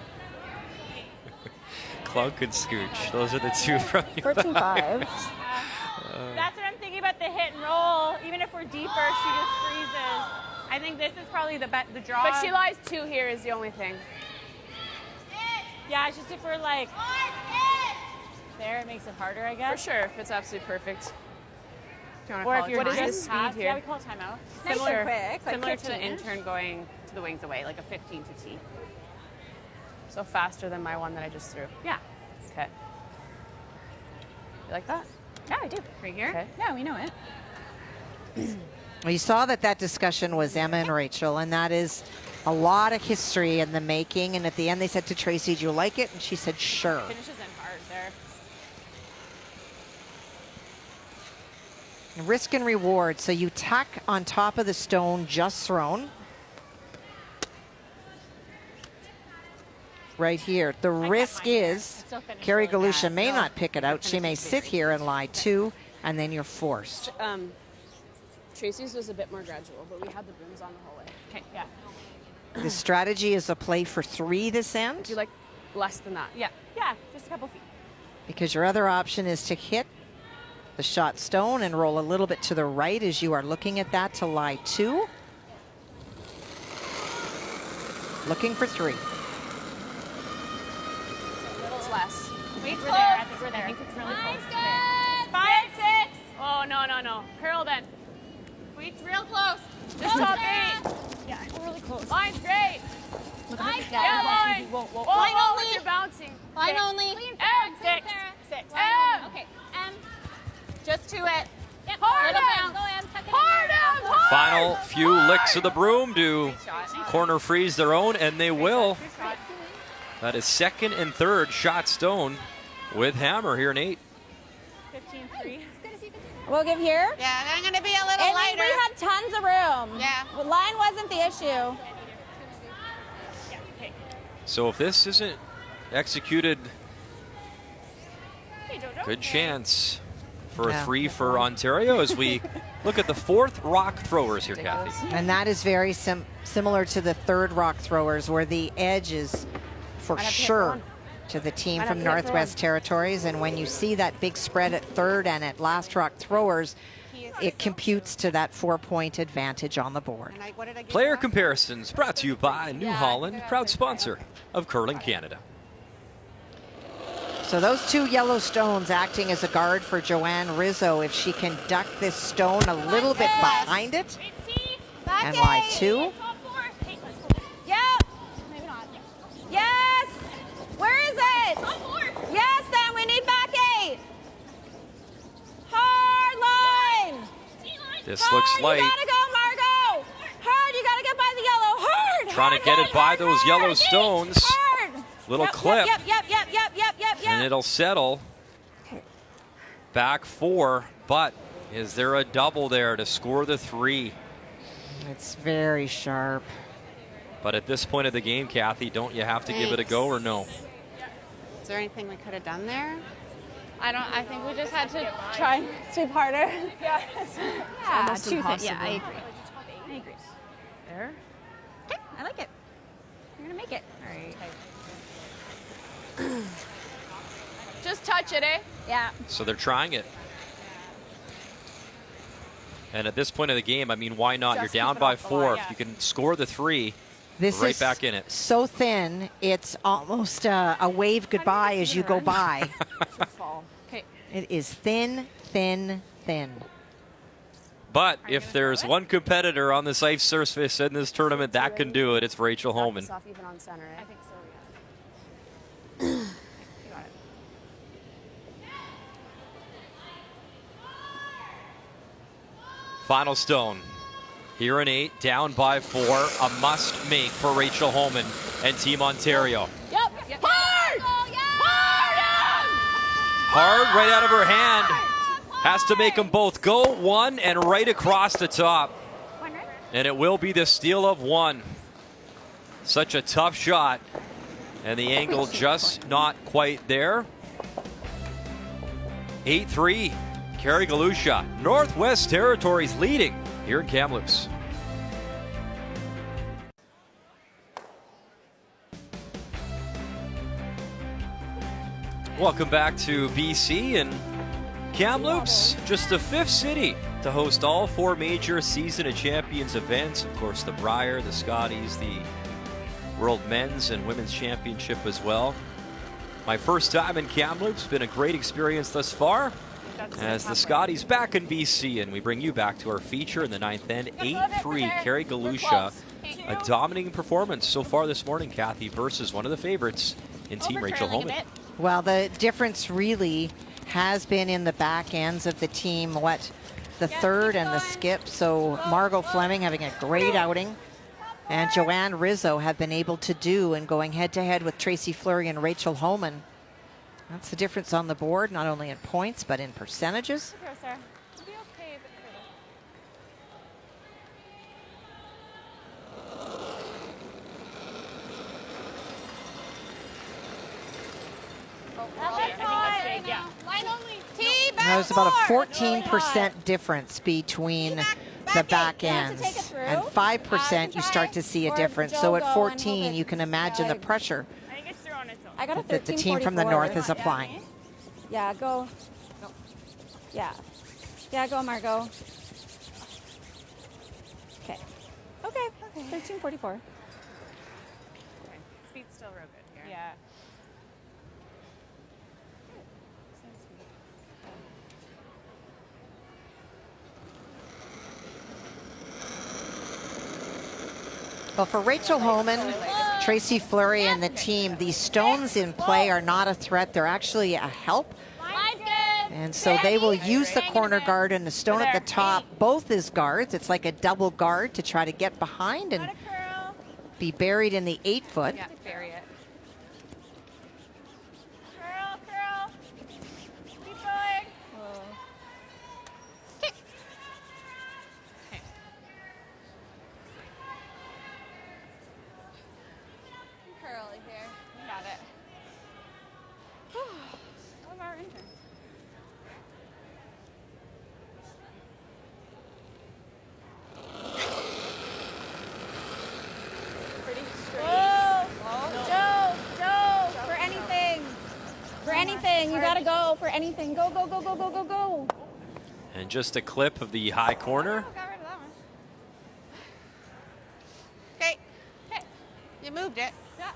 Clunk and Scooch, those are the two from you. 13-5. That's what I'm thinking about the hit and roll. Even if we're deeper, she just freezes. I think this is probably the draw. But she lies 2 here is the only thing. Yeah, it's just if we're like there, it makes it harder, I guess. For sure, if it's absolutely perfect. Do you Or want if to you're call it just speed past, here? yeah, we call it timeout. Nice and quick, like Similar to the 15-ish. intern going to the wings away, like a 15 to T. So faster than my one that I just threw. Yeah. Okay. You like that? Yeah, I do. Right here? Okay. Yeah, we know it. Well, you saw that discussion was Emma and Rachel, and that is a lot of history in the making. And at the end, they said to Tracy, "Do you like it?" And she said, "Sure." Finishes in hard there. Risk and reward. So you tack on top of the stone just thrown. Right here. The risk is Carrie Galusha may not pick it out. She may sit here and lie 2, and then you're forced. Tracy's was a bit more gradual, but we had the booms on the whole way. Okay, yeah. The strategy is a play for 3 this end. Do you like less than that? Yeah, just a couple feet. Because your other option is to hit the shot stone and roll a little bit to the right as you are looking at that to lie 2. Looking for 3. It's less. We're there. I think we're there. I think it's really close. 5, 6. Oh, no. Curl then. Weight's real close. Just top 8. Yeah, we're really close. Line's great. Line, Yeah, line. Whoa. Line only. You're bouncing. Line only. M. 6. 6. M. Okay, just to it. Yep. Hard Little M. bounce. Hard. Final few licks of the broom to corner freeze their own, and they will. That is second and third shot stone with hammer here in 8. 15-3. We'll give here. Yeah, they're going to be a little And lighter. we had tons of room. Yeah. Line wasn't the issue. So if this isn't executed, good chance for a 3 for Ontario as we look at the 4th rock throwers here, Kathy. And that is very similar to the 3rd rock throwers, where the edge is for sure to the team from Northwest Territories. And when you see that big spread at 3rd and at last rock throwers, it computes to that 4-point advantage on the board. Player comparisons brought to you by New Holland, proud sponsor of Curling Canada. So those 2 yellow stones acting as a guard for Joanne Rizzo. If she can duck this stone a little bit behind it and lie 2. Yep. Maybe not. Yes. Where is it? Yes, then we need back 8. Hard line. This looks light. You gotta go, Margot. Hard, you gotta get by the yellow. Hard. Trying to get it by those yellow stones. Hard. Little clip. Yep. And it'll settle. Back 4, but is there a double there to score the 3? It's very sharp. But at this point of the game, Kathy, don't you have to give it a go or no? Is there anything we could have done there? I think we just had to try and sweep harder. Yeah. Almost impossible. Yeah, I agree. I agree. There. Okay, I like it. You're gonna make it. All right. Just touch it, eh? Yeah. So they're trying it. And at this point of the game, I mean, why not? Just You're down keep it by off the 4. line, If you can score the 3, This right is back in it. so thin, it's almost a wave goodbye as you go by. Okay. It is thin, thin, thin. But if there's one competitor on this ice surface in this tournament that can do it, it's Rachel Homan. Off even on center, eh? I think so, yeah. You got it. Final stone. Here in 8, down by 4. A must make for Rachel Homan and Team Ontario. Yep. Hard! Hard right out of her hand. Has to make them both go. 1 and right across the top. And it will be the steal of 1. Such a tough shot. And the angle just not quite there. 8-3. Carrie Galusha, Northwest Territories leading here in Kamloops. Welcome back to BC, and Kamloops, just the 5th city to host all 4 major Season of Champions events. Of course, the Brier, the Scotties, the World Men's and Women's Championship as well. My first time in Kamloops, been a great experience thus far. As the Scotties back in BC, and we bring you back to our feature in the 9th end. 8-3, Carrie Galusha. A dominating performance so far this morning, Kathy, versus one of the favorites in Team Rachel Homan. Well, the difference really has been in the back ends of the team, the third and the skip. So Margot Fleming having a great outing, and Joanne Rizzo have been able to do, and going head-to-head with Tracy Fleury and Rachel Homan. That's the difference on the board, not only in points, but in percentages. There's about a 14% difference between the back ends, and 5% you start to see a difference. So at 14, you can imagine the pressure that the team from the north is applying. Yeah, go. Yeah. Yeah, go, Margot. Okay. Okay. 13:44. Speed's still real good here. Yeah. Well, for Rachel Homan, Tracy Fleury, and the team, these stones in play are not a threat. They're actually a help. And so they will use the corner guard and the stone at the top, both as guards. It's like a double guard to try to get behind and be buried in the 8-foot. Yeah, bury it. Curl. Keep going. Kick. Okay. Curly here. You got it. Love our interns. Pretty straight. Joe, for anything. For anything, you gotta go for anything. Go. And just a clip of the high corner. Got rid of that one. Okay. You moved it. Yeah.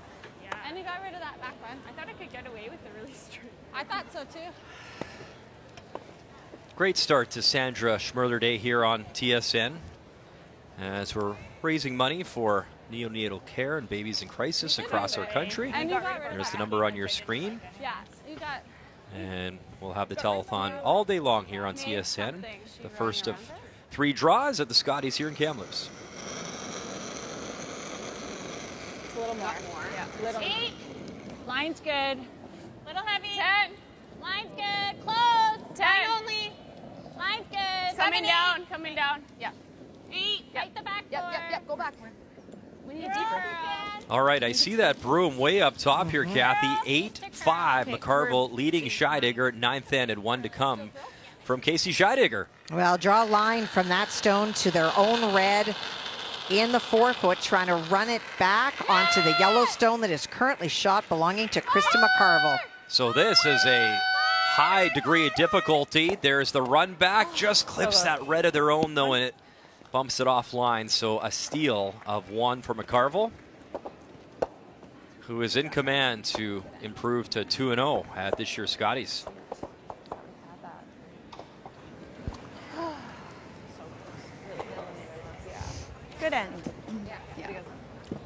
And you got rid of that back one. I thought I could get away with the really straight. I thought so too. Great start to Sandra Schmirler Day here on TSN, as we're raising money for neonatal care and babies in crisis across our country. And you got rid of There's the number on your screen. Yeah, you got. And we'll have the telethon all day long here on TSN. The first of 3 draws at the Scotties here in Kamloops. It's a little more. Yeah. Little. 8. Line's good. Little heavy. 10. Line's good. Close. 10. Line only. Line's good. Coming down. Yeah. 8. Right the back door. Yep. Go back. We need it Girl. deeper. All right, I see that broom way up top here, Kathy. 8-5, McCarville leading Scheidegger at 9th end and 1 to come from Casey Scheidegger. Well, draw a line from that stone to their own red in the 4-foot, trying to run it back onto the yellow stone that is currently shot, belonging to Krista McCarville. So this is a high degree of difficulty. There's the run back, just clips that red of their own though, and it bumps it offline. So a steal of 1 for McCarville, who is in command to improve to 2-0 at this year's Scotties. Good end.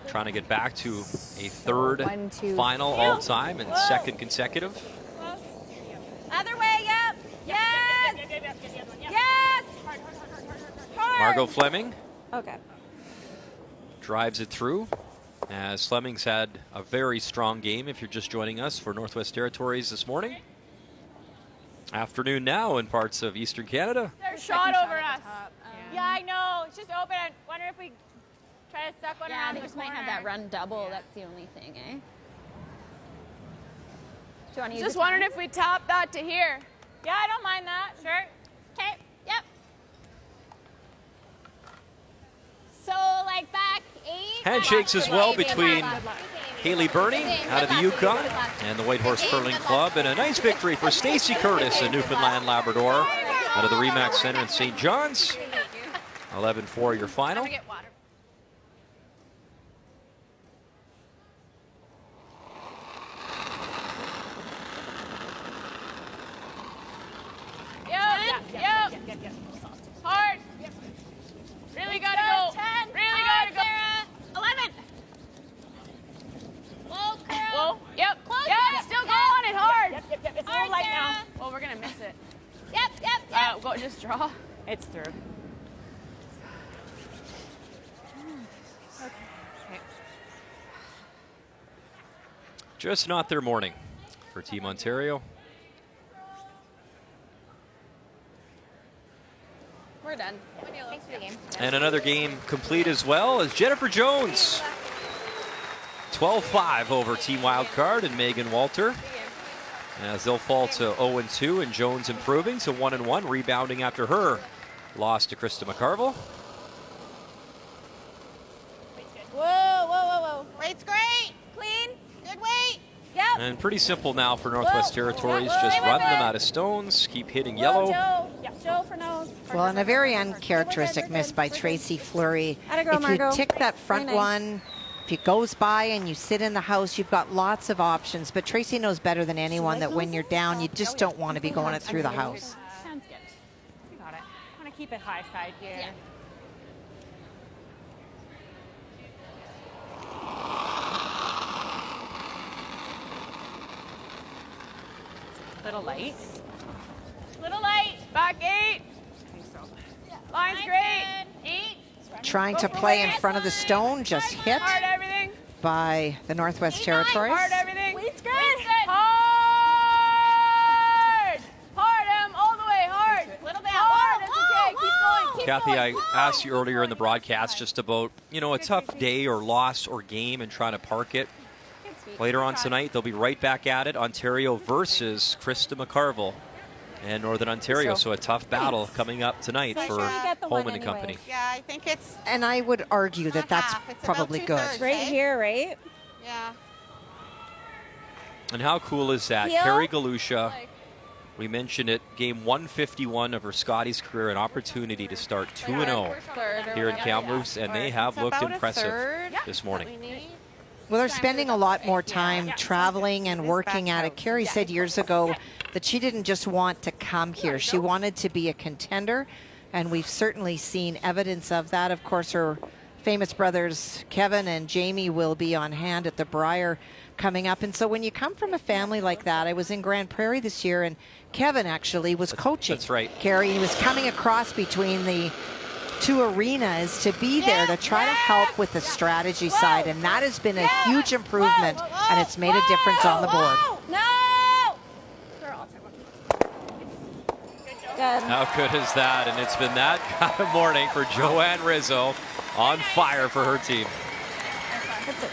Trying to get back to a 3rd final all time and 2nd consecutive. Other way, yep. Yes. Yes. Hard. Margot Fleming Okay. drives it through, as Fleming's had a very strong game if you're just joining us for Northwest Territories this morning. Afternoon now in parts of Eastern Canada. There's shot over us. Yeah, I know. It's just open. I wonder if we try to suck one around they the just corner. might have that run double. That's the only thing, eh? Do you want to use Just the wondering time? if we top that to here. Yeah, I don't mind that. Sure. Okay. Yep. So like back 8. Handshakes as well between Haley Burney out of the Yukon and the White Horse Curling Club. And a nice victory for Stacy Curtis, a Newfoundland Labrador, out of the Remax Center in St. John's. 11-4 your final. Yep. Hard. Really gotta go. 10. Really gotta go. Sarah. 11. Whoa, Whoa. Carol. Yep. Close. Yep. Still go on it hard. Yep. It's a Hard, little light Sarah. now. Well, we're gonna miss it. Yep. Go. Just draw. It's through. Just not their morning for Team Ontario. We're done. Thanks for the game. And another game complete as well as Jennifer Jones. 12-5 over Team Wildcard and Megan Walter. As they'll fall to 0-2 and Jones improving to 1-1, rebounding after her loss to Krista McCarville. Whoa. Weight's great. Clean. Good weight. Yep. And pretty simple now for Northwest Territories. Just run them out of stones, keep hitting yellow. Joe for nose. Well, and a very uncharacteristic miss by Tracy Fleury. Atta girl, If you Margot. tick that front Very nice. one, if it goes by and you sit in the house, you've got lots of options. But Tracy knows better than anyone that when you're down, you just don't want to be going it through the house. Sounds good. We got it. Want to keep it high side here. Yeah. Little light. Little light. Back 8. I think so. Line's great. 8. Trying to play in front of the stone, just hit Hard everything. by the Northwest Territories. Hard everything. Weight's good. Hard. Hard him all the way. Hard. Little bit. Hard. It's okay. Keep going. Keep Kathy, going. I asked you earlier in the broadcast just about, a tough day or loss or game and trying to park it. Later on tonight, they'll be right back at it. Ontario versus Krista McCarville and Northern Ontario. So a tough battle coming up tonight for Homan and company. Yeah, I think it's And I would argue that that's half. It's about probably good. 2/3, Right eh? here, right? Yeah. And how cool is that? Heel. Carrie Galusha, we mentioned it, game 151 of her Scotties career, an opportunity to start 2-0 here in Kamloops, and they have looked About a impressive third this morning. that we need. Well, they're spending a lot more time traveling and working at it. Carrie said years ago that she didn't just want to come here. She wanted to be a contender, and we've certainly seen evidence of that. Of course, her famous brothers, Kevin and Jamie, will be on hand at the Briar coming up. And so when you come from a family like that, I was in Grand Prairie this year, and Kevin actually was coaching. That's right. Carrie, he was coming across between the two arenas to be there to try to help with the strategy side, and that has been a huge improvement, and it's made a difference on the board. No. Good. How good is that? And it's been that kind of morning for Joanne Rizzo, on fire for her team. That's it.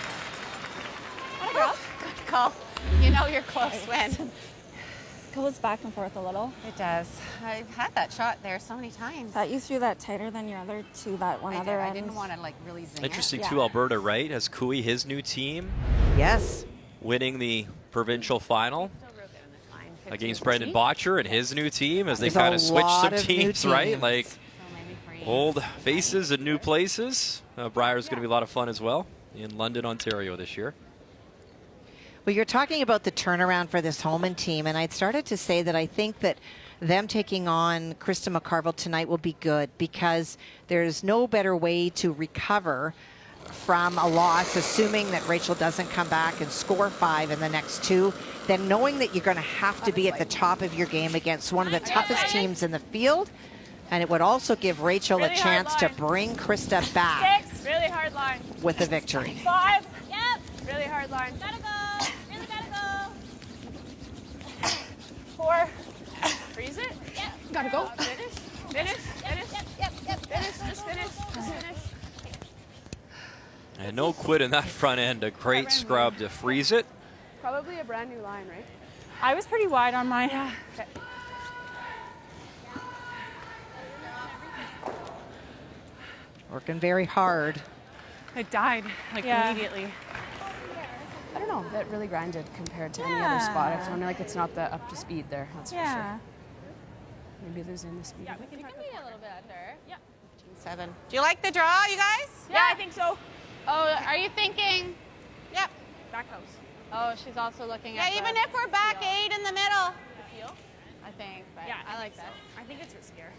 Good call. You know you're close when. Goes back and forth a little. It does. I've had that shot there so many times. Thought you threw that tighter than your other two, that one other I end. didn't want to really zing Interesting it. too, Alberta, right? Has Cooey, his new team, Yes. winning the provincial final against Brendan Botcher and his new team as they There's a kind of switched some lot of new teams, right? teams. Like old faces and new places. Briar's going to be a lot of fun as well in London, Ontario this year. Well, you're talking about the turnaround for this Homan team, and I'd started to say that I think that them taking on Krista McCarville tonight will be good because there's no better way to recover from a loss, assuming that Rachel doesn't come back and score 5 in the next 2, than knowing that you're going to have to be at the top of your game against one of the toughest teams in the field. And it would also give Rachel Really a chance hard to line. bring Krista back 6. Really hard line. with a victory. 5. Yep. Really hard line. Gotta go. Really gotta go. 4. Freeze it. Yep. Gotta go. Finish. Finish. Finish. Yep. Finish. Just finish. Just finish. And no quit in that front end. A great scrub to freeze it. Probably a brand new line, right? I was pretty wide on mine. Yeah. Okay. Working very hard. I died like Yeah. immediately. know, a bit really grinded compared to any other spot. I found like it's not the up to speed there, that's for sure. Maybe losing the speed. Yeah, we can be a little bit under. Yeah. 15-7. Do you like the draw, you guys? Yeah, I think so. Oh, are you thinking? Yep. Back house. Oh, she's also looking Yeah, at even if we're back 8 in the middle. I think, but Yeah, I like that. I think it's riskier.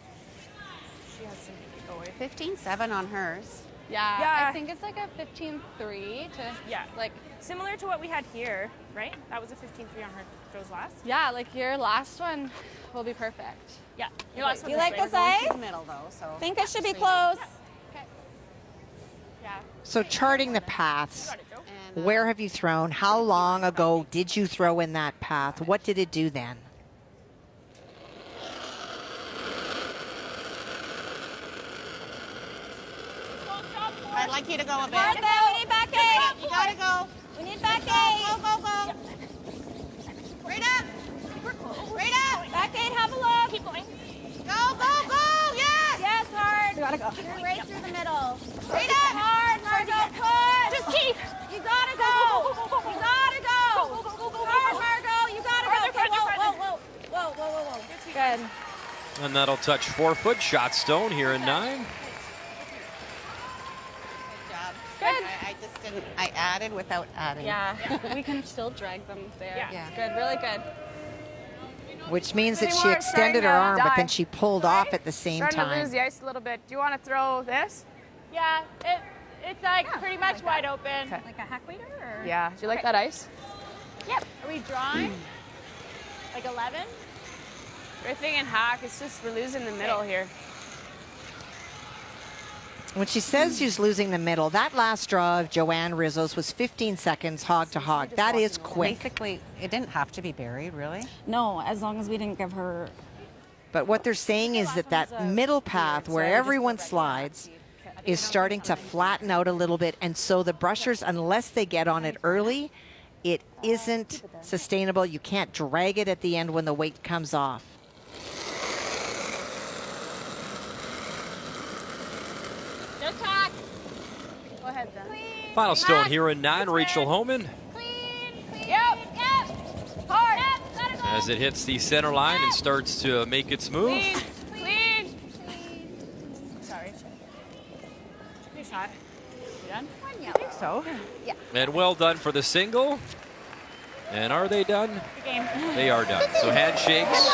She has something to go with. 15-7 on hers. Yeah, I think it's like a 15-3 to like similar to what we had here, right? That was a 15-3 on her Joe's last. Yeah, like your last one will be perfect. Yeah, your last one. You like this ice? the middle though, so. Think it should be close. Okay. Yeah. So charting the paths, where have you thrown? How long ago did you throw in that path? What did it do then? I'd like you to go a bit. Martha, we need back 8. You gotta go. We need back 8. Go, go, go. Right up. Right up. Back 8, have a look. Keep going. Go, go, go. Yes. Yes, hard. You gotta go. You're right through the middle. Right up. Hard, Margot. Push. Just keep. You gotta go. You gotta go. Hard, Margot. You gotta go. Okay, whoa. Good. And that'll touch 4-foot shot stone here in 9. Good. I just didn't. I added without adding. Yeah, we can still drag them there. Yeah. Good, really good. Which means that she Anymore, extended her starting arm, to but then die. she pulled off at the same Starting to lose time. the ice a little bit. Do you want to throw this? Yeah, it's like pretty much wide open. Okay. Like a hack leader or? Yeah. Do you like that ice? Yep. Are we drawing? Like 11? We're thinking hack. It's just we're losing the middle here. When she says she's losing the middle, that last draw of Joanne Rizzo's was 15 seconds hog to hog. That is quick. Basically, it didn't have to be buried, really. No, as long as we didn't give her. But what they're saying is that that middle path where everyone slides is starting to flatten out a little bit. And so the brushers, unless they get on it early, it isn't sustainable. You can't drag it at the end when the weight comes off. Just hack. Go ahead then. Final stone here in 9, Rachel Homan. Yep. Hard. Gotta go. As it hits the center line and starts to make its move. Clean. Sorry. New shot. You done? I think so. Yeah. And well done for the single. And are they done? Good game. They are done. So handshakes.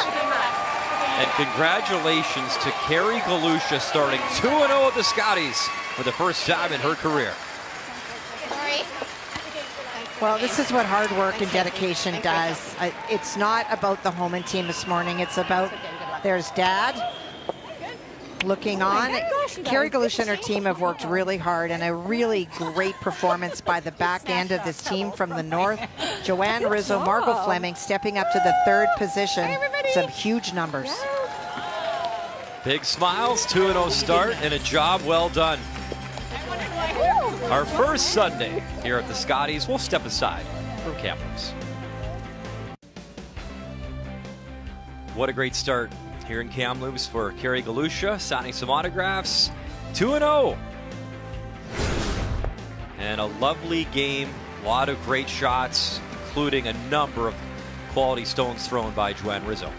And congratulations to Carrie Galusha, starting 2-0 at the Scotties for the first time in her career. Well, this is what hard work and dedication does. It's not about the Homan team this morning. It's about, there's Dad looking on. Carrie Galusha and her team have worked really hard, and a really great performance by the back end of this team from the north. Joanne Rizzo, Margot Fleming stepping up to the 3rd position. Some huge numbers. Big smiles, 2-0 start, and a job well done. Our first Sunday here at the Scotties. We'll step aside from campus. What a great start here in Kamloops for Carrie Galusha, signing some autographs. 2-0. And a lovely game. A lot of great shots, including a number of quality stones thrown by Joanne Rizzo.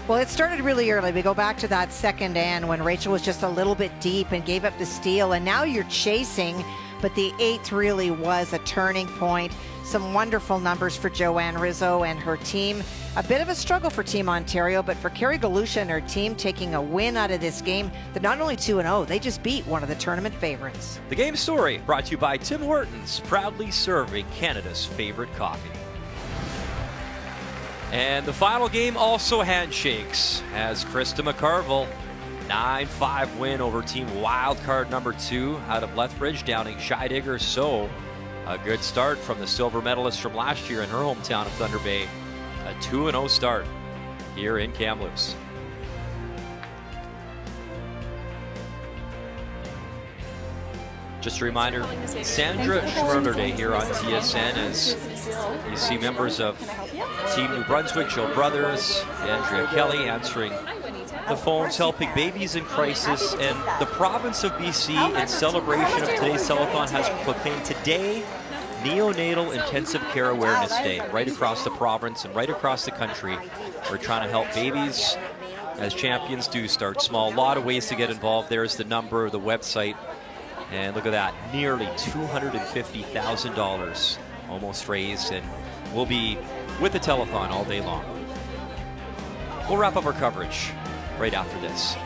Well, it started really early. We go back to that second end when Rachel was just a little bit deep and gave up the steal, and now you're chasing, but the 8th really was a turning point. Some wonderful numbers for Joanne Rizzo and her team. A bit of a struggle for Team Ontario, but for Carrie Galusha and her team taking a win out of this game, they're not only 2-0, they just beat one of the tournament favorites. The game story brought to you by Tim Hortons, proudly serving Canada's favorite coffee. And the final game also handshakes as Krista McCarville, 9-5 win over team wildcard number 2 out of Lethbridge, downing Scheidegger. So a good start from the silver medalist from last year in her hometown of Thunder Bay. A 2-0 start here in Kamloops. Just a reminder, Sandra Schmirler Day here on TSN as you see members of Team New Brunswick, Jill Brothers, Andrea Kelly answering the phones, helping babies in crisis. And the province of BC, in celebration of today's telethon, has proclaimed today Neonatal Intensive Care Awareness Day right across the province and right across the country. We're trying to help babies, as champions do, start small. A lot of ways to get involved. There's the number, the website, and look at that, nearly $250,000 almost raised, and we'll be with the telethon all day long. We'll wrap up our coverage right after this.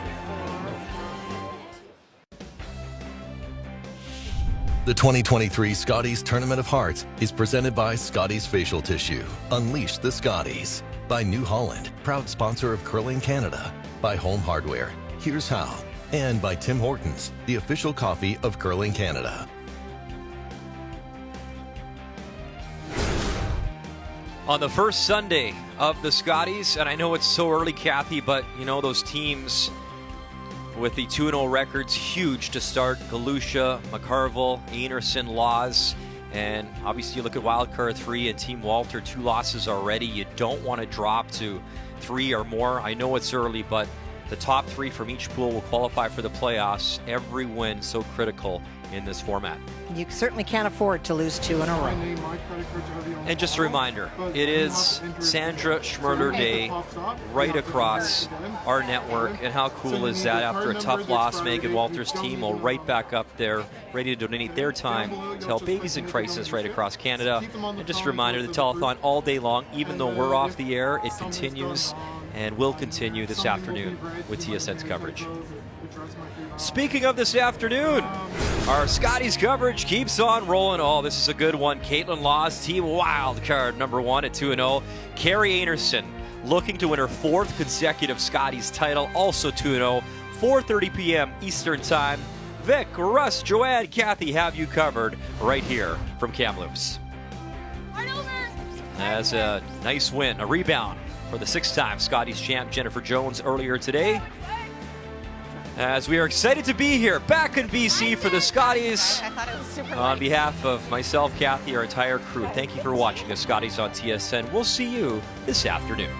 The 2023 Scotties Tournament of Hearts is presented by Scotties Facial Tissue. Unleash the Scotties. By New Holland, proud sponsor of Curling Canada. By Home Hardware, here's how. And by Tim Hortons, the official coffee of Curling Canada. On the first Sunday of the Scotties, and I know it's so early, Kathy, but you know those teams with the 2-0 records, huge to start. Galusha, McCarville, Enerson, Laws, and obviously you look at Wildcard 3 and Team Walter, 2 losses already. You don't want to drop to 3 or more. I know it's early, but the top 3 from each pool will qualify for the playoffs. Every win so critical in this format. You certainly can't afford to lose 2 in a row. And just a reminder, it is Sandra Schmirler Day right across our network. And how cool is that? After a tough loss, Megan Walter's team will right back up there, ready to donate their time to help babies in crisis right across Canada. And just a reminder, the telethon all day long, even though we're off the air, it continues and will continue this afternoon with TSN's coverage. Speaking of this afternoon, our Scotties coverage keeps on rolling. Oh, this is a good one. Caitlin Laws, team wild card number 1 at 2-0. Carrie Enerson looking to win her 4th consecutive Scotties title, also 2-0. 4:30 p.m. Eastern Time. Vic, Russ, Joanne, Kathy have you covered right here from Kamloops. As a nice win, a rebound for the 6-time Scotties champ Jennifer Jones earlier today. As we are excited to be here back in BC for the Scotties. On behalf of myself, Kathy, our entire crew, thank you for watching the Scotties on TSN. We'll see you this afternoon.